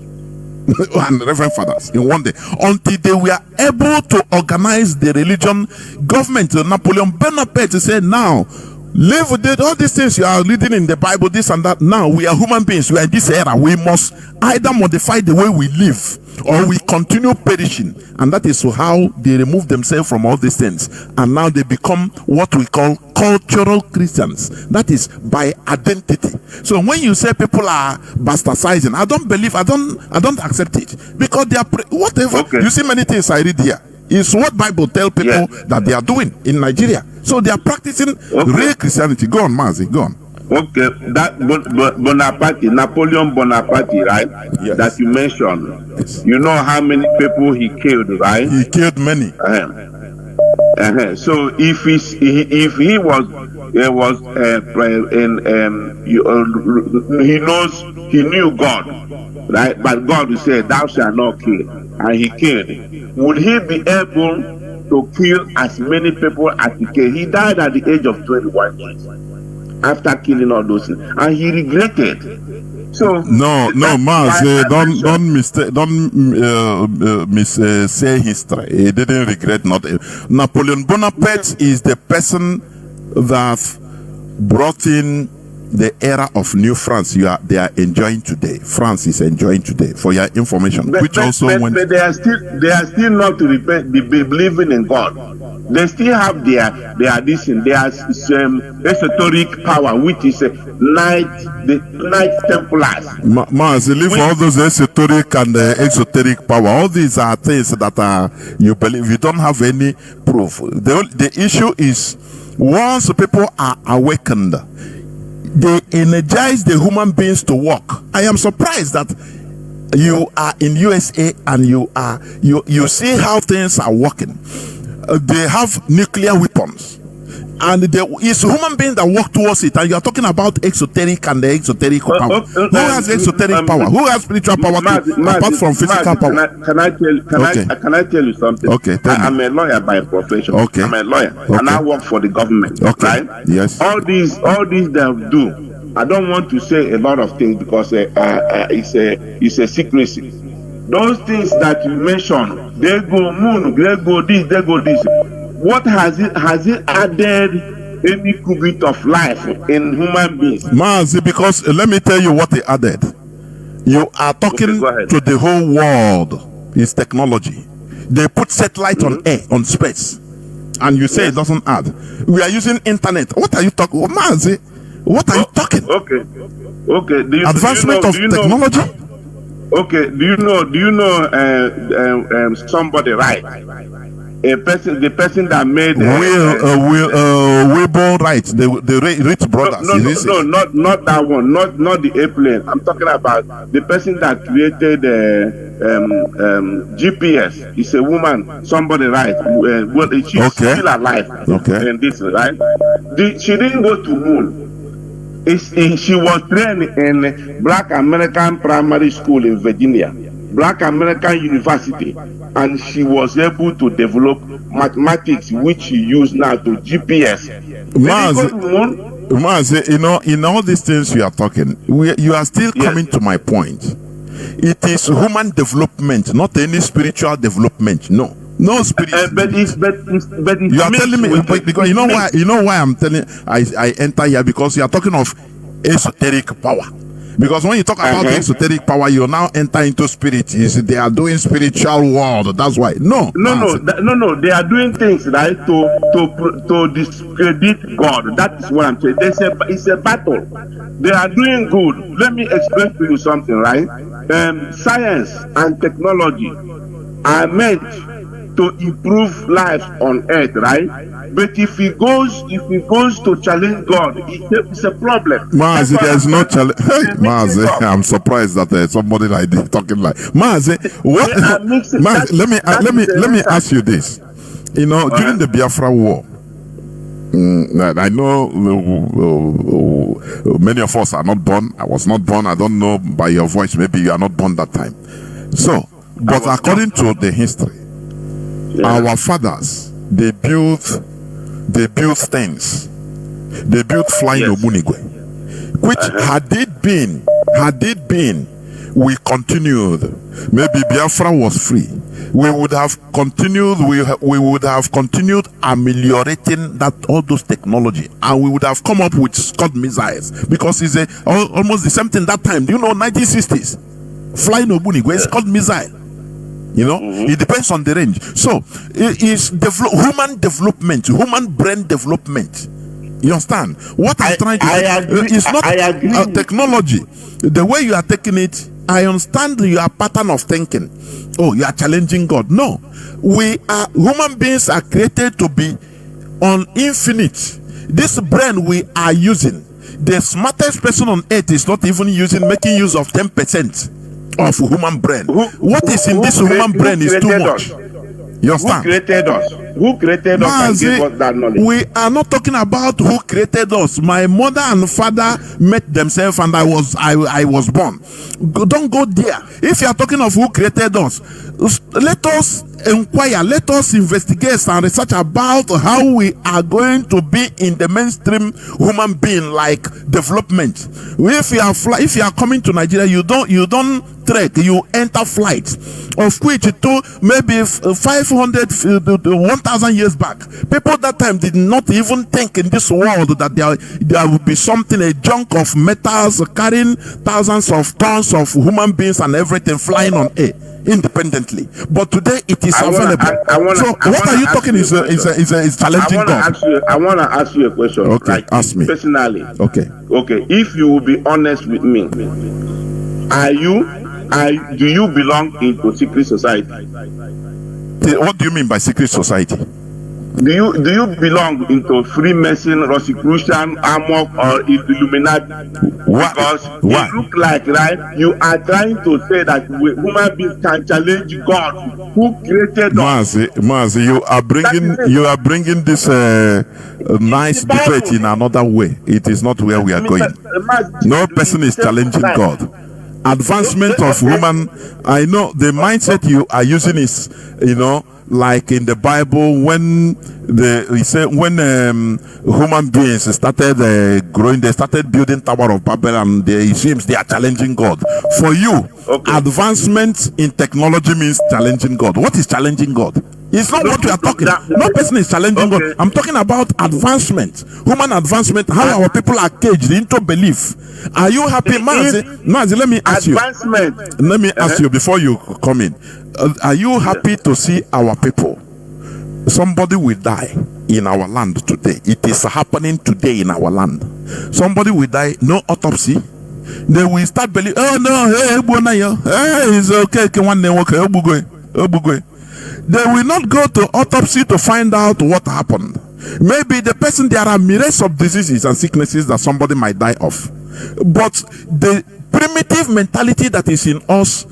and reverend fathers in one day, until they were able to organize the religion government. Napoleon Bonaparte said, now live with all these things you are reading in the Bible, this and that. Now we are human beings. We are in this era. We must either modify the way we live or we continue perishing. And that is how they remove themselves from all these things. And now they become what we call cultural Christians. That is by identity. So when you say people are bastardizing, I don't believe, I don't accept it. Because they are, whatever. You see many things I read here is what Bible tell people that they are doing in Nigeria. So they are practicing real Christianity. Go on, Mazi, go on. Okay, that Napoleon Bonaparte, right? Yes. That you mentioned. Yes. You know how many people he killed, right? He killed many. So if he knew God, right? But God said, "Thou shalt not kill," and he killed. Would he be able to kill as many people as he killed? He died at the age of 21 years after killing all those things, and he regretted. So no, Mazi, don't say history. He didn't regret nothing. Napoleon Bonaparte is the person that brought in the era of New France they are enjoying today. France is enjoying today, for your information. But they are still not believing in God. They still have their addition, their esoteric power, which is the Knight Templars. Mazi, leave all those esoteric and exoteric power. All these are things that are you believe. You don't have any proof. The issue is, once people are awakened, they energize the human beings to work. I am surprised that you are in USA and you see how things are working. They have nuclear weapons, and it's human beings that work towards it. And you are talking about exoteric and the exoteric power. Who has exoteric power? Who has spiritual power apart from physical power? Can I tell you something? Okay, I'm a lawyer by profession. Okay, I'm a lawyer, and I work for the government. Okay, right? Yes. All these they do. I don't want to say a lot of things because it's a secrecy. Those things that you mentioned, they go moon, they go this, they go this. What has it added any cubit of life in human beings? Mazi, because let me tell you what they added. You are talking to the whole world. It's technology. They put satellite on air, on space, and you say it doesn't add. We are using internet. What are you talking? Mazi, what are you talking? Okay. Advancement of technology. Okay, do you know somebody, right? The person that made Weibo, right? The rich brothers. No, not that one, not the airplane. I'm talking about the person that created GPS. It's a woman, somebody, right? She's still alive. Okay. And this, right? She didn't go to moon. She was trained in Black American Primary School in Virginia, Black American University, and she was able to develop mathematics, which she used now to GPS. Mazi, in all these things you are talking, you are still coming to my point. It is human development, not any spiritual development. No spirit. But you are telling me because you know why I'm telling I enter here, because you are talking of esoteric power. Because when you talk about esoteric power, you now enter into spirit. They are doing spiritual world. That's why. No. They are doing things, right, to discredit God. That is what I'm saying. It's a battle. They are doing good. Let me explain to you something, right? Science and technology are meant to improve life on earth, right? But if he goes to challenge God, it's a problem. Mazi, there's no challenge. Hey, Mazi, I'm surprised that somebody like this talking like Mazi. What? Mazi, let me ask you this. During the Biafra War, I know many of us are not born. I was not born. I don't know by your voice. Maybe you are not born that time. So, but according to the history, our fathers, they built things. They built flying Omunigwe, which had it been we continued, maybe Biafra was free, we would have continued ameliorating all those technology, and we would have come up with Scud missiles, because it's almost the same thing that time. Do you know 1960s flying Omunigwe is called missile? It depends on the range. So it is human development, human brain development. You understand what I'm trying to say? It's not technology. The way you are taking it, I understand your pattern of thinking. Oh, you are challenging God. No, human beings are created to be on infinite. This brain we are using, the smartest person on earth is not even making use of 10% of human brain. What is in this human brain is too much. You understand? Who created us? Who created us and gave us that knowledge? We are not talking about who created us. My mother and father met themselves, and I was born. Don't go there. If you are talking of who created us, let us inquire, let us investigate and research about how we are going to be in the mainstream human being like development. If you are coming to Nigeria, you don't trek, you enter flight, of which to maybe 500 to 1,000 years back, people that time did not even think in this world that there would be something, a junk of metals carrying thousands of tons of human beings and everything flying on air independently. But today it is available. So what are you talking is challenging God? I want to ask you a question. Okay, like, ask me personally. Okay, if you will be honest with me, do you belong into secret society? what do you mean by secret society? Do you belong into Freemason, Rosicrucian, Amok, or Illuminati? Because it looks like, right, you are trying to say that human beings can challenge God who created us. Mazi, you are bringing this nice debate in another way. It is not where we are going. No person is challenging God. Advancement of human, I know the mindset you are using is, like in the Bible, when human beings started growing, they started building Tower of Babel, and it seems they are challenging God. For you, advancement in technology means challenging God. What is challenging God? It's not what we are talking. No person is challenging God. I'm talking about advancement, human advancement, how our people are caged into belief. Are you happy, Mazi? Let me ask you. Let me ask you before you come in. Are you happy to see our people? Somebody will die in our land today. It is happening today in our land. Somebody will die, no autopsy. They will start believing, oh no, hey, it's okay. They will not go to autopsy to find out what happened. Maybe the person, there are myriads of diseases and sicknesses that somebody might die of. But the primitive mentality that is in us,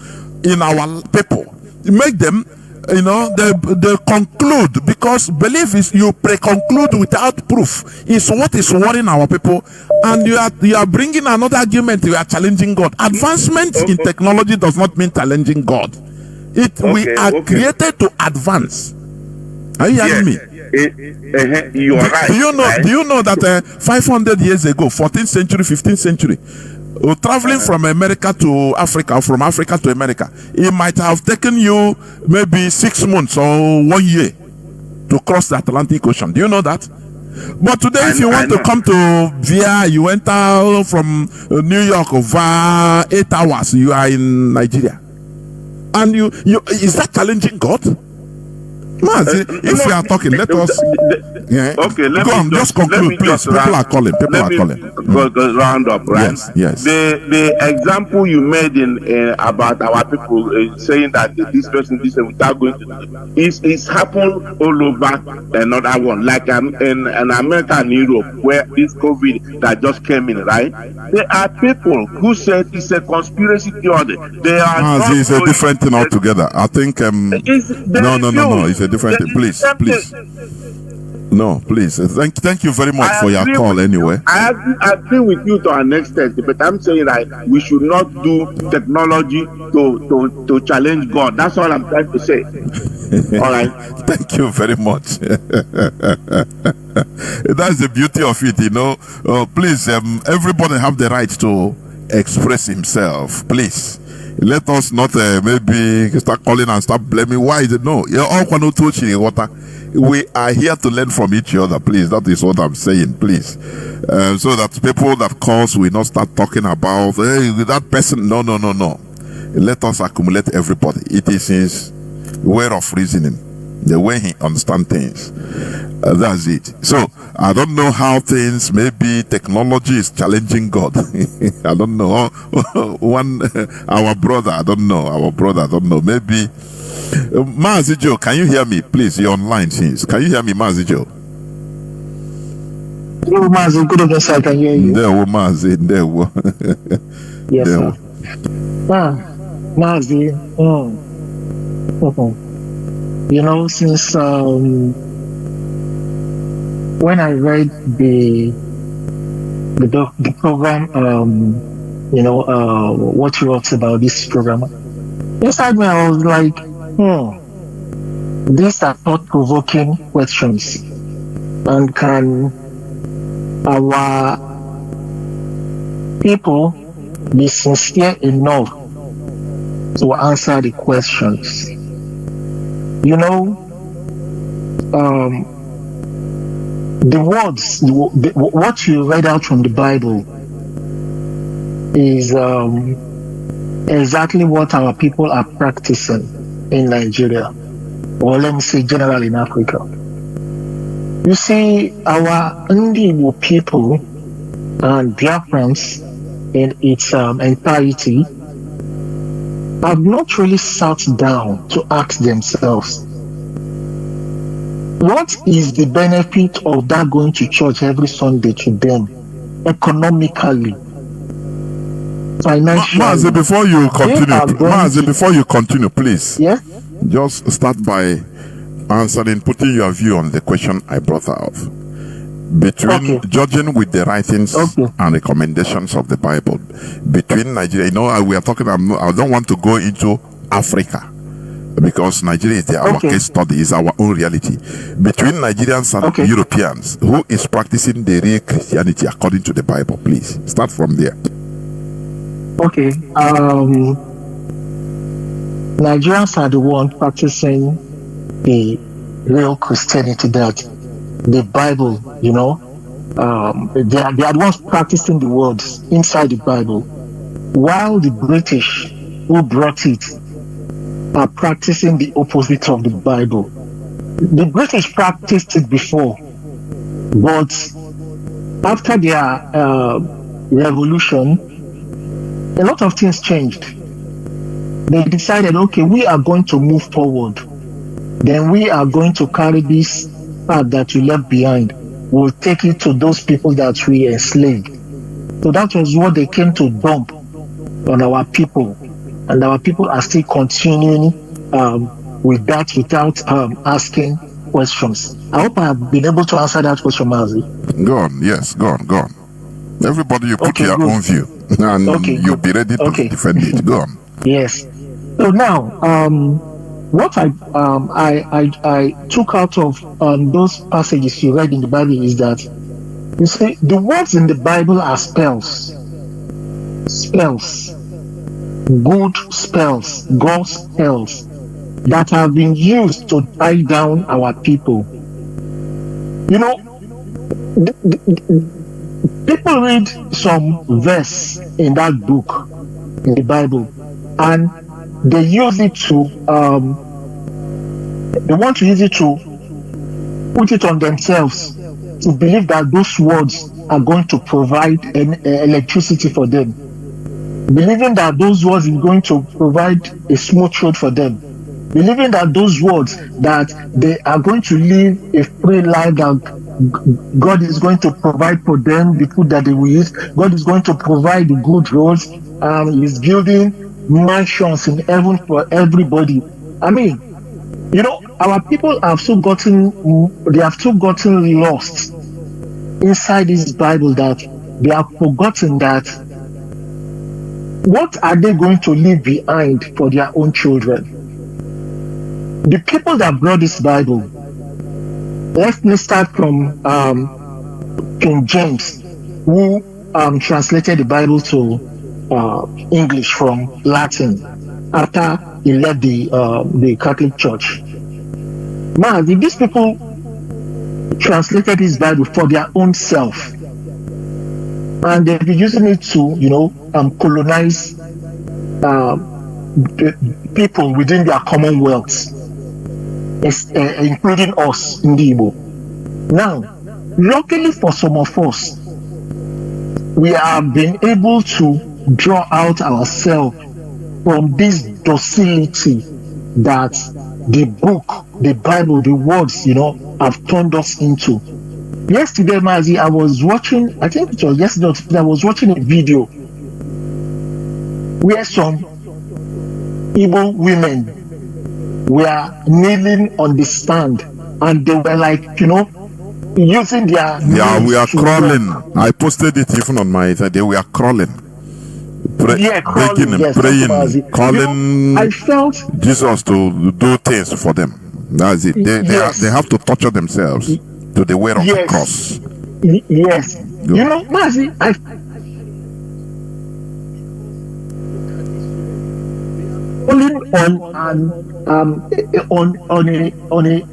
in our people, make them, they conclude, because belief is you pre-conclude without proof. Is what is worrying our people, and you are bringing another argument. You are challenging God. Advancement in technology does not mean challenging God. We are created to advance. Are you hearing me? You are right. Do you know that 500 years ago, 14th century, 15th century, traveling from America to Africa, or from Africa to America, it might have taken you maybe 6 months or 1 year to cross the Atlantic Ocean. Do you know that? But today, if you want to come to Via, you enter from New York over 8 hours, you are in Nigeria. And you is that challenging God? If we are talking, let us. Let me just conclude, please. People are calling. Round up, right? Yes. The example you made in about our people saying that this person without going to is happened all over another one, like in America and Europe, where this COVID that just came in, right? There are people who said it's a conspiracy theory. They are. It's a different thing altogether. I think. No. It's a different thing. Please. No, please. Thank you very much for your call anyway. I agree with you to an extent, but I'm saying that we should not do technology to challenge God. That's all I'm trying to say. All right. Thank you very much. That's the beauty of it, please, everybody have the right to express himself. Please. Let us not maybe start calling and start blaming. Why is it? No. We are here to learn from each other. Please, that is what I'm saying. Please, so that people that calls will not start talking about that person. No. Let us accumulate everybody. It is his way of reasoning, the way he understands things. That's it. So I don't know how things. Maybe technology is challenging God. I don't know. Our brother. I don't know. Maybe. Mazi Joe, can you hear me? Please, you're online since. Can you hear me, Mazi Joe? Hello, Mazi. Good evening, sir. I can hear you. There, Mazi. There. Yes, sir. Mazi. Since when I read the program, what you wrote about this program, inside me I was like, these are thought-provoking questions, and can our people be sincere enough to answer the questions? You know, the words, what you read out from the Bible is exactly what our people are practicing in Nigeria, or let me say generally in Africa. You see, our Igbo people and Biafrans in its entirety have not really sat down to ask themselves, what is the benefit of that going to church every Sunday to them, economically, financially? Mazi, before you continue, please. Yeah. Just start by answering, putting your view on the question I brought out. Between judging with the writings and recommendations of the Bible, between Nigeria, we are talking, I don't want to go into Africa, because Nigeria is our case study, is our own reality. Between Nigerians and Europeans, who is practicing the real Christianity according to the Bible? Please start from there. Okay. Nigerians are the ones practicing the real Christianity that the Bible, they are the ones practicing the words inside the Bible, while the British who brought it are practicing the opposite of the Bible. The British practiced it before, but after their revolution, a lot of things changed. They decided, okay, we are going to move forward. Then we are going to carry this path that we left behind. We'll take it to those people that we enslaved. So that was what they came to dump on our people. And our people are still continuing with that without asking questions. I hope I have been able to answer that question, Mazi. Go on, yes, go on. Everybody, you put your own view, and you'll be ready to defend it. Go on. Yes. So now, what I took out of those passages you read in the Bible is that, you see, the words in the Bible are spells, good spells, God spells that have been used to tie down our people. People read some verse in that book, in the Bible, and they use it to, they want to use it to put it on themselves, to believe that those words are going to provide electricity for them, believing that those words are going to provide a smooth road for them, believing that those words, that they are going to live a free life, that God is going to provide for them the food that they will eat, God is going to provide the good roads, He's building mansions in heaven for everybody. I mean, our people have still gotten lost inside this Bible, that they have forgotten that what are they going to leave behind for their own children? The people that brought this Bible, let's start from King James, who translated the Bible to English from Latin after he left the Catholic Church. Man, these people translated this Bible for their own self, and they've been using it to, colonize people within their commonwealth, including us in the Igbo. Now, luckily for some of us, we have been able to draw out ourselves from this docility that the book, the Bible, the words, have turned us into. Yesterday, Mazi, I was watching, I think it was yesterday, I was watching a video where some Igbo women were kneeling on the stand, and they were like, using their we are crawling. I posted it even on my, they were crawling. begging and praying, calling I felt Jesus to do things for them. That's it. They have to torture themselves to the way of the cross. Yes. You know, Mazi,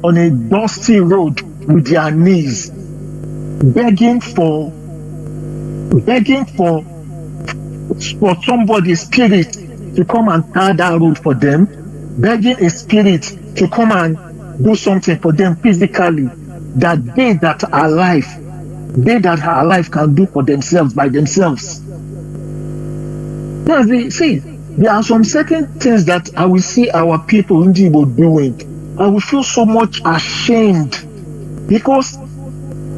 on a dusty road with their knees, begging for somebody's spirit to come and tar that road for them, begging a spirit to come and do something for them physically that they that are alive can do for themselves by themselves. Now, see, there are some certain things that I will see our people in Igbo doing. I will feel so much ashamed because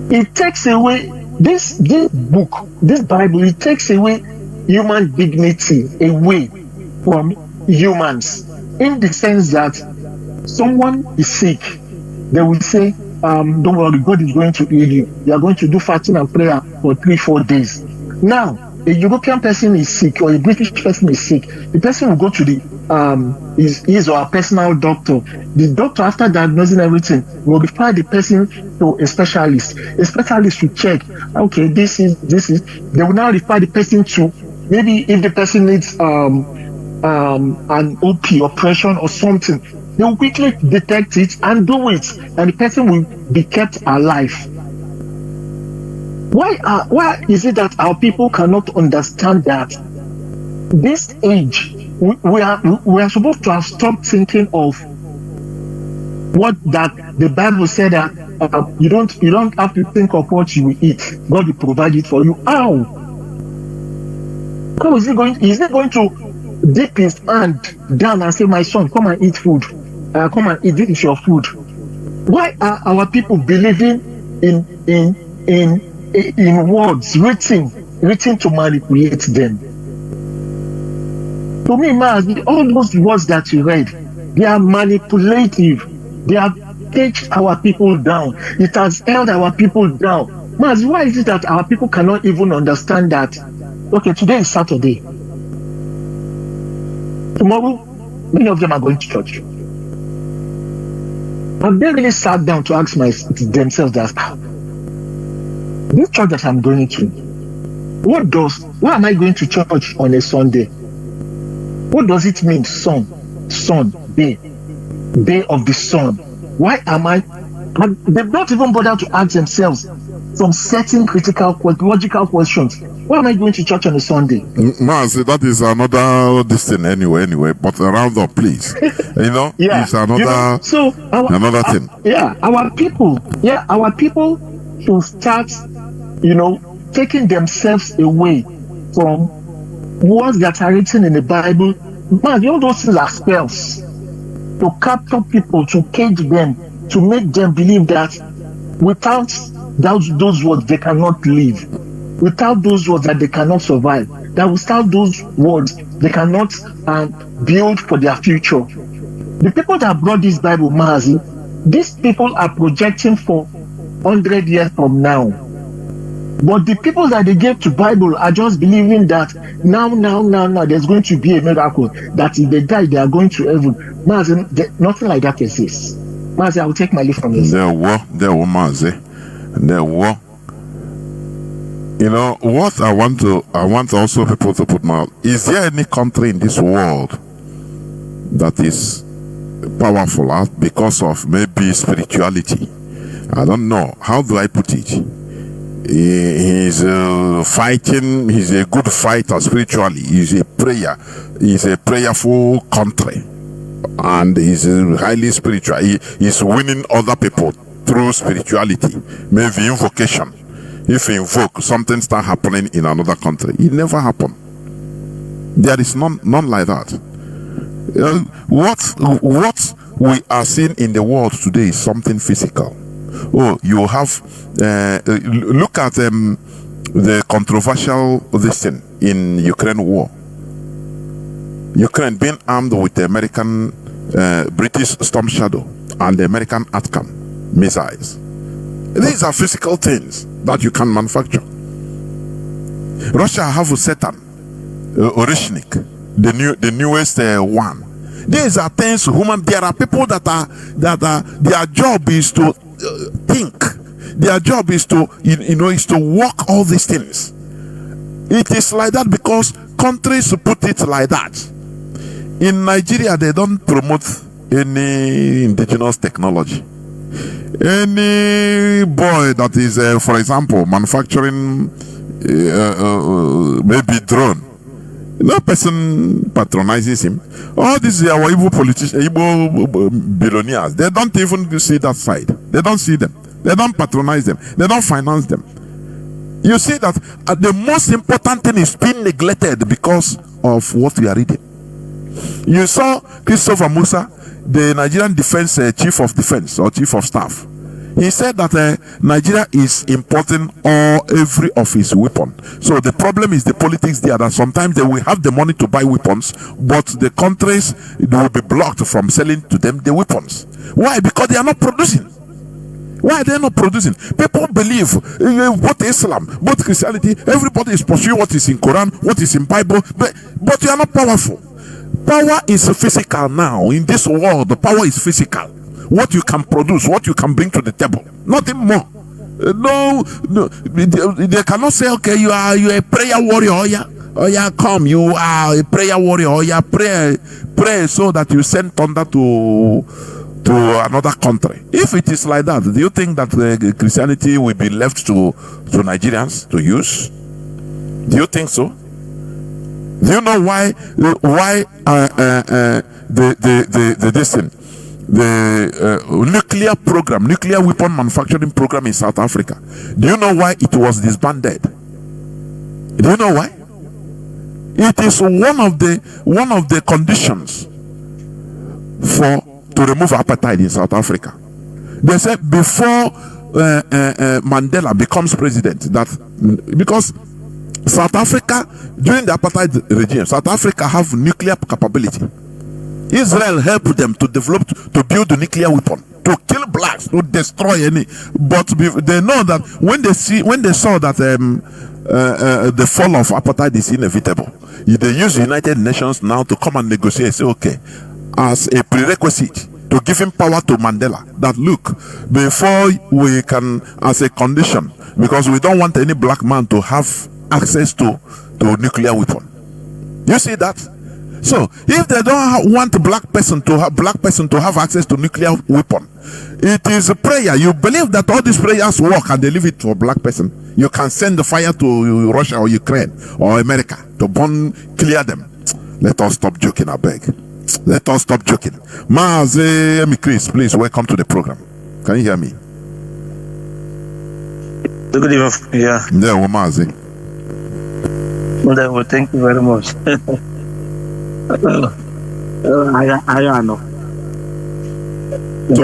it takes away this book, this Bible. It takes away human dignity away from humans, in the sense that someone is sick, they will say, don't worry, God is going to heal you. You are going to do fasting and prayer for 3-4 days. Now, a European person is sick or a British person is sick. The person will go to the his or her personal doctor. The doctor, after diagnosing everything, will refer the person to a specialist. A specialist will check. Okay, this is. They will now refer the person to, maybe if the person needs an OP operation or something, they will quickly detect it and do it, and the person will be kept alive. Why is it that our people cannot understand that this age we are supposed to have stopped thinking of what that the Bible said, that you don't have to think of what you will eat. God will provide it for you. How is he going to dip his hand down and say, my son, come and eat food, come and eat, this is your food? Why are our people believing in words written to manipulate them? To me, Mazi, all those words that you read, they are manipulative. They have caged our people down. It has held our people down. Mazi, why is it that our people cannot even understand that? Okay, today is Saturday. Tomorrow, many of them are going to church. Have they really sat down to ask themselves that, this church that I'm going to, why am I going to church on a Sunday? What does it mean, sun, day of the sun? Why am I? They've not even bothered to ask themselves some certain critical, logical questions. Why am I going to church on a Sunday? Mazi, that is another distance anyway, but round up, please. It's another, another thing. Our people should start, taking themselves away from words that are written in the Bible. Man, all those things are spells to capture people, to cage them, to make them believe that without those words they cannot live, without those words that they cannot survive, that without those words they cannot build for their future. The people that brought this Bible, Mazi, these people are projecting for 100 years from now. But the people that they gave to Bible are just believing that now there's going to be a miracle, that if they die they are going to heaven. Mazi, nothing like that exists. Mazi, I will take my leave from this. There were Mazi. What I want also people to put now, is there any country in this world that is powerful because of maybe spirituality? I don't know. How do I put it? He's fighting. He's a good fighter spiritually. He's a prayerful country, and he's highly spiritual. He's winning other people through spirituality, maybe invocation. If you invoke, something start happening in another country. It never happened. There is none like that. What we are seeing in the world today is something physical. Oh, you have look at the controversial thing in Ukraine war. Ukraine being armed with the American British Storm Shadow and the American Atacm missiles. These are physical things that you can manufacture. Russia have a Satan, Orishnik, the newest one. These are things there are people that are their job is to think. Their job is to is to work all these things. It is like that because countries put it like that. In Nigeria, they don't promote any indigenous technology. Any boy that is, for example, manufacturing maybe drone, no person patronizes him. All these are our Igbo politicians, Igbo billionaires. They don't even see that side. They don't see them. They don't patronize them. They don't finance them. You see that the most important thing is being neglected because of what we are reading. You saw Christopher Musa, the Nigerian Defense Chief of Defense or Chief of Staff. He said that Nigeria is importing every of its weapon. So the problem is the politics there, that sometimes they will have the money to buy weapons, but the countries will be blocked from selling to them the weapons. Why? Because they are not producing. Why are they not producing? People believe both Islam, both Christianity, everybody is pursuing what is in Quran, what is in Bible, but you are not powerful. Power is physical now. In this world, the power is physical. What you can produce, what you can bring to the table, nothing more. No, they cannot say, okay, you are a prayer warrior. Oh yeah, come, you are a prayer warrior. Oh yeah, pray so that you send thunder to another country. If it is like that, do you think that Christianity will be left to Nigerians to use? Do you think so? Do you know why the nuclear program, nuclear weapon manufacturing program in South Africa? Do you know why it was disbanded? Do you know why? It is one of the conditions to remove apartheid in South Africa. They said before Mandela becomes president, that because South Africa, during the apartheid regime, South Africa have nuclear capability. Israel helped them to develop, to build a nuclear weapon, to kill blacks, to destroy any. But they know that when they saw that the fall of apartheid is inevitable, they use United Nations now to come and negotiate. Say, okay, as a prerequisite to give him power to Mandela, that look, before we can, as a condition, because we don't want any black man to have access to nuclear weapon. You see that? So if they don't want black person to have access to nuclear weapon, it is a prayer. You believe that all these prayers work and they leave it for black person. You can send the fire to Russia or Ukraine or America to clear them. Let us stop joking, I beg. Let us stop joking. Mazi Chris, please welcome to the program. Can you hear me? Good evening. Yeah. Yeah, Mazi. Well, thank you very much. Ayano. The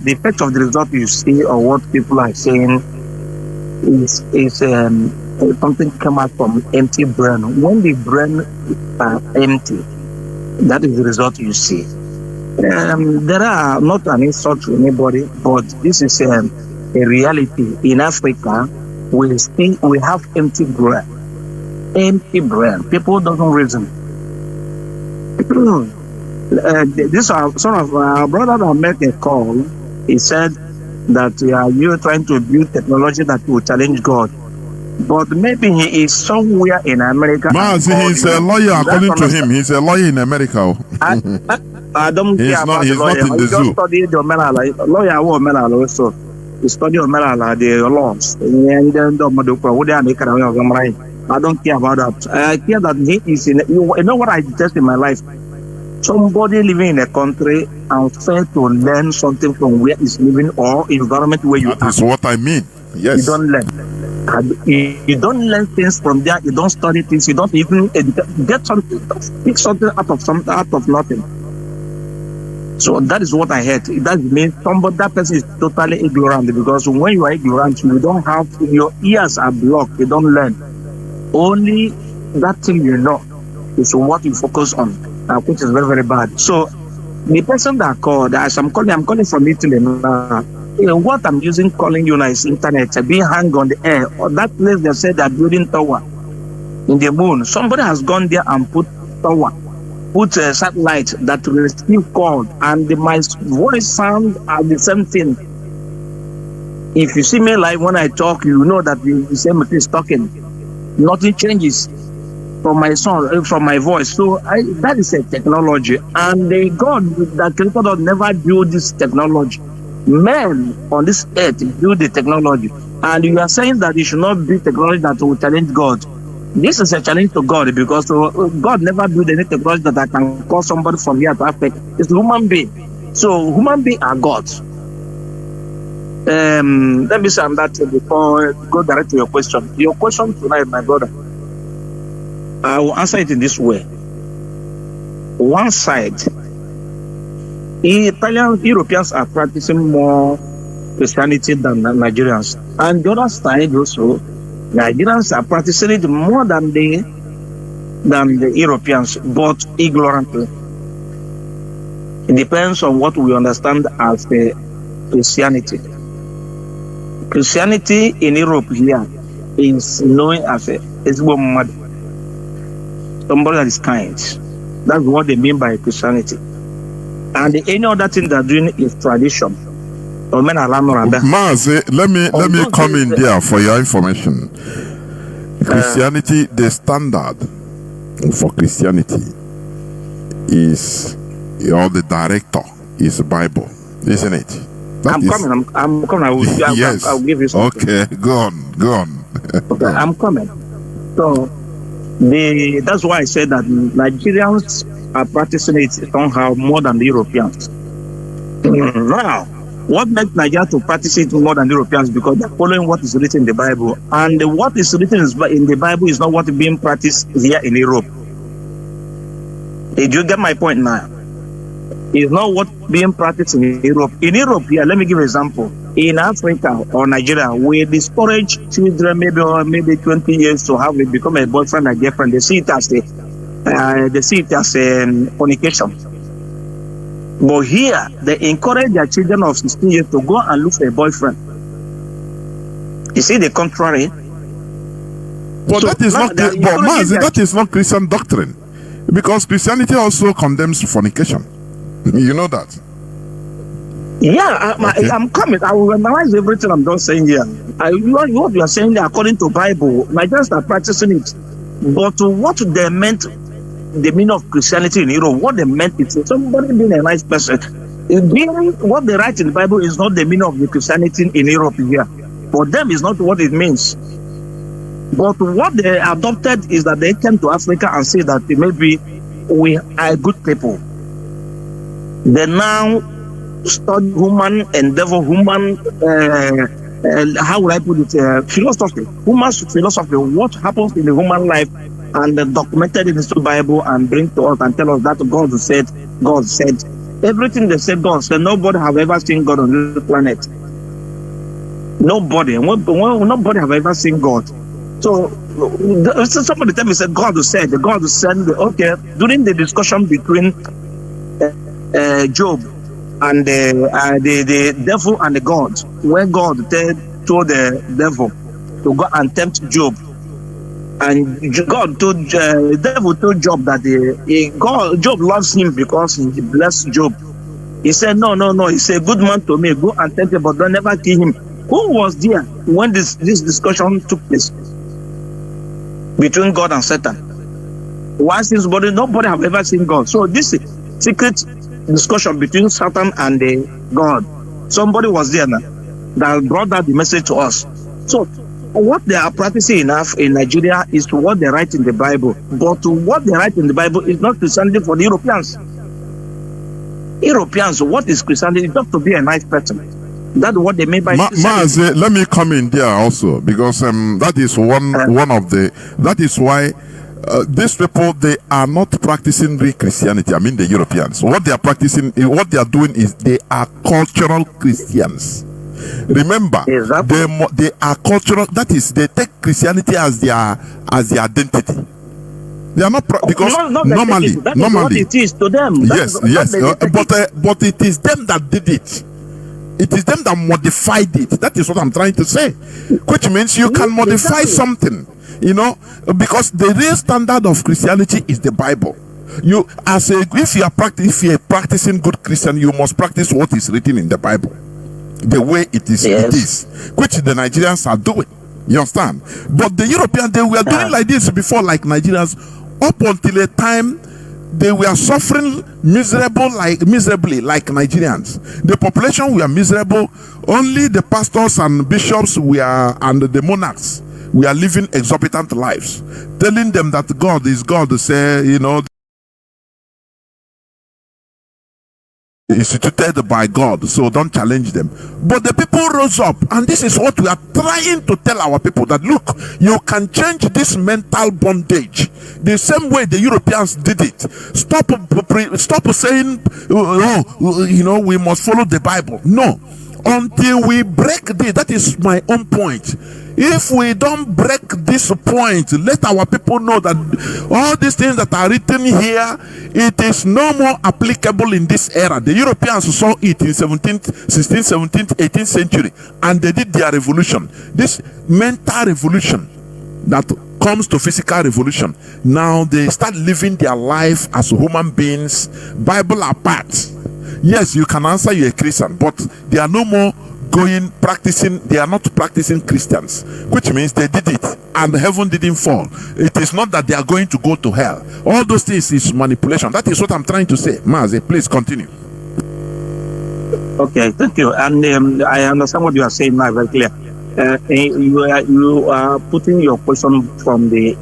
effect of the result you see, or what people are saying, is something come out from empty brain. When the brain are empty, that is the result you see. There are not an insult to anybody, but this is a reality. In Africa, we have empty brain. Empty brain. People don't reason. This some of our brother that make a call. He said that you're trying to build technology that will challenge God. But maybe he is somewhere in America. Mazi, he's a lawyer, according to him. He's a lawyer in America. I don't care about the lawyer. Not in the zoo. Just study the lawyer or Melala also. He study Melala, the laws. And then I don't care about that. I care that he is in. You know what I detest in my life? Somebody living in a country and fail to learn something from where he's living or environment where you are. That is what I mean. Yes. You don't learn. You don't learn things from there. You don't study things. You don't even get something, pick something out of nothing. So that is what I heard. That means that person is totally ignorant, because when you are ignorant, you don't have, your ears are blocked. You don't learn. Only that thing you know is what you focus on, which is very, very bad. So The person that called, as I'm calling from Italy now. What I'm calling you now is internet, being hung on the air. Or that place they said they're building tower in the moon. Somebody has gone there and put tower, put a satellite that will receive call, and my voice sound are the same thing. If you see me live when I talk, you know that the same thing is talking. Nothing changes from my sound, from my voice. So that is a technology, and the God that created us never built this technology. Men on this earth build the technology, and you are saying that it should not be technology that will challenge God. This is a challenge to God, because God never built any technology that I can call somebody from here to Africa. It's human being. So human beings are gods. Let me say that before I go direct to your question. Your question tonight, my brother, I will answer it in this way. One side, Europeans are practicing more Christianity than Nigerians. And the other side also, Nigerians are practicing it more than the Europeans, but ignorantly. It depends on what we understand as the Christianity. Christianity in Europe here is known as somebody that is kind. That's what they mean by Christianity. And any other thing they're doing is tradition. Mazi, let me come in there for your information. Christianity, the standard for Christianity is, or the director is the Bible, isn't it? I'm coming. Yes. I'll give you something. Okay, go on. Okay, I'm coming. So that's why I said that Nigerians are practicing it somehow more than the Europeans. Now, what makes Nigeria to practice it more than the Europeans? Because they're following what is written in the Bible, and what is written in the Bible is not what is being practiced here in Europe. Did you get my point now? It's not what being practiced in Europe. In Europe here, let me give an example. In Africa or Nigeria, we discourage children maybe 20 years to have become a boyfriend and girlfriend. They see it as fornication. But here, they encourage their children of 16 years to go and look for a boyfriend. You see the contrary. But so that is not Christian doctrine, because Christianity also condemns fornication. You know that? Yeah, I'm coming. I will analyze everything I'm just saying here. What you are saying there, according to Bible, Nigerians are practicing it. But what they meant, the meaning of Christianity in Europe, what they meant is somebody being a nice person. What they write in the Bible is not the meaning of the Christianity in Europe here. For them, it's not what it means. But what they adopted is that they came to Africa and say that maybe we are good people. They now study human endeavor, how would I put it, philosophy, human philosophy, what happens in the human life, and documented in the Bible and bring to us and tell us that God said. Everything they said, God said. Nobody have ever seen God on this planet. Nobody have ever seen God. So somebody tell me, said God said, okay, during the discussion between Job and the devil and the God, where God told the devil to go and tempt Job, and God told the devil told Job that Job loves him because he blessed Job. He said, no, he's a good man to me. Go and tempt him, but don't never kill him. Who was there when this discussion took place between God and Satan? Why since nobody have ever seen God? So this is secret discussion between Satan and God. Somebody was there now that brought that the message to us. So what they are practicing in Nigeria is what they write in the Bible. But what they write in the Bible is not Christianity for the Europeans. Europeans, what is Christianity? It's not to be a nice person. That's what they mean by Mazi, let me come in there also, because that is that is why these people, they are not practicing real Christianity. I mean the Europeans. What they are practicing, what they are doing is they are cultural Christians. Remember, they are cultural. That is, they take Christianity as their identity. They are not because Not normally, that is what it is to them. Yes, but it is them that did it. It is them that modified it. That is what I'm trying to say. Which means you can modify something, you know, because the real standard of Christianity is the Bible. You, if you are practicing good Christian, you must practice what is written in the Bible, the way it is. Yes. It is, which the Nigerians are doing. You understand? But the Europeans, they were doing like this before, like Nigerians, up until a time they were suffering miserably like Nigerians. The population were miserable. Only the pastors and bishops and the monarchs were living exorbitant lives, telling them that God is God. Say, you know, instituted by God, so don't challenge them. But the people rose up, and this is what we are trying to tell our people, that look, you can change this mental bondage the same way the Europeans did it. Stop saying, oh, you know, we must follow the Bible. No, until we break this. That is my own point. If we don't break this point, let our people know that all these things that are written here, it is no more applicable in this era. The Europeans saw it in 16th, 17th, 18th century, and they did their revolution. This mental revolution that comes to physical revolution. Now they start living their life as human beings, Bible apart. Yes, you can answer you're a Christian, but they are no more they are not practicing Christians, which means they did it and heaven didn't fall. It is not that they are going to go to hell. All those things is manipulation. That is what I'm trying to say. Mazi, please continue. Okay, thank you. And I understand what you are saying now very clear. You are putting your question from the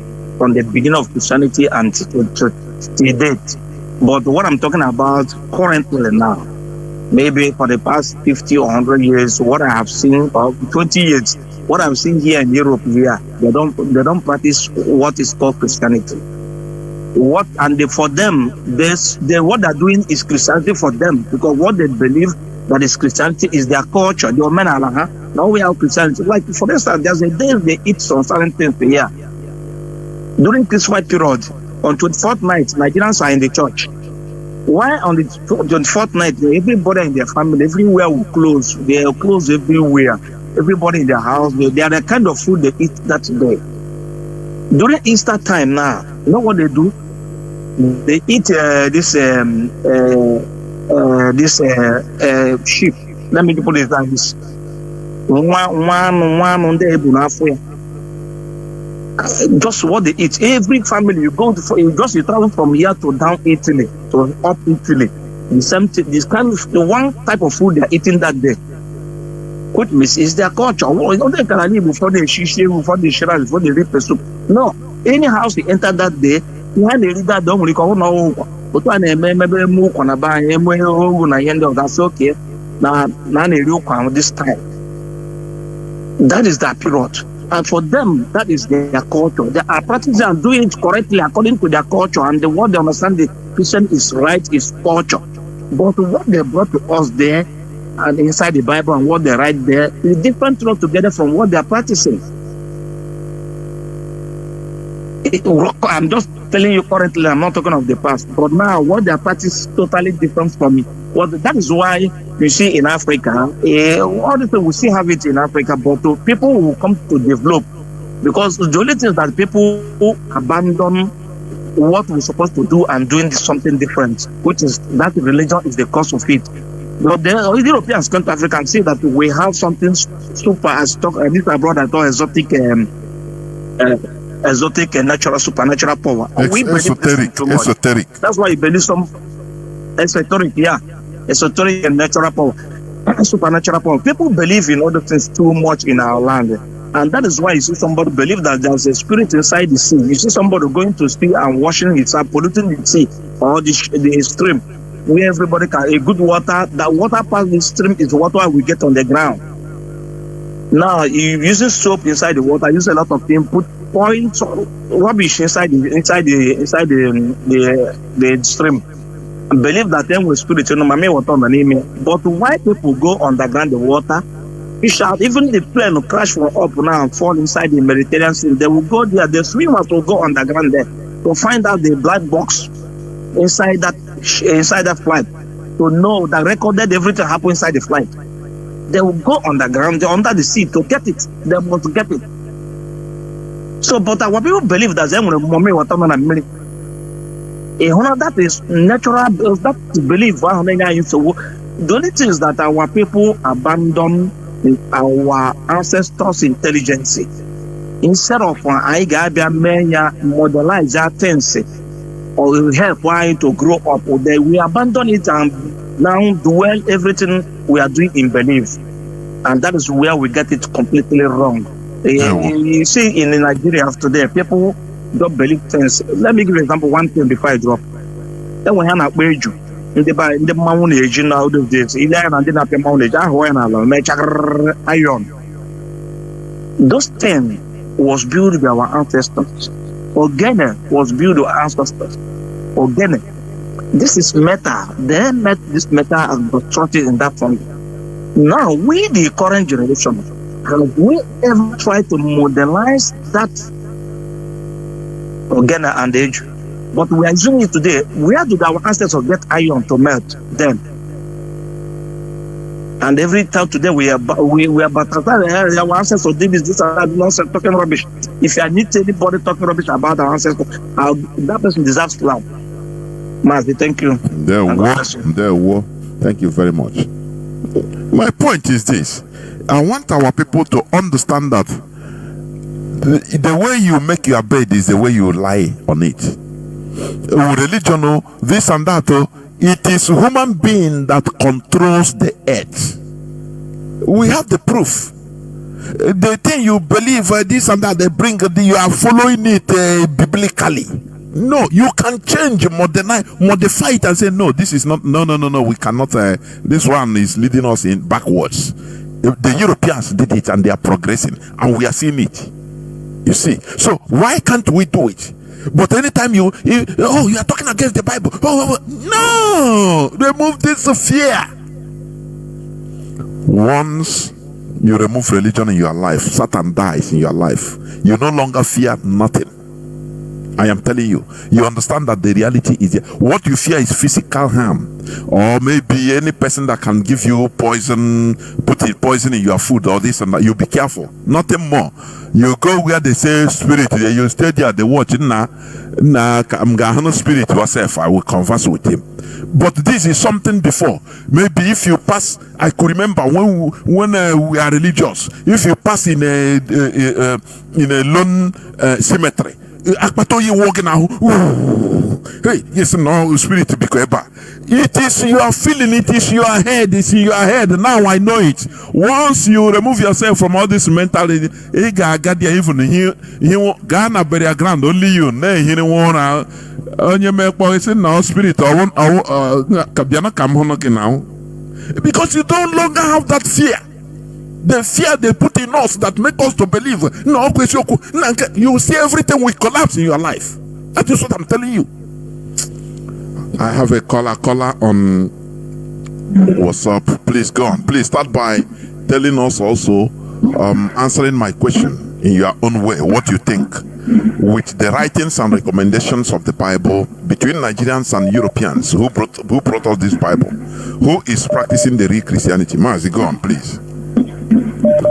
beginning of Christianity and to date. But what I'm talking about currently now, maybe for the past 50 or 100 years, what I have seen, or 20 years, what I've seen here in Europe, they don't practice what is called Christianity. For them, what they're doing is Christianity for them, because what they believe that is Christianity is their culture. Your men are like, now we have Christianity. Like, for instance, there's a day they eat some certain things here. During Christmas period, on 24th night, Nigerians are in the church. Why on the 24th night, everybody in their family, everywhere will close. They are closed everywhere. Everybody in their house, they are the kind of food they eat that day. During Easter time now, you know what they do? They eat this sheep. Let me put it like this. Just what they eat. Every family you go to, you travel from here to down Italy, to up Italy. The same thing, the one type of food they are eating that day. What means is their culture. They can live before they shishi, before they shira, before they reap the soup. No, any house you enter that day, you have the leader don't recall no. But when they maybe move on a buy, that's okay. Now they look this time. That is that period. And for them, that is their culture. They are practicing and doing it correctly according to their culture. And what they understand the Christian is right is culture. But what they brought to us there and inside the Bible and what they write there is different altogether from what they are practicing. I'm just telling you currently, I'm not talking of the past. But now what they are practicing is totally different from it. That is why you see in Africa, all the things we still have it in Africa, but people will come to develop, because the only thing is that people abandon what we're supposed to do and doing something different, which is that religion is the cause of it. But the Europeans come to Africa and say that we have something super, as this my brother called exotic and natural, supernatural power. Esoteric. That's why you believe some esoteric, esoteric and natural power, supernatural power. People believe in other things too much in our land, and that is why you see somebody believe that there's a spirit inside the sea. You see somebody going to sea and washing itself, polluting the sea or the stream, where everybody can a good water. That water past the stream is water we get on the ground. Now you using soap inside the water, use a lot of things, put points rubbish inside the stream. Believe that them with spirit, but why people go underground the water, fish out, even the plane will crash from up now and fall inside the Mediterranean Sea. They will go there, the swimmers will go underground there. to find out the black box inside that flight, to know that recorded everything happened inside the flight. They will go underground, they're under the sea to get it. They must get it. So, but our people believe that that is natural, that belief. The only thing is that our people abandon our ancestors' intelligence. Instead of modelize our things or help why to grow up, we abandon it and now dwell everything we are doing in belief. And that is where we get it completely wrong. You see, in Nigeria today, people don't believe things. Let me give you an example. One thing before I drop. Then we have a wage. In the mountain age nowadays, iron. Those things was built by our ancestors. Ogene was built by our ancestors. Ogene. This is metal. They met this metal and constructed in that form. Now, we, the current generation, have we ever tried to modelize that Ogene and age? But we are using it today. Where did our ancestors get iron to melt then? And every time today we are our ancestors did this and that nonsense, talking rubbish. If I need anybody talking rubbish about our ancestors, that person deserves slap. Mazi, thank you. There were. Thank you very much. My point is this. I want our people to understand that the way you make your bed is the way you lie on it. Religion, this and that, it is human being that controls the earth. We have the proof. The thing you believe, this and that, they bring, you are following it biblically. No, you can change, modify it and say, no, this is not, no, we cannot, this one is leading us in backwards. The Europeans did it and they are progressing and we are seeing it. You see, so why can't we do it? But anytime you are talking against the Bible. No, remove this fear. Once you remove religion in your life, Satan dies in your life. You no longer fear nothing. I am telling you, you understand that the reality is there. What you fear is physical harm, or maybe any person that can give you poison, put poison in your food or this and that. You be careful. Nothing more. You go where they say spirit, you stay there, they watch. I'm spirit yourself, I will converse with him. But this is something before. Maybe if you pass, I could remember when we are religious, if you pass in a lone cemetery, you walking now. Hey, yes, no spirit be it is your feeling, it is your head, it's in your head. Now I know it. Once you remove yourself from all this mentality, even here Ghana bury ground, only you on your make no spirit now. Because you don't longer have that fear. The fear they put in us that make us to believe. No, you see everything will collapse in your life. That is what I'm telling you. I have a caller on WhatsApp. Please go on. Please start by telling us also, answering my question in your own way, what you think with the writings and recommendations of the Bible between Nigerians and Europeans who brought us this Bible. Who is practicing the real Christianity? Mazi, go on, please.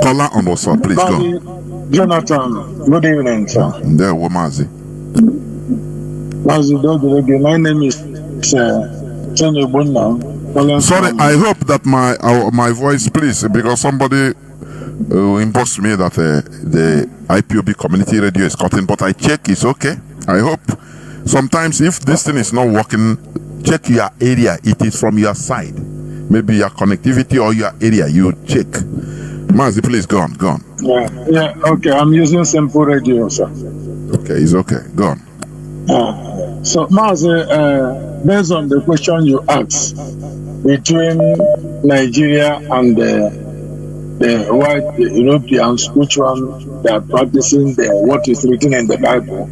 Caller on WhatsApp, please go on. Jonathan, good evening, sir. There, Mazi. Mazi, my name is Chinedu. Sorry, I hope that my voice, please, because somebody imposed me that the IPOB community radio is cutting, but I check it's okay. I hope sometimes if this thing is not working, check your area. It is from your side, maybe your connectivity or your area. You check. Mazi, please go on. Yeah, okay. I'm using simple radio, sir. Okay, it's okay. Go on. So, Mazi, based on the question you asked, between Nigeria and the white Europeans, which one they are practicing what is written in the Bible,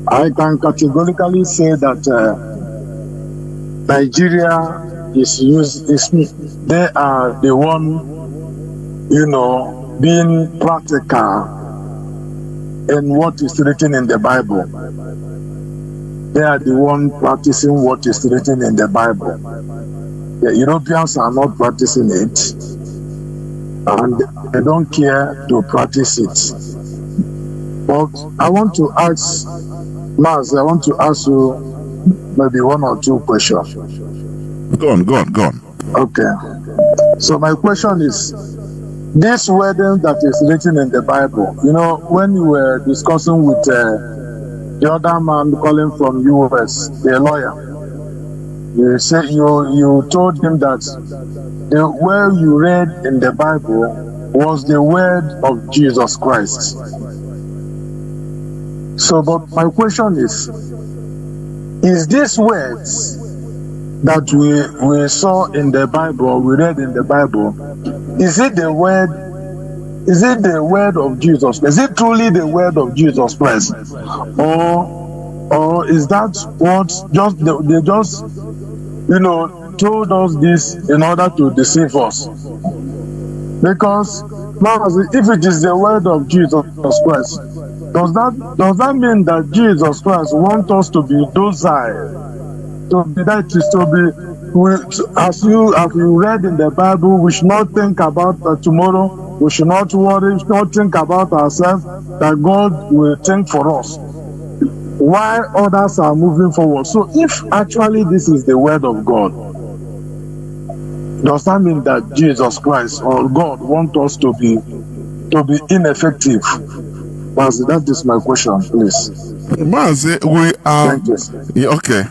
I can categorically say that Nigeria they are the one, being practical in what is written in the Bible. they are the one practicing what is written in the Bible. The Europeans are not practicing it, and they don't care to practice it. But I want to ask, Maz, I want to ask you maybe one or two questions. Go on. Okay. So my question is, this wedding that is written in the Bible, when you were discussing with the other man calling from US, the lawyer, you said you told him that the word you read in the Bible was the word of Jesus Christ. So, but my question is these words that we saw in the Bible, we read in the Bible, is it the word of Jesus? Is it truly the word of Jesus Christ? Or is that what they just told us this in order to deceive us? Because if it is the word of Jesus Christ, does that mean that Jesus Christ wants us to be docile? As you read in the Bible, we should not think about tomorrow. We should not worry. We should not think about ourselves. That God will think for us, while others are moving forward. So, if actually this is the word of God, does that mean that Jesus Christ or God wants us to be ineffective? Mazi, that is my question, please. Mazi, we are. Thank you. Okay.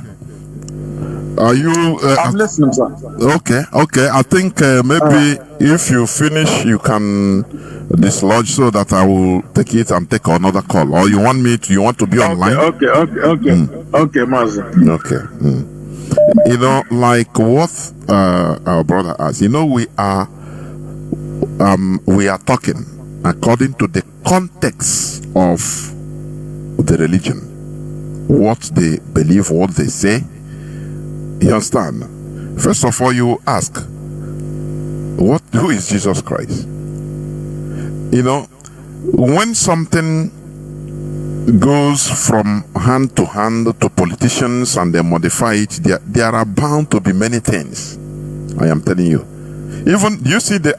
Are you? I'm listening, sir. Okay. I think maybe if you finish, you can dislodge so that I will take it and take another call. Or you want to be online? Okay, Mazi. Okay. Like what our brother asked. We are talking according to the context of the religion, what they believe, what they say. You understand? First of all, you ask, who is Jesus Christ? When something goes from hand to hand to politicians and they modify it, there are bound to be many things. I am telling you. Even, you see this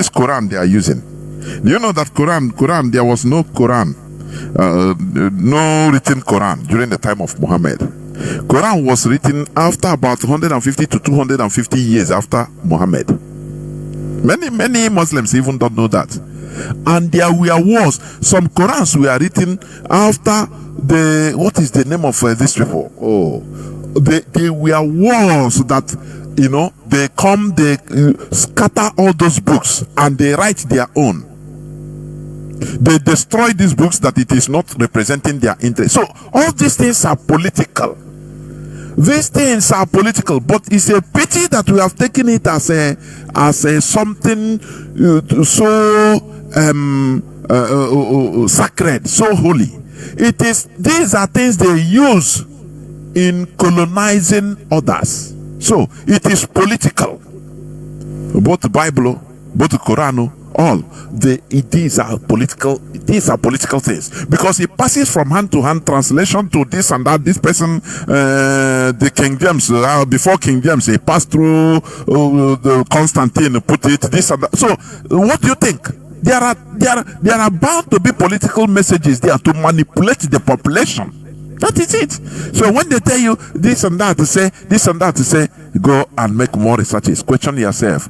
Quran they are using. Do you know that Quran, there was no Quran, no written Quran during the time of Muhammad. Quran was written after about 150 to 250 years after Muhammad. Many Muslims even don't know that. And there were wars. Some Qurans were written after what is the name of these people? They were wars that, they scatter all those books and they write their own. They destroy these books that it is not representing their interest. So all these things are political. These things are political, but it's a pity that we have taken it as a something so sacred, so holy. These are things they use in colonizing others. So it is political. Both the Bible, both the Quran, these are political things, because it passes from hand to hand translation to this and that. This person, the King James, before King James, he passed through the Constantine, put it this and that. So what do you think? There are bound to be political messages there to manipulate the population. That is it. So when they tell you this and that to say, go and make more researches. Question yourself.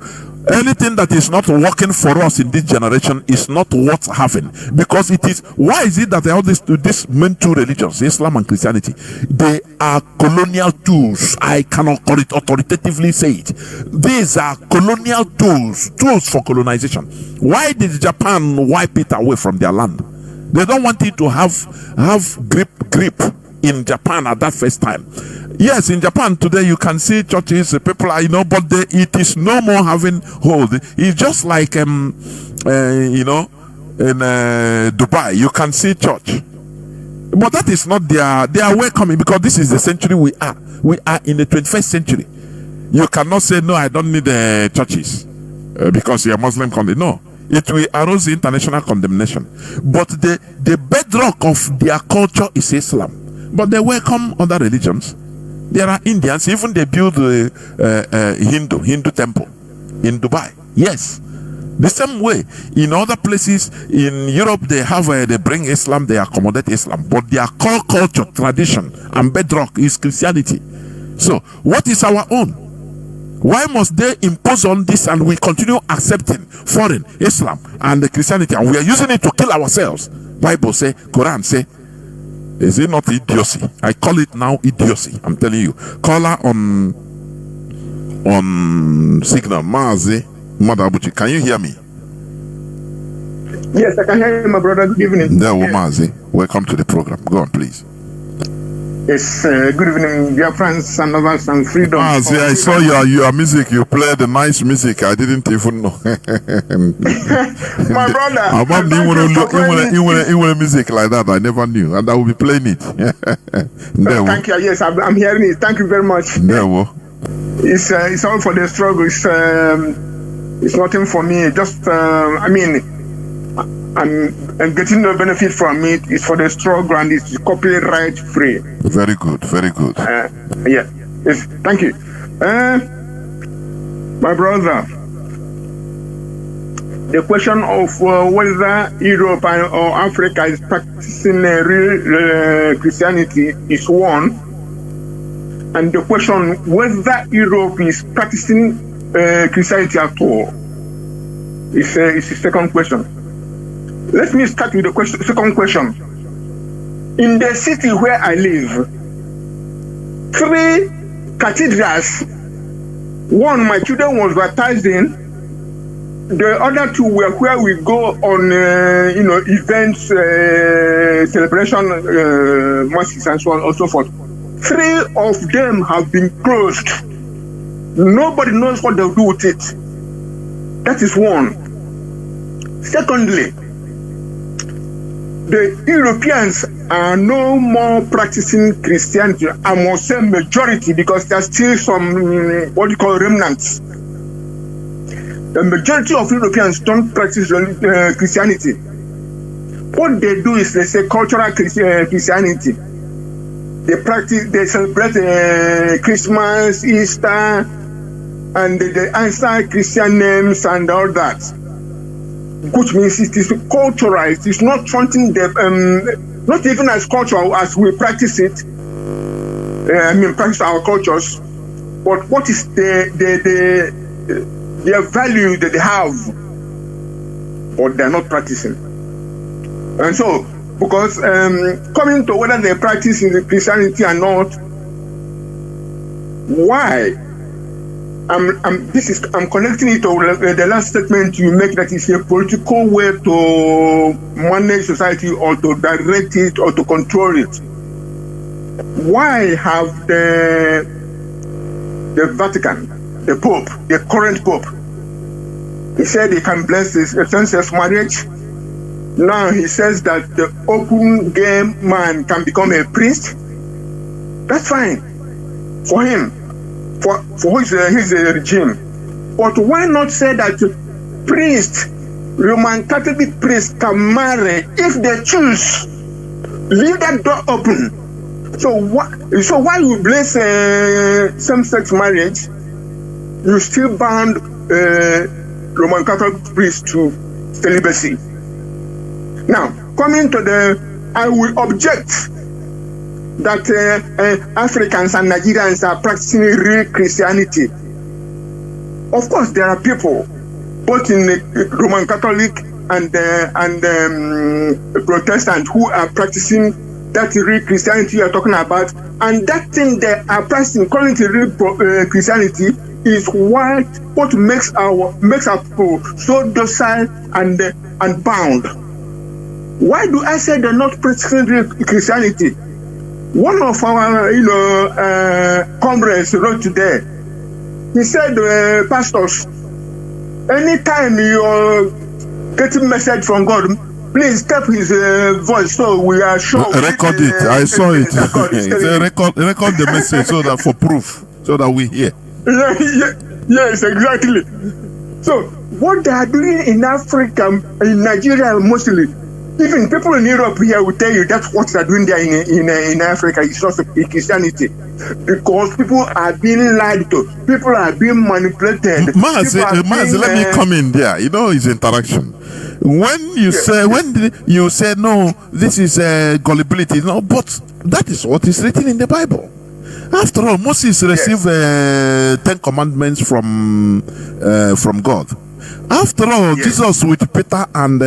Anything that is not working for us in this generation is not worth having, because it is. Why is it that all these main two religions, Islam and Christianity, they are colonial tools? I cannot authoritatively say it. These are colonial tools for colonization. Why did Japan wipe it away from their land? They don't want it to have grip in Japan at that first time. Yes, in Japan today you can see churches, people are, but it is no more having hold. It's just like, in Dubai, you can see church. But that is not their welcoming, because this is the century we are. We are in the 21st century. You cannot say, no, I don't need churches because you're Muslim country. No. It will arouse international condemnation. But the bedrock of their culture is Islam. but they welcome other religions. There are Indians, even they build a Hindu temple in Dubai. Yes. The same way, in other places in Europe, they have they bring Islam, they accommodate Islam, but their core culture, tradition, and bedrock is Christianity. So, what is our own? Why must they impose on this and we continue accepting foreign Islam and the Christianity, and we are using it to kill ourselves? Bible say, Quran say, is it not idiocy? I call it now idiocy. I'm telling you. Caller on signal, Mazi Nnamdi, can you hear me? Yes, I can hear you, my brother. Good evening. There, Mazi. Welcome to the program. Go on, please. Yes, good evening, Biafrans and lovers and freedom. Mazi, I saw your music. You played the nice music. I didn't even know. My brother. Even music like that, I never knew, and I will be playing it. Thank you. Yes, I'm hearing it. Thank you very much. It's all for the struggle. It's nothing for me. Just I'm getting no benefit from it. It's for the struggle and it's copyright free. Very good, very good. Yeah. Yes. Thank you. My brother, the question of whether Europe or Africa is practicing real Christianity is one, and the question whether Europe is practicing Christianity at all is the second question. Let me start with the second question. In the city where I live, 3 cathedrals. One my children was baptized in. The other 2 were where we go on, events, celebration, masses, and so on and so forth. 3 of them have been closed. Nobody knows what they'll do with it. That is one. Secondly, the Europeans are no more practicing Christianity. I must say majority, because there's still some remnants. The majority of Europeans don't practice Christianity. What they do is they say cultural Christianity. They celebrate Christmas, Easter, and they answer Christian names and all that. Which means it is cultural. It is not something that, not even as cultural as we practice it. Practice our cultures. But what is their value that they have, but they're not practicing. And so, because coming to whether they practice in Christianity or not, why? I'm connecting it to the last statement you make, that is a political way to manage society or to direct it or to control it. Why have the Vatican, the Pope, the current Pope, he said he can bless this same-sex marriage? Now he says that the open gay man can become a priest. That's fine for him. For his regime. But why not say that priests, Roman Catholic priests, can marry if they choose? Leave that door open. So why you bless same-sex marriage, you still bound Roman Catholic priests to celibacy? Now, coming to I will object that Africans and Nigerians are practicing real Christianity. Of course, there are people, both in Roman Catholic and Protestant, who are practicing that real Christianity you are talking about, and that thing they are practicing, calling it real Christianity, is what makes our people so docile and bound. Why do I say they're not practicing real Christianity? One of our, comrades wrote today. He said, pastors, anytime you're getting message from God, please tap his voice so we are sure. Record it. I saw it. Record the message so that for proof, so that we hear. Yes, exactly. So what they are doing in Africa, in Nigeria mostly, Even people in Europe here will tell you that's what they're doing there in Africa. It's not Christianity, because people are being lied to, people are being manipulated. Mazi, let me come in there. You know, it's interaction. When you say no, this is gullibility. No, but that is what is written in the Bible. After all, Moses received 10 commandments from God. After all, Jesus with Peter and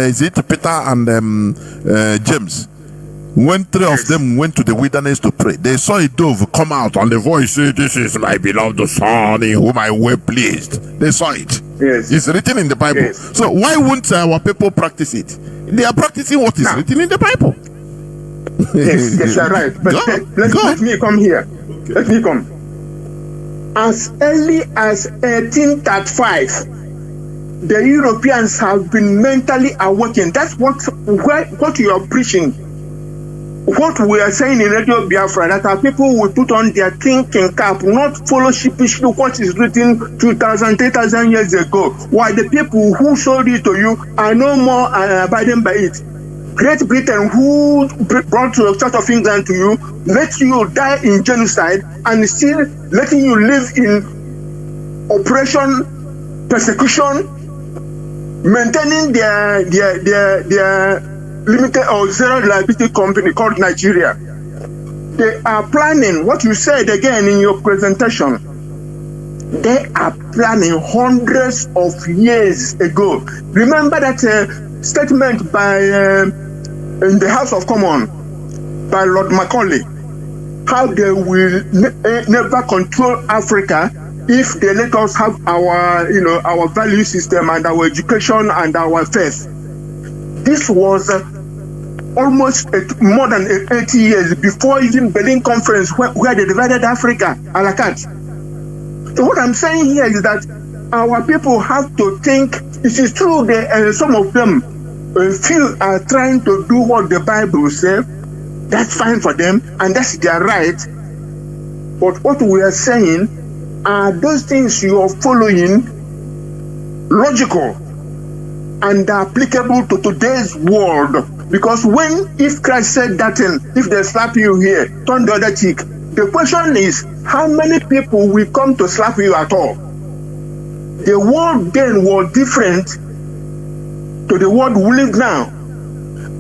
James, when three of them went to the wilderness to pray, they saw a dove come out and the voice said, "This is my beloved son in whom I well pleased." They saw it. Yes. It's written in the Bible. Yes. So why won't our people practice it? They are practicing what is written in the Bible. Yes, you're right. But let me come here. Okay. Let me come. As early as 1835, the Europeans have been mentally awakened. That's what you are preaching. What we are saying in Radio Biafra, that our people will put on their thinking cap, not follow sheepishly what is written 2,000, 3,000 years ago. Why the people who sold it to you are no more abiding by it. Great Britain, who brought the Church of England to you, let you die in genocide and still letting you live in oppression, persecution, maintaining their limited or zero liability company called Nigeria. They are planning what you said again in your presentation. They are planning hundreds of years ago. Remember that statement by in the House of Commons by Lord Macaulay, how they will never control Africa if they let us have our value system and our education and our faith. This was almost more than 80 years before even Berlin Conference, where they divided Africa a la carte. So what I'm saying here is that our people have to think. It is true that some of them feel are trying to do what the Bible says. That's fine for them, and that's their right. But what we are saying are those things you are following logical and applicable to today's world. Because if Christ said that thing, if they slap you here, turn the other cheek, the question is, how many people will come to slap you at all? The world then was different to the world we live now.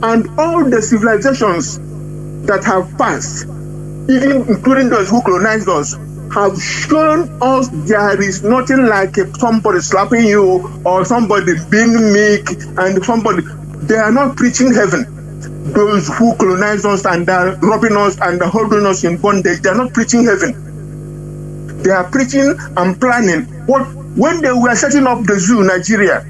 And all the civilizations that have passed, even including those who colonized us, have shown us there is nothing like somebody slapping you or somebody being meek and somebody. They are not preaching heaven. Those who colonized us and are robbing us and are holding us in bondage, they are not preaching heaven. They are preaching and planning. When they were setting up the zoo, Nigeria,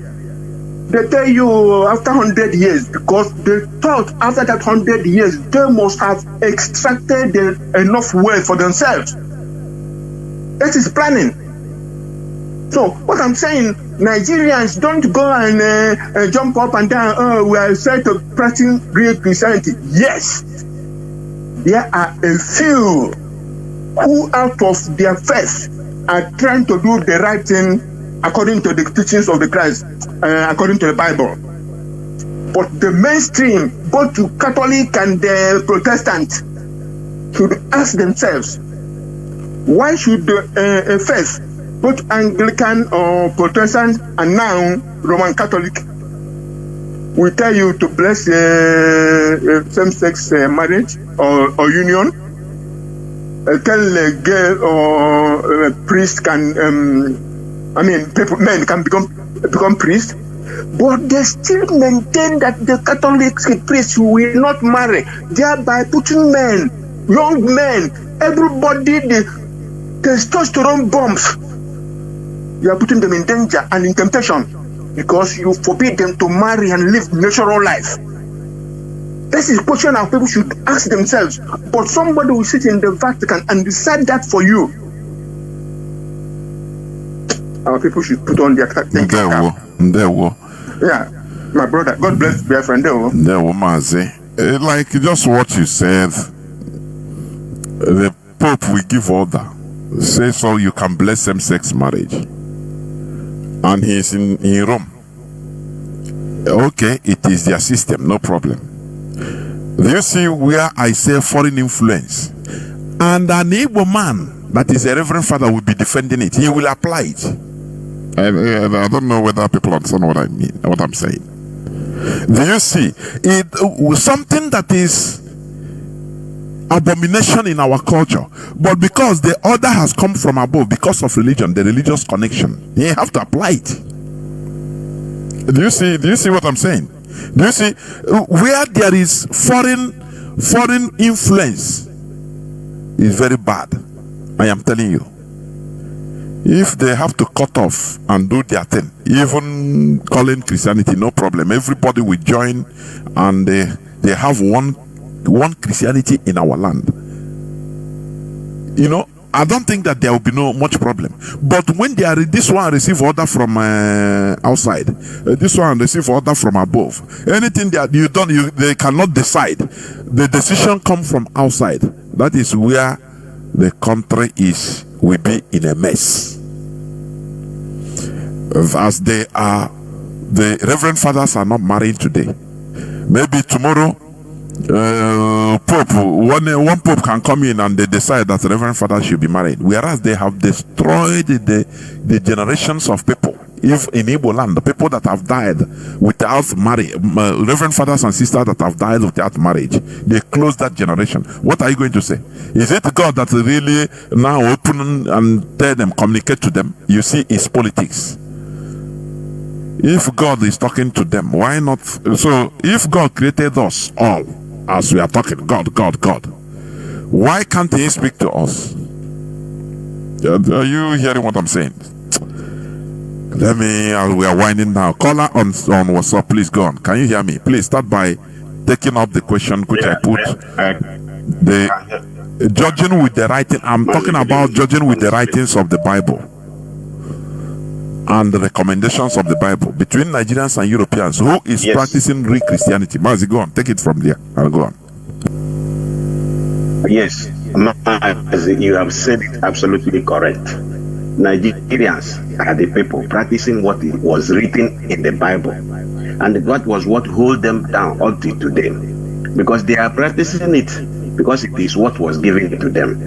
they tell you after 100 years, because they thought after that 100 years, they must have extracted enough wealth for themselves. That is planning. So what I'm saying, Nigerians don't go and jump up and down. Oh, we are set to practice real Christianity. Yes, there are a few who, out of their faith, are trying to do the right thing according to the teachings of the Christ, according to the Bible. But the mainstream, both to Catholic and Protestant, should ask themselves, why should a faith, both Anglican or Protestant and now Roman Catholic, will tell you to bless same-sex marriage or union, tell a girl or a priest can, men can become priests, but they still maintain that the Catholic priests will not marry, thereby putting men, young men, everybody, the testosterone bombs. You are putting them in danger and in temptation because you forbid them to marry and live natural life. This is a question our people should ask themselves. But somebody will sit in the Vatican and decide that for you. Our people should put on their thinking cap. Yeah, my brother. God bless Biafra. There were Mazi. Like just what you said, the Pope will give order. Say so you can bless same-sex marriage. And he is in Rome. Okay, it is their system, no problem. Do you see where I say foreign influence? And an Igbo man that is a reverend father will be defending it. He will apply it. I don't know whether people understand what I mean, what I'm saying. Do you see it? Something that is abomination in our culture, but because the order has come from above, because of religion, the religious connection, you have to apply it. Do you see what I'm saying? Do you see where there is foreign influence is very bad. I am telling you. If they have to cut off and do their thing, even calling Christianity, no problem. Everybody will join, and they have one Christianity in our land. You know, I don't think that there will be much problem. But when they are this one receive order from outside, this one receive order from above, anything that they cannot decide. The decision come from outside. That is where the country will be in a mess. As the reverend fathers are not married today. Maybe tomorrow, one pope can come in and they decide that the reverend father should be married, whereas they have destroyed the generations of people. If in Igbo land, the people that have died without marriage, reverend fathers and sisters that have died without marriage, they close that generation. What are you going to say? Is it God that really now open and tell them, communicate to them? You see, it's politics. If God is talking to them, why not? So if God created us all, as we are talking, God, why can't He speak to us? Are you hearing what I'm saying? Let me, we are winding now. Caller on WhatsApp, please go on. Can you hear me? Please start by taking up the question which I put. The judging with the writing. I'm talking about judging with the writings of the Bible and the recommendations of the Bible between Nigerians and Europeans. Who is practicing real Christianity? Mazi, go on. Take it from there. I'll go on. Yes, you have said it absolutely correct. Nigerians are the people practicing what was written in the Bible, and what hold them down until today, because they are practicing it because it is what was given to them.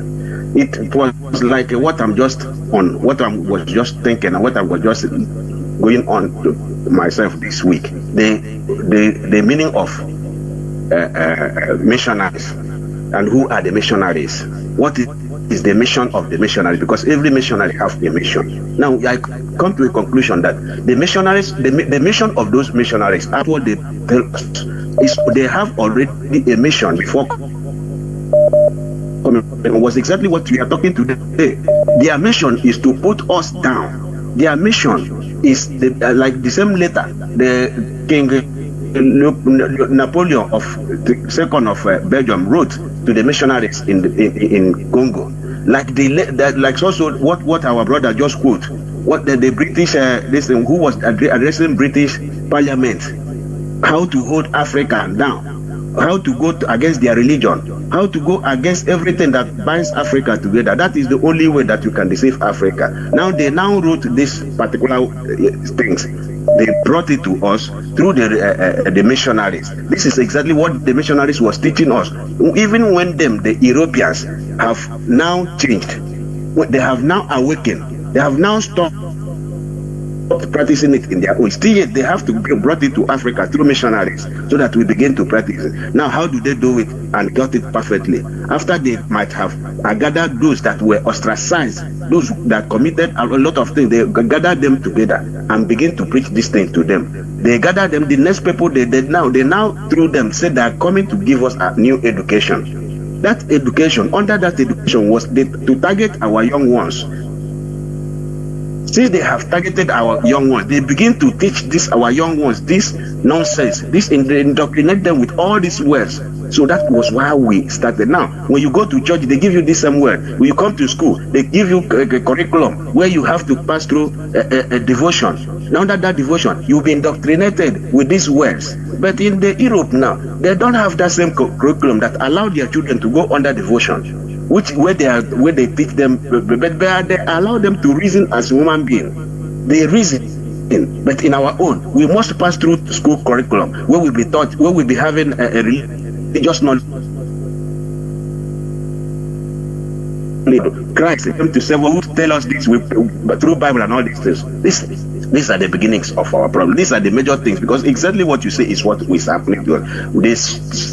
It was like what I was just thinking, and what I was just going on to myself this week. The meaning of missionaries, and who are the missionaries? What is the mission of the missionary? Because every missionary has a mission. Now I come to a conclusion that the missionaries, the mission of those missionaries, after what they tell us, is they have already a mission before coming. Was exactly what we are talking today. Their mission is to put us down. Their mission is like the same letter the King Napoleon of the second of Belgium wrote to the missionaries in Congo. Like also what our brother just quote, what the British who was addressing British Parliament, how to hold Africa down, how to go against their religion, how to go against everything that binds Africa together. That is the only way that you can deceive Africa. Now they wrote this particular things. They brought it to us through the missionaries. This is exactly what the missionaries was teaching us. Even when the Europeans have now changed, they have now awakened, they have now stopped practicing it in their own. Still yet they have to brought it to Africa through missionaries so that we begin to practice it. Now how do they do it and got it perfectly? After they might have gathered those that were ostracized, those that committed a lot of things, they gathered them together and begin to preach this thing to them. They gathered them, the next people they now through them said they are coming to give us a new education. That education, under that education was to target our young ones. Since they have targeted our young ones, they begin to teach our young ones this nonsense, they indoctrinate them with all these words. So that was why we started. Now, when you go to church, they give you this same word. When you come to school, they give you a curriculum where you have to pass through a devotion. Now that devotion, you'll be indoctrinated with these words. But in the Europe now, they don't have that same curriculum that allow their children to go under devotion. Where they teach them, but they allow them to reason as human being. They reason, but in our own, we must pass through school curriculum where we'll be taught, where we'll be having a just not. Christ came to say, well, who tell us this through Bible and all these things. These are the beginnings of our problem. These are the major things, because exactly what you say is what is happening to us.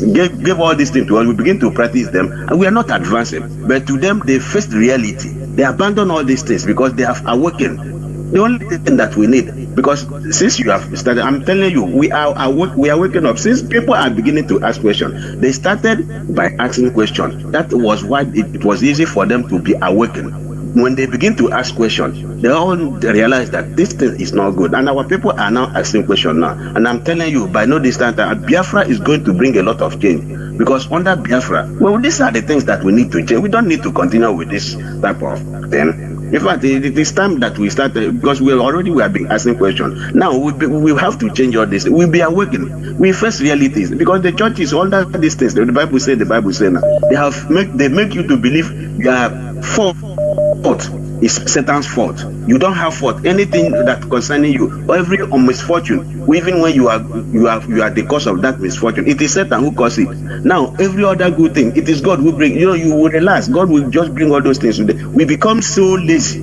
They gave all these things to us. We begin to practice them, and we are not advancing. But to them, they faced reality. They abandon all these things because they have awakened. The only thing that we need, because since you have started, I'm telling you, we are waking up. Since people are beginning to ask questions, they started by asking questions. That was why it was easy for them to be awakened. When they begin to ask questions, they all realize that this thing is not good. And our people are now asking questions now. And I'm telling you, by no distance, Biafra is going to bring a lot of change. Because under Biafra, well, these are the things that we need to change. We don't need to continue with this type of thing. In fact, it is time that we start, because we have been asking questions. Now, we have to change all this. We'll be awakened. We face realities. Because the church is under these things. The Bible says now. They make you to believe you are fault is Satan's fault. You don't have fault. Anything that concerning you, every misfortune, even when you are the cause of that misfortune, it is Satan who causes it. Now, every other good thing, it is God who brings. You will relax. God will just bring all those things today. We become so lazy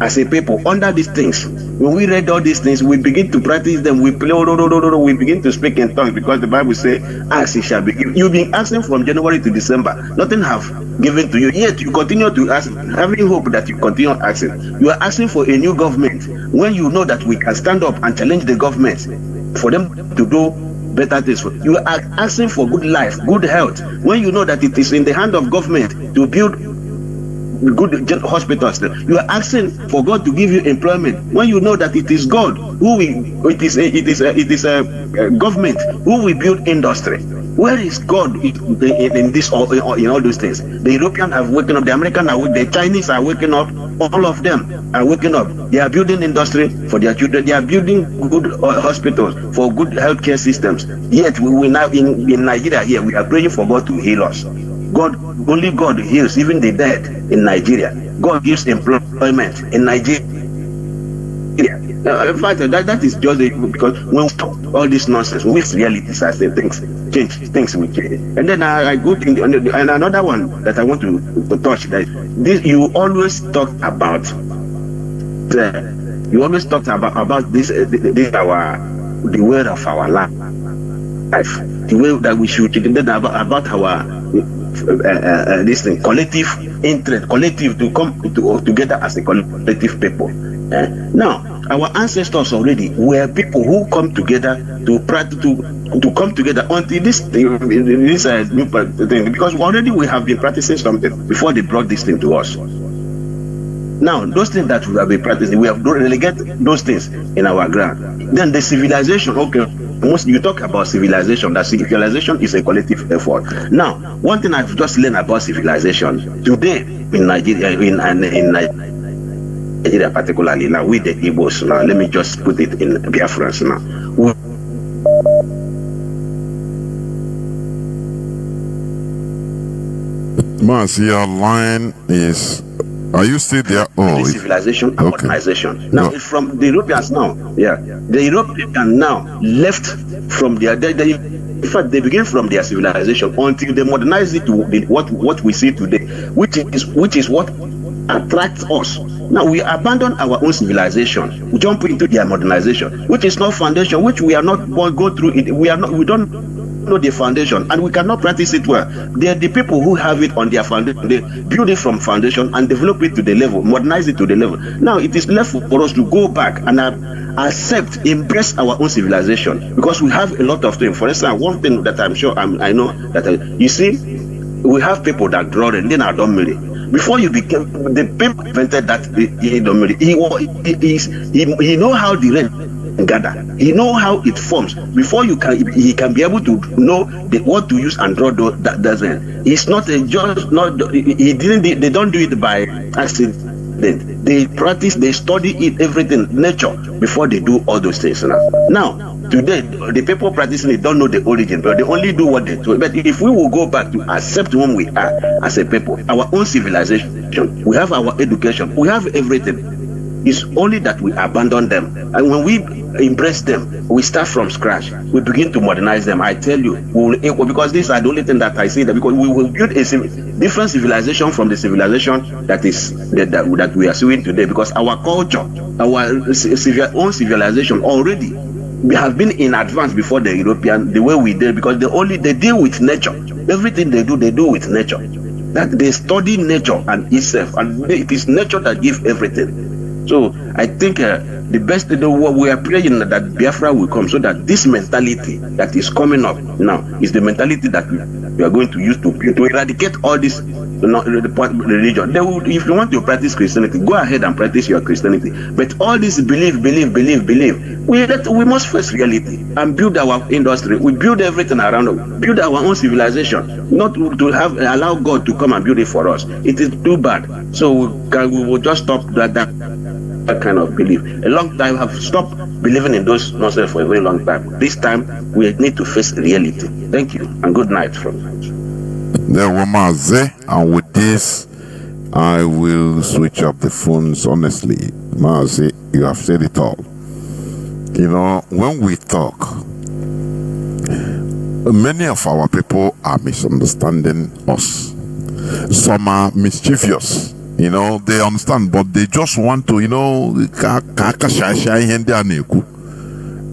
as a people under these things. When we read all these things, we begin to practice them. We begin to speak in tongues, because the Bible says, "Ask, it shall be given." You've been asking from January to December, nothing have given to you. Yet you continue to ask, having hope that you continue asking. You are asking for a new government when you know that we can stand up and challenge the government for them to do better things. You are asking for good life, good health, when you know that it is in the hand of government to build good hospitals. You are asking for God to give you employment when you know that it is God who will. It is a government who will build industry. Where is God in this in all those things? The Europeans have waken up. The Americans are waking. The Chinese are waking up. All of them are waking up. They are building industry for their children. They are building good hospitals for good healthcare systems. Yet we now in Nigeria here, we are praying for God to heal us. Only God heals even the dead in Nigeria. God gives employment in Nigeria. In fact, that is just because when we stop all this nonsense, when we realities, I say things will change. And then I go to and another one that I want to touch. That this you always talk about. You always talk about this the way of our life, the way that we should about our. This thing, collective interest, collective to come together as a collective people. Now, our ancestors already were people who come together to come together until this new thing, because already we have been practicing something before they brought this thing to us. Now, those things that we have been practicing, we have relegated those things in our ground. Then the civilization, okay. You talk about civilization, that civilization is a collective effort. Now, one thing I've just learned about civilization today in Nigeria, in Nigeria particularly, now with the Igbos, now let me just put it in Biafrans now. Mazi, your line is. Are you still there? Oh, civilization and modernization. Now, it's from the Europeans now. Yeah, the Europeans now left from their. In fact, they begin from their civilization until they modernize it to what we see today, which is what attracts us. Now we abandon our own civilization. We jump into their modernization, which is not foundation, which we are not go through it. We don't know the foundation, and we cannot practice it well. They are the people who have it on their foundation. They build it from foundation and develop it to the level, modernize it to the level. Now it is left for us to go back and embrace our own civilization, because we have a lot of things. For instance, one thing that I'm sure I know that you see, we have people that draw and then are done milling. Before you became the people invented that he know how the rain gather. He know how it forms. Before he can be able to know what to use and draw that doesn't. It's not a just not. He didn't. They don't do it by accident. They practice. They study it, everything, nature, before they do all those things. Now today, the people practicing it don't know the origin, but they only do what they do. But if we will go back to accept whom we are as a people, our own civilization, we have our education, we have everything. It's only that we abandon them. And when we embrace them. We start from scratch. We begin to modernize them. I tell you, we will, because these are the only thing that I say, that because we will build a different civilization from the civilization that we are seeing today. Because our culture, our own civilization already, we have been in advance before the European, the way we did, because they deal with nature. Everything they do with nature. That they study nature and itself, and it is nature that gives everything. So I think the best thing, what we are praying that Biafra will come, so that this mentality that is coming up now is the mentality that we are going to use to eradicate all this religion. They will, if you want to practice Christianity, go ahead and practice your Christianity. But all this believe, we must face reality and build our industry. We build everything around us, build our own civilization, not to allow God to come and build it for us. It is too bad. So we will just stop that kind of belief. A long time have stopped believing in those nonsense for a very long time. This time we need to face reality. Thank you and good night from there were Mazi, and with this I will switch up the phones. Honestly, Mazi, you have said it all. You know, when we talk, many of our people are misunderstanding us. Some are mischievous. You know, they understand, but they just want to,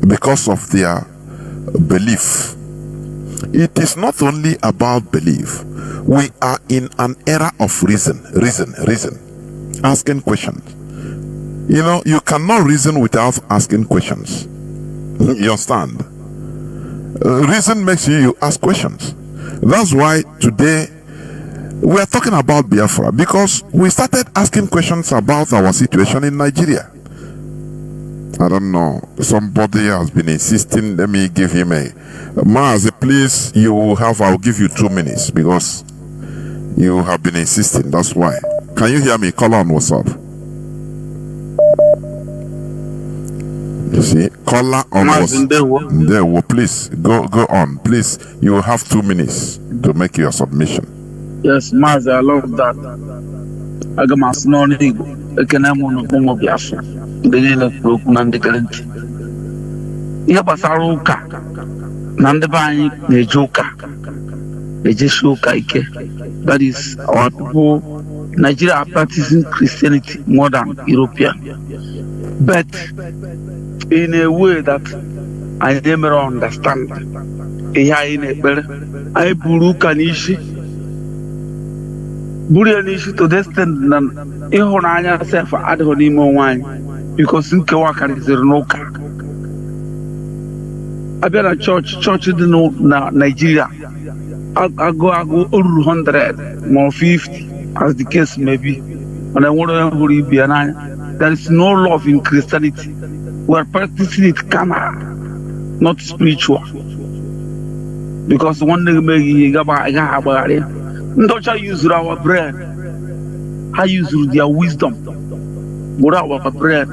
because of their belief. It is not only about belief. We are in an era of reason. Asking questions. You know, you cannot reason without asking questions. You understand? Reason makes you ask questions. That's why today we are talking about Biafra, because we started asking questions about our situation in Nigeria. I don't know. Somebody has been insisting. Let me give him a Mazi, please. I'll give you 2 minutes because you have been insisting. That's why. Can you hear me? Call on WhatsApp. You see, caller on WhatsApp. Please go on. Please, you will have 2 minutes to make your submission. Yes, Mazi, I love that. I got my snow. I can have one Biafra. The broke Nandi Yabasaruka Nandabani Nejoka Nejeshuka Ike. That is our people. Nigeria are practicing Christianity more than European, but in a way that I never understand. I Burukanishi Burianishi to the extent that Ihonanya self Adhonimo wine. Because in Kawaka is no car. I bet a church in Nigeria. I go 100 more 50 as the case may be. And I want to be an there is no love in Christianity. We are practicing it carnal, not spiritual. Because one day maybe don't use our brain. I use their wisdom. Without our bread,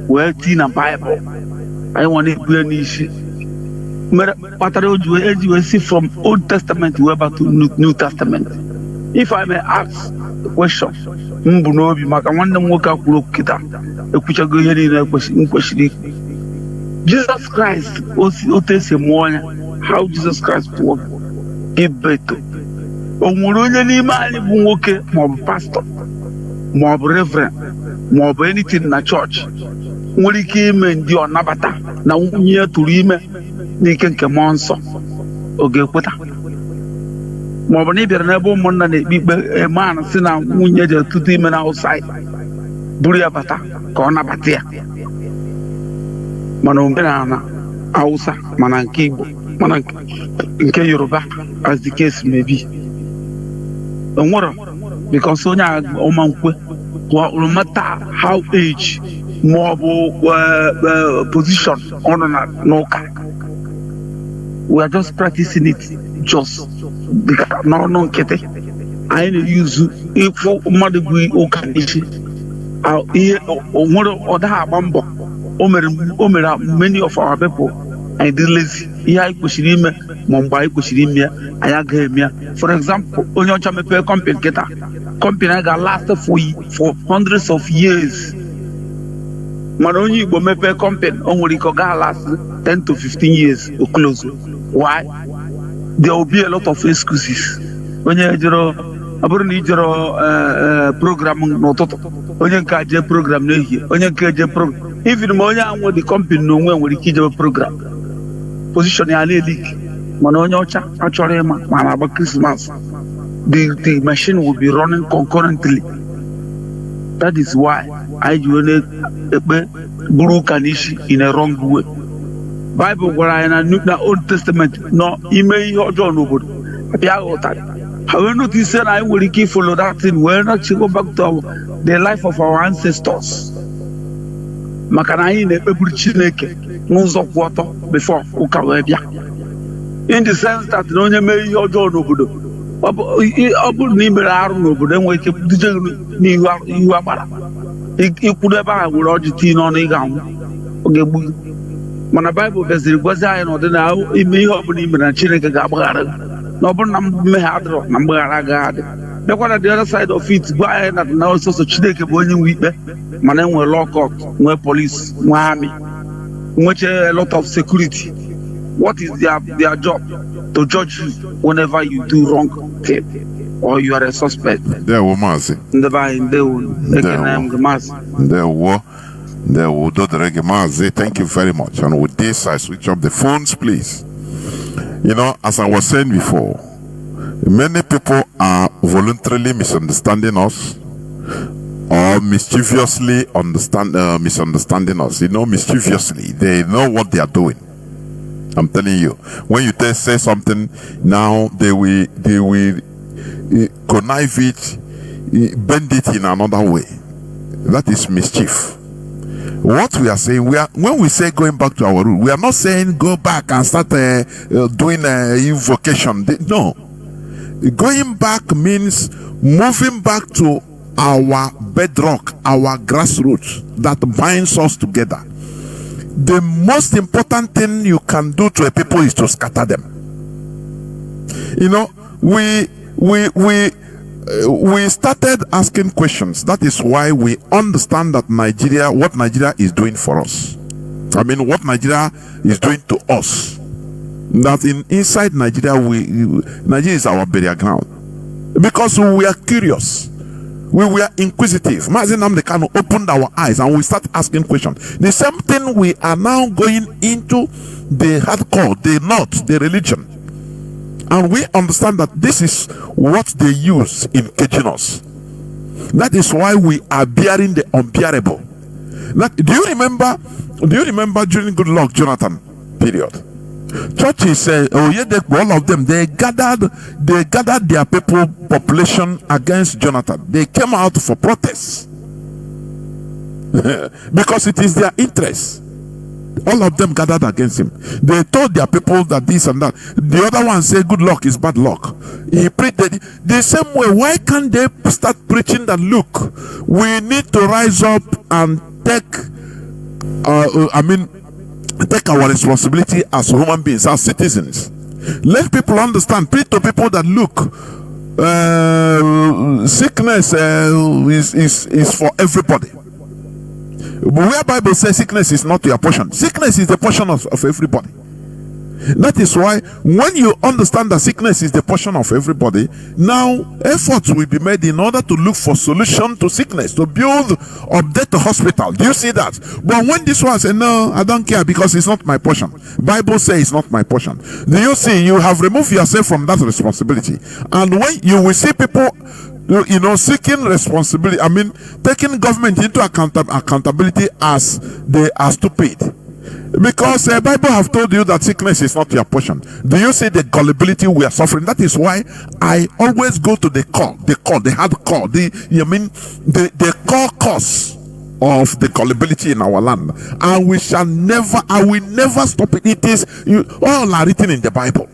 we're in a Bible. I want to be an issue. You see from Old Testament to New Testament. If I may ask a question, Jesus Christ, how Jesus Christ worked, give birth to. Pastor, more reverend. More anything in the church. When came and you are Nabata, now near to Rime, they can come on so. Okay, what? More neighbor never Monday, a man, Sina, Munya to them outside. Buriabata, Cornabatia Manombana, Ausa, Manankibo, Manank, Yoruba, as the case may be. And what? Because Sonia Omankwe. No matter how age, mobile position, on no car. We are just practicing it just because no kete. I use if mother we okanishi. Many of our people I did lazy. For example, only on company got lasted for hundreds of years. mana onye Igbo mepee company o nwere ike ọ ga last 10 to 15 years or close. Why? There will be a lot of excuses. Onye jero abụrụ na ijero program n'ụtụtụ, onye nke aje program n'ehihie, onye nke eje program. Even ma onye anwe the company n'onwe nwere ike ijebe program. Position ya na-elik. Mana onye ọcha achọrọ ịma ma na-agba Christmas. The machine will be running concurrently. That is why I do Guru Kanishi in a wrong way. Bible where I na Old Testament no ime ojo no good. However, not you said I will keep follow that thing. We're not to go back to the life of our ancestors. Makanai ne Chineke Muzo water before Ukawebia. In the sense that no me ojo no good. Abu nimere arụ n'obodo enwere ike dije n'ihu agbara ikwu ebe ahụ were ọjị tii n'ọnụ ị ga-anwụ oge gbu mana Baịbụl beziri gwazi anyị na ọdịna ime ihe ọbụla imere na Chineke ga-agbaghara na ọ bụrụ na mmehie adịrọ na mgbaghara agaghị adị bịakwa na the other side of it gwa anyị na ọsọsọ Chineke bụ onye nwe ikpe mana enwere law court nwee police nwee army nweche a lot of security. What is their job? To judge you whenever you do wrong thing or you are a suspect. There were Mazi. Mazi. Thank you very much. And with this, I switch off the phones, please. You know, as I was saying before, many people are voluntarily misunderstanding us or mischievously misunderstanding us. You know, mischievously, they know what they are doing. I'm telling you, when you say something, now they will connive it, bend it in another way. That is mischief. What we are saying, when we say going back to our rule, we are not saying go back and start doing invocation. No, going back means moving back to our bedrock, our grassroots that binds us together. The most important thing you can do to a people is to scatter them. You know, we started asking questions. That is why we understand that what Nigeria is doing for us. I mean, what Nigeria is doing to us. That inside Nigeria, Nigeria is our burial ground. Because we are curious. We were inquisitive. Mazi Nnamdi Kanu opened our eyes and we start asking questions. The same thing we are now going into the hardcore, the north, the religion. And we understand that this is what they use in caging us. That is why we are bearing the unbearable. Do you remember during Good Luck Jonathan period? Churches, all of them, they gathered their population against Jonathan. They came out for protests because it is their interest. All of them gathered against him. They told their people that this and that. The other one said good luck is bad luck. He preached the same way. Why can't they start preaching that look, we need to rise up and take our responsibility as human beings, as citizens. Let people understand. Preach to people that look, sickness is for everybody. But where Bible says sickness is not your portion, sickness is the portion of everybody. That is why when you understand that sickness is the portion of everybody, now efforts will be made in order to look for solution to sickness, to build, update the hospital. Do you see that? But when this one says, no, I don't care because it's not my portion. Bible says it's not my portion. Do you see? You have removed yourself from that responsibility. And when you will see people, seeking responsibility, taking government into accountability as they are stupid. Because the Bible have told you that sickness is not your portion. Do you see the gullibility we are suffering? That is why I always go to the hard core, the core cause of the gullibility in our land. And I will never stop it. It is all are written in the Bible.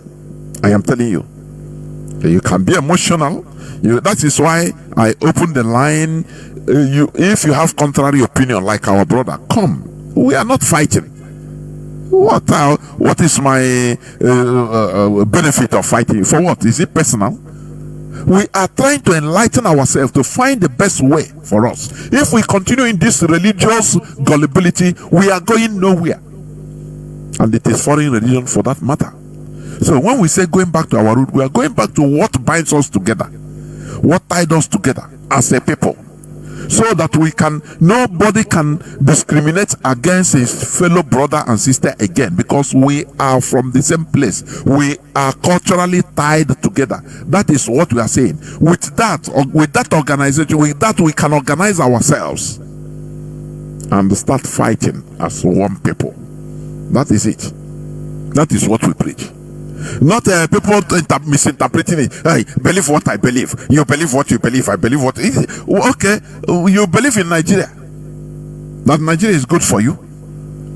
I am telling you. You can be emotional. That is why I open the line. If you have contrary opinion like our brother, come. We are not fighting. What is my benefit of fighting? For what? Is it personal? we are trying to enlighten ourselves to find the best way for us. If we continue in this religious gullibility, we are going nowhere. And it is foreign religion for that matter. So when we say going back to our root, we are going back to what binds us together, what tied us together as a people, so that nobody can discriminate against his fellow brother and sister again, because we are from the same place. We are culturally tied together. That is what we are saying. With that organization, with that we can organize ourselves and start fighting as one people. That is it. That is what we preach. Not people misinterpreting it. Hey, believe what I believe. You believe what you believe. I believe what. Okay, you believe in Nigeria. That Nigeria is good for you,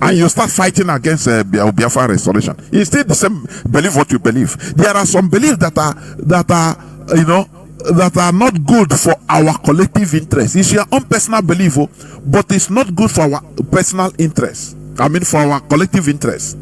and you start fighting against Biafra restoration. It's still the same. Believe what you believe. There are some beliefs that are not good for our collective interest. It's your own personal belief, but it's not good for our personal interest. I mean, for our collective interest.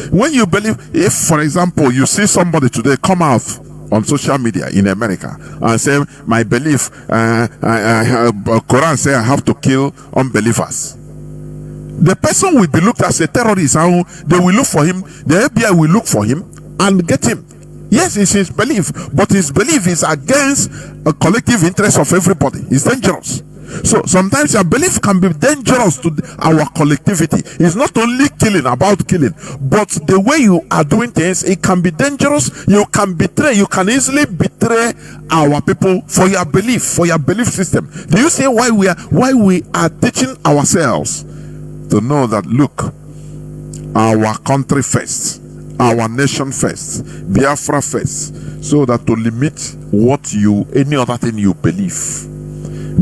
When you believe, if for example you see somebody today come out on social media in America and say, my belief, Quran say I have to kill unbelievers, the person will be looked as a terrorist, and they will look for him. The FBI will look for him and get him. Yes, it's his belief, but his belief is against a collective interest of everybody. It's dangerous. So sometimes your belief can be dangerous to our collectivity. It's not only about killing, but the way you are doing things, it can be dangerous. You can betray. You can easily betray our people for your belief system. Do you see why we are teaching ourselves to know that, look, our country first, our nation first, Biafra first, so that to limit any other thing you believe.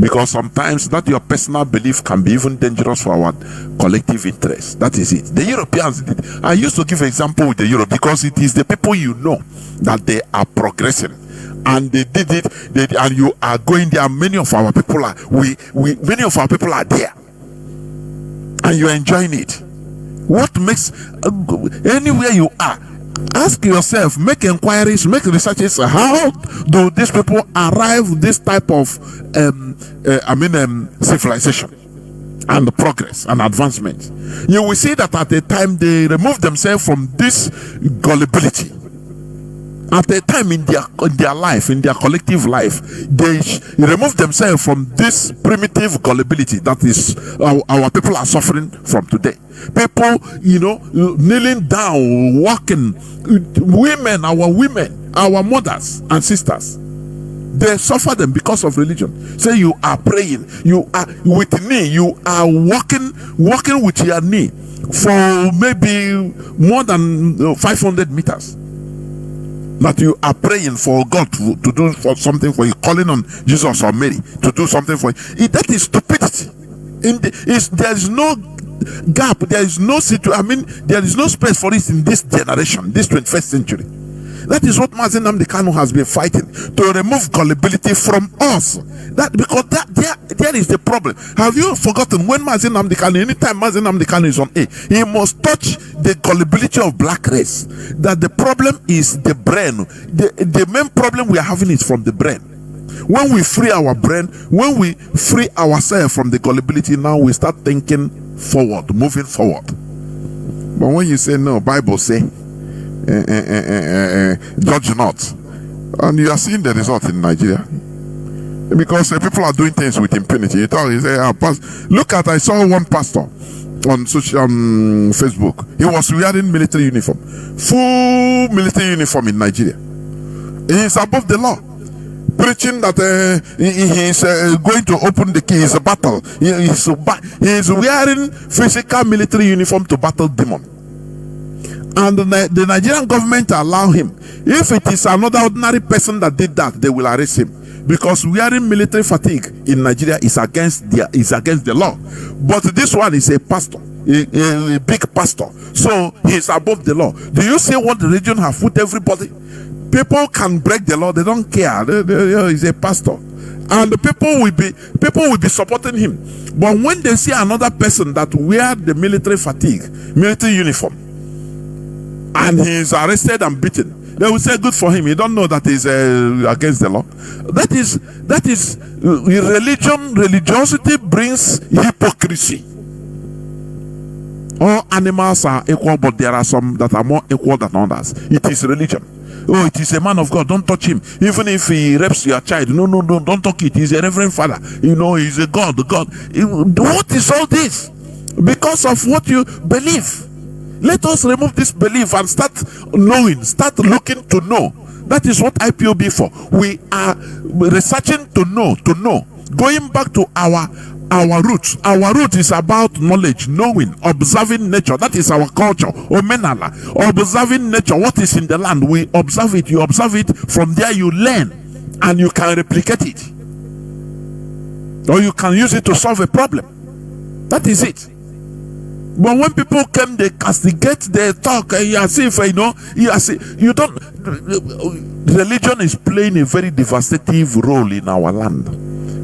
Because sometimes that your personal belief can be even dangerous for our collective interest. That is it. The Europeans did. I used to give an example with the Europe, because it is the people you know that they are progressing, and they did it. And you are going there. Many of our people are many of our people are there, and you are enjoying it. What makes anywhere you are? Ask yourself, make inquiries, make researches. How do these people arrive this type of civilization and progress and advancement? You will see that at the time they remove themselves from this gullibility. At a time in their life, in their collective life, they remove themselves from this primitive gullibility that is our people are suffering from today. People, kneeling down, walking, women, our mothers and sisters, they suffer them because of religion. Say you are praying, you are with knee, you are walking with your knee for maybe more than 500 meters. That you are praying for God to do something for you, calling on Jesus or Mary to do something for you. That is stupidity. There is no gap, there is no situation. There is no space for it in this generation, this 21st century. That is what Mazi Nnamdi Kanu has been fighting, to remove gullibility from us. There is the problem. Have you forgotten when Mazi Nnamdi Kanu, anytime Mazi Nnamdi Kanu is on air, he must touch the gullibility of black race. That the problem is the brain. The main problem we are having is from the brain. When we free our brain, when we free ourselves from the gullibility, now we start thinking forward, moving forward. But when you say no, Bible say, judge not, and you are seeing the result in Nigeria, because people are doing things with impunity. You say, look at, I saw one pastor on Facebook. He was wearing military uniform, full military uniform in Nigeria. He is above the law, preaching that he is going to open the key. It's a battle. He is wearing physical military uniform to battle demon. And the Nigerian government allow him. If it is another ordinary person that did that, they will arrest him, because wearing military fatigue in Nigeria is against the law. But this one is a pastor, a big pastor, so he is above the law. Do you see what the religion have put everybody? People can break the law; they don't care. He's a pastor, and the people will be supporting him. But when they see another person that wear the military fatigue, military uniform, and he is arrested and beaten, They will say, good for him. You don't know that is against the law. That is religiosity brings hypocrisy. All animals are equal, but there are some that are more equal than others. It is religion. Oh, it is a man of God. Don't touch him. Even if he rapes your child. No, don't touch it. He's a reverend father. You know, he's a God. What is all this? Because of what you believe. Let us remove this belief and start knowing, start looking to know. That is what IPOB for. We are researching to know. Going back to our roots. Our root is about knowledge, knowing, observing nature. That is our culture. Omenala. Observing nature. What is in the land? We observe it. You observe it. From there you learn and you can replicate it. Or you can use it to solve a problem. That is it. But when people come, they castigate, they talk, as if, you don't. Religion is playing a very devastating role in our land.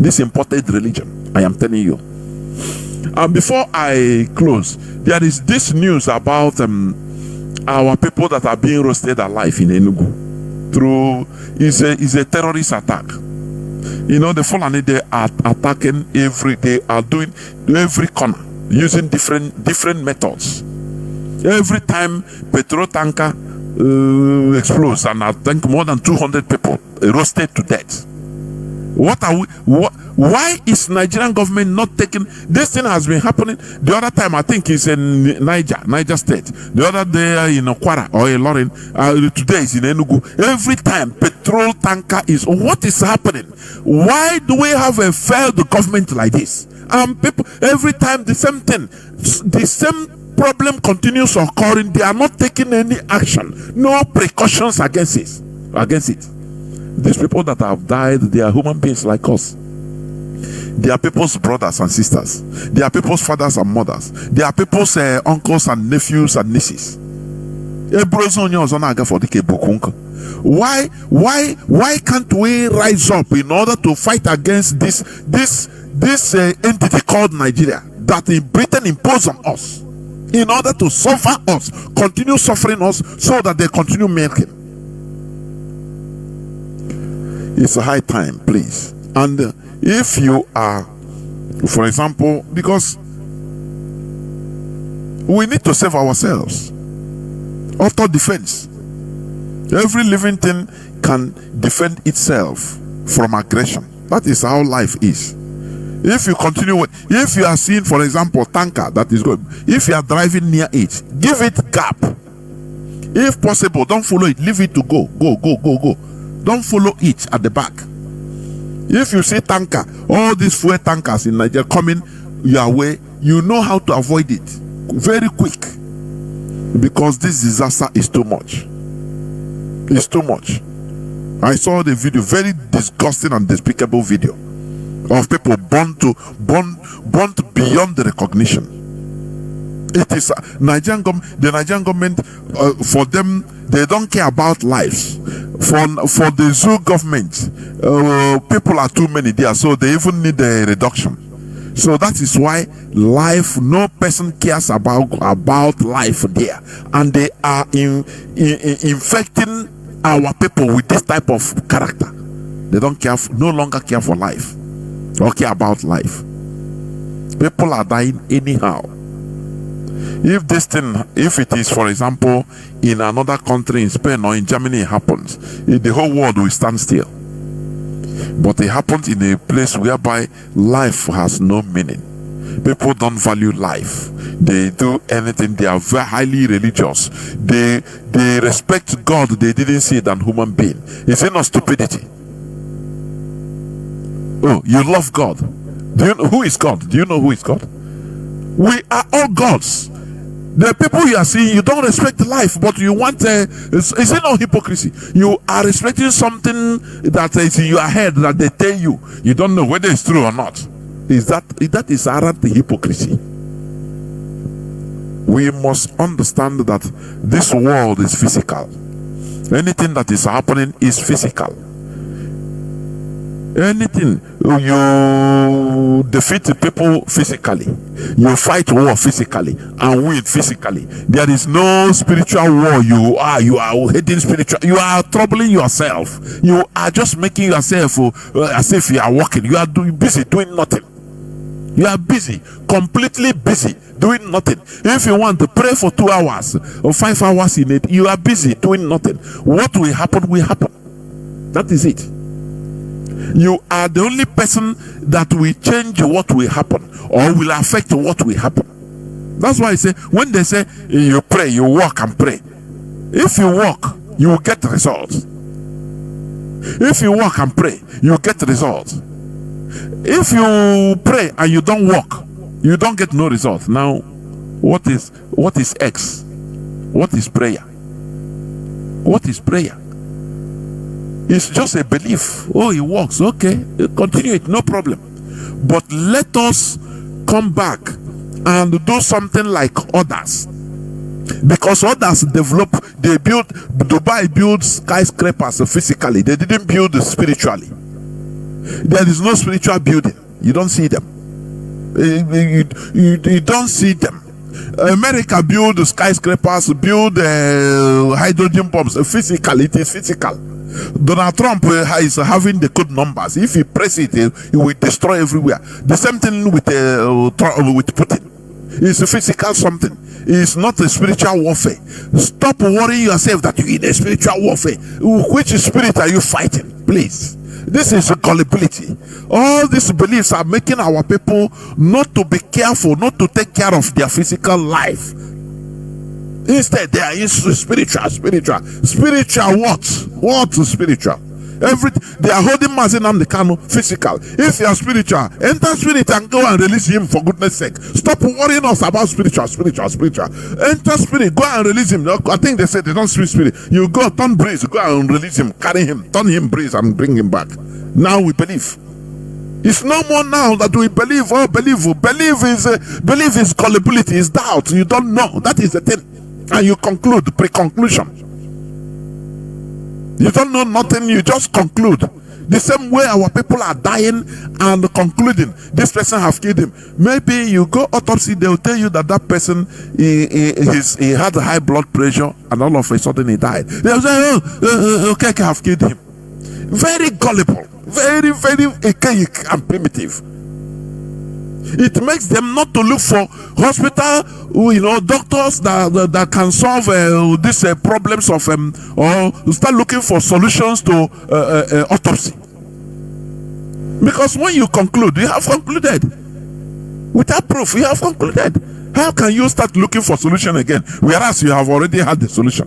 This imported religion, I am telling you. And before I close, there is this news about our people that are being roasted alive in Enugu through is a terrorist attack. You know, the Fulani, they are attacking they are doing every corner using different methods. Every time petrol tanker explodes, and I think more than 200 people roasted to death. Why is Nigerian government not taking this? Thing has been happening. The other time, I think it's in Niger State. The other day in Okwara or in Lorin. Today is in Enugu. Every time petrol tanker is. What is happening? Why do we have a failed government like this? People every time the same thing, the same problem continues occurring. They are not taking any action, no precautions against it. These people that have died, they are human beings like us. They are people's brothers and sisters. They are people's fathers and mothers. They are people's uncles and nephews and nieces. Why can't we rise up in order to fight against this entity called Nigeria that in Britain imposed on us, in order to suffer us, continue suffering us, so that they continue milking? It's a high time, please. And if you are, for example, because we need to save ourselves. Auto defense. Every living thing can defend itself from aggression. That is how life is. If you continue if you are seeing, for example, tanker that is going, if you are driving near it, give it gap. If possible, don't follow it. Leave it to go. Don't follow it at the back. If you see tanker, all these fuel tankers in Nigeria coming your way, you know how to avoid it very quick, because this disaster is too much. It's too much. I saw the video, very disgusting and despicable video of people burnt beyond the recognition. It is the Nigerian government, for them, they don't care about lives. For the zoo government, people are too many there, so they even need a reduction. So that is why life, no person cares about life there, and they are infecting our people with this type of character. They don't care, no longer care for life or care about life. People are dying anyhow. If it is, for example, in another country, in Spain or in Germany, it happens, the whole world will stand still. But it happens in a place whereby life has no meaning. People don't value life. They do anything. They are very highly religious. They respect God they didn't see than human being. Is it not stupidity? Oh, you love God. Do you know who is God? Do you know who is God? We are all gods. The people you are seeing, you don't respect life, but you want is it not hypocrisy? You are respecting something that is in your head that they tell you. You don't know whether it's true or not. That is arrant hypocrisy. We must understand that this world is physical. Anything that is happening is physical. Anything, you defeat the people physically, you fight war physically and win physically. There is no spiritual war. You are hating spiritual, you are troubling yourself, you are just making yourself as if you are working. You are busy doing nothing. You are busy, completely busy doing nothing. If you want to pray for 2 hours or 5 hours in it, you are busy doing nothing. What will happen will happen. That is it. You are the only person that will change what will happen or will affect what will happen. That's why I say, when they say you pray, you walk and pray. If you walk, you will get results. If you walk and pray, you will get results. If you pray and you don't walk, you don't get no results. Now, what is X? What is prayer? What is prayer? It's just a belief. Oh, it works. Okay, continue it, no problem. But let us come back and do something like others. Because others develop, Dubai builds skyscrapers physically. They didn't build spiritually. There is no spiritual building. You don't see them. You don't see them. America build skyscrapers, build hydrogen bombs. Physically, it is physical. Donald Trump is having the code numbers. If he press it, he will destroy everywhere. The same thing with Putin. It's a physical something. It's not a spiritual warfare. Stop worrying yourself that you're in a spiritual warfare. Which spirit are you fighting? Please. This is gullibility. All these beliefs are making our people not to be careful, not to take care of their physical life. Instead, they are spiritual. What spiritual? They are holding Mazi Nnamdi Kanu physical. If you are spiritual, enter spirit and go and release him for goodness sake. Stop worrying us about spiritual. Enter spirit, go and release him. I think they said they don't speak spirit. You go, turn breeze, go and release him, carry him, turn him breeze and bring him back. Now we believe. It's no more now that we believe. Believe is gullibility, is doubt. You don't know. That is the thing. And you conclude, pre-conclusion. You don't know nothing, you just conclude. The same way our people are dying and concluding, this person have killed him. Maybe you go autopsy, they will tell you that person he had a high blood pressure and all of a sudden he died. They will say, okay, I have killed him. Very gullible, very, very archaic and primitive. It makes them not to look for hospital, doctors that can solve these problems of or start looking for solutions to autopsy. Because when you conclude, you have concluded. Without proof, you have concluded. How can you start looking for solution again, whereas you have already had the solution?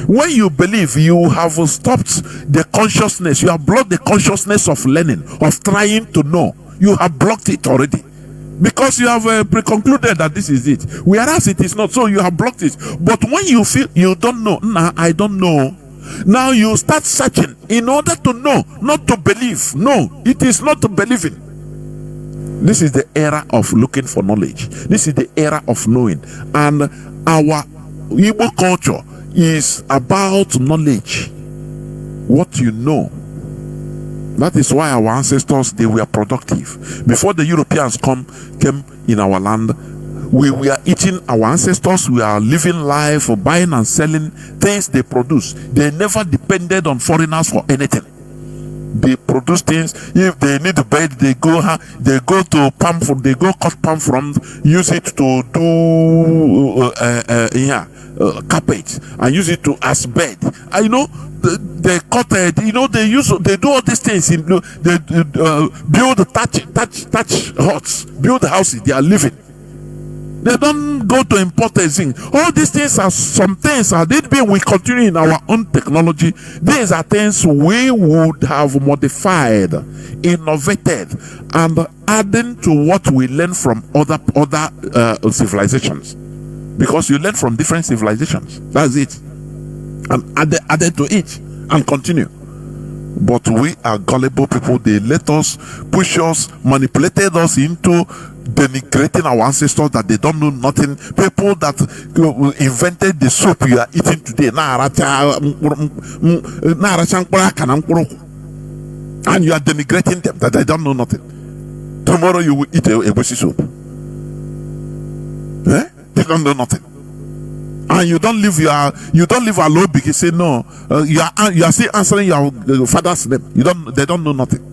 When you believe, you have stopped the consciousness, you have blocked the consciousness of learning, of trying to know. You have blocked it already because you have pre-concluded that this is it, whereas it is not. So you have blocked it. But when you feel you don't know, I don't know, now you start searching in order to know, not to believe. No, it is not believing. This is the era of looking for knowledge. This is the era of knowing, and our Igbo culture is about knowledge. What you know. That is why our ancestors, they were productive. Before the Europeans came in our land, we were eating. Our ancestors, we are living life, buying and selling things they produce. They never depended on foreigners for anything. They produce things. If they need a bed, they go to palm fruit, they go cut palm fruit, use it to do carpet, and use it to as bed. They cut they do all these things they build thatch huts, build houses, they are living. They don't go to import things. All these things are some things we continue in our own technology. These are things we would have modified, innovated, and adding to what we learn from other civilizations. Because you learn from different civilizations. That's it. And added to it and continue. But we are gullible people. They let us, push us, manipulated us into denigrating our ancestors that they don't know nothing. People that invented the soup you are eating today. And you are denigrating them that they don't know nothing. Tomorrow you will eat a goosey soup. They don't know nothing. And you don't leave alone because say no. You are still answering your father's name. They don't know nothing.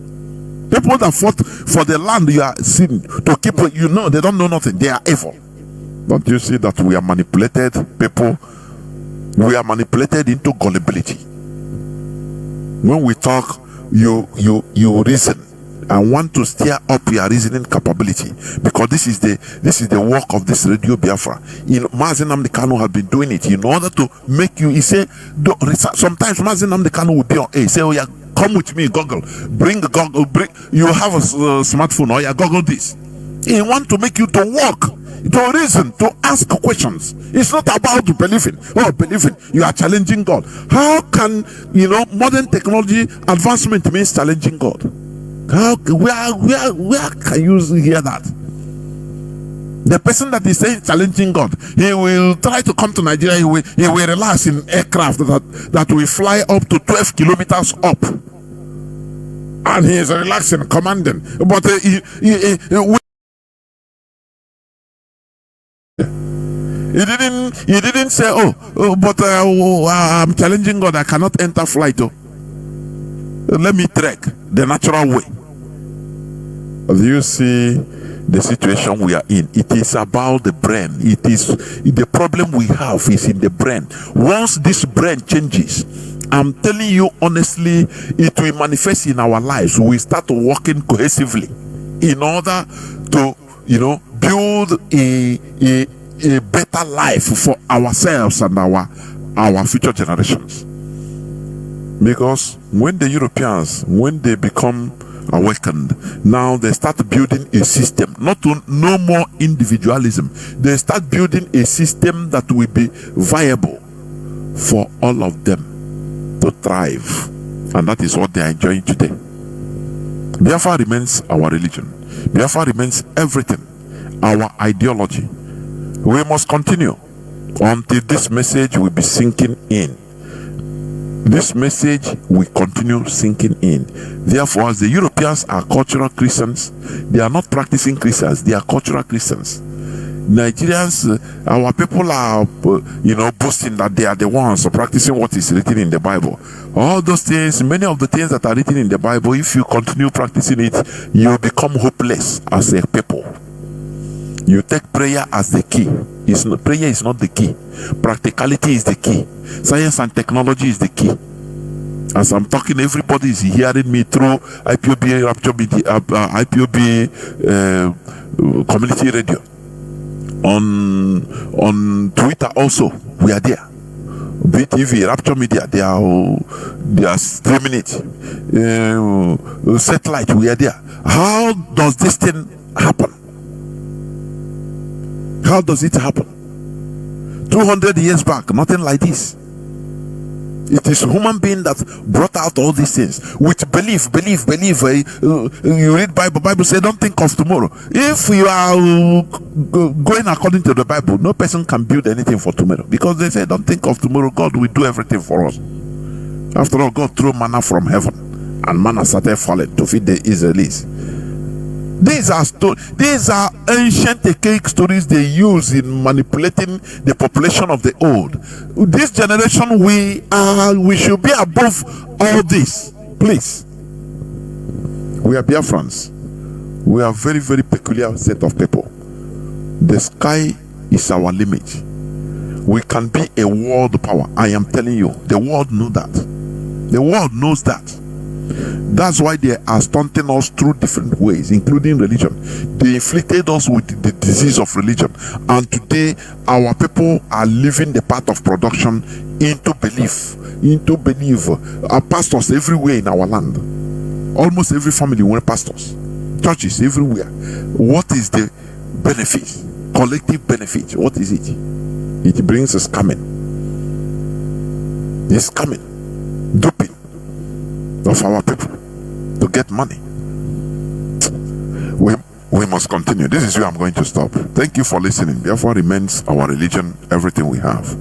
People that fought for the land you are seeing to keep, they don't know nothing. They are evil. Don't you see that we are manipulated people? We are manipulated into gullibility. When we talk, you reason and want to stir up your reasoning capability, because this is the work of this Radio Biafra. Mazi Nnamdi Kanu has been doing it in order to make you. He say sometimes Mazi Nnamdi Kanu will be on air. Say, oh yeah, come with me, Google. Bring the Google. You have a smartphone. Oh yeah, Google this. He want to make you to work, to reason, to ask questions. It's not about believing. Believing. You are challenging God. How can modern technology advancement means challenging God? Where can you hear that? The person that is saying challenging God, he will try to come to Nigeria. He will relax in aircraft that will fly up to 12 kilometers up, and he is relaxing, commanding. But he didn't say, but I'm challenging God. I cannot enter flight. Let me trek the natural way. Do you see the situation we are in? It is about the brain. It is the problem we have is in the brain. Once this brain changes, I'm telling you honestly, it will manifest in our lives. We start working cohesively in order to build a better life for ourselves and our future generations. Because when the Europeans, when they become awakened, now they start building a system, no more individualism. They start building a system that will be viable for all of them to thrive, and that is what they are enjoying today. Biafra remains our religion. Biafra remains everything, our ideology. We must continue until this message will be sinking in. This message will continue sinking in. Therefore, as the Europeans are cultural Christians, they are not practicing Christians, they are cultural Christians. Nigerians, our people are, boasting that they are the ones practicing what is written in the Bible. All those things, many of the things that are written in the Bible, if you continue practicing it, you become hopeless as a people. You take prayer as the key. Prayer is not the key. Practicality is the key. Science and technology is the key. As I'm talking, everybody is hearing me through IPOB Rapture Media, IPOB Community Radio. On Twitter also, we are there. BTV, Rapture Media, they are streaming it. Satellite, we are there. How does this thing happen? How does it happen? 200 years back, nothing like this. It is human being that brought out all these things with belief. You read Bible says don't think of tomorrow. If you are going according to the Bible, no person can build anything for tomorrow, because they say don't think of tomorrow. God will do everything for us. After all, God threw manna from heaven, and manna started falling to feed the Israelites. These are ancient archaic stories they use in manipulating the population of the old. This generation, we should be above all this. Please. We are Biafrans. We are a very, very peculiar set of people. The sky is our limit. We can be a world power. I am telling you, the world knows that. The world knows that. That's why they are stunting us through different ways, including religion. They inflicted us with the disease of religion, and today our people are leaving the path of production into belief. Our pastors everywhere in our land. Almost every family were pastors. Churches everywhere. What is the benefit? Collective benefit. What is it? It brings us scamming. It's scamming, duping of our people to get money. We must continue. This is where I'm going to stop. Thank you for listening. Biafra remains our religion, everything we have.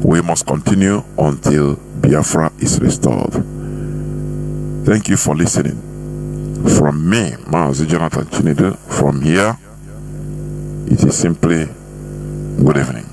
We must continue until Biafra is restored. Thank you for listening. From me, Mazi Jonathan Chinedu, from here, it is simply good evening.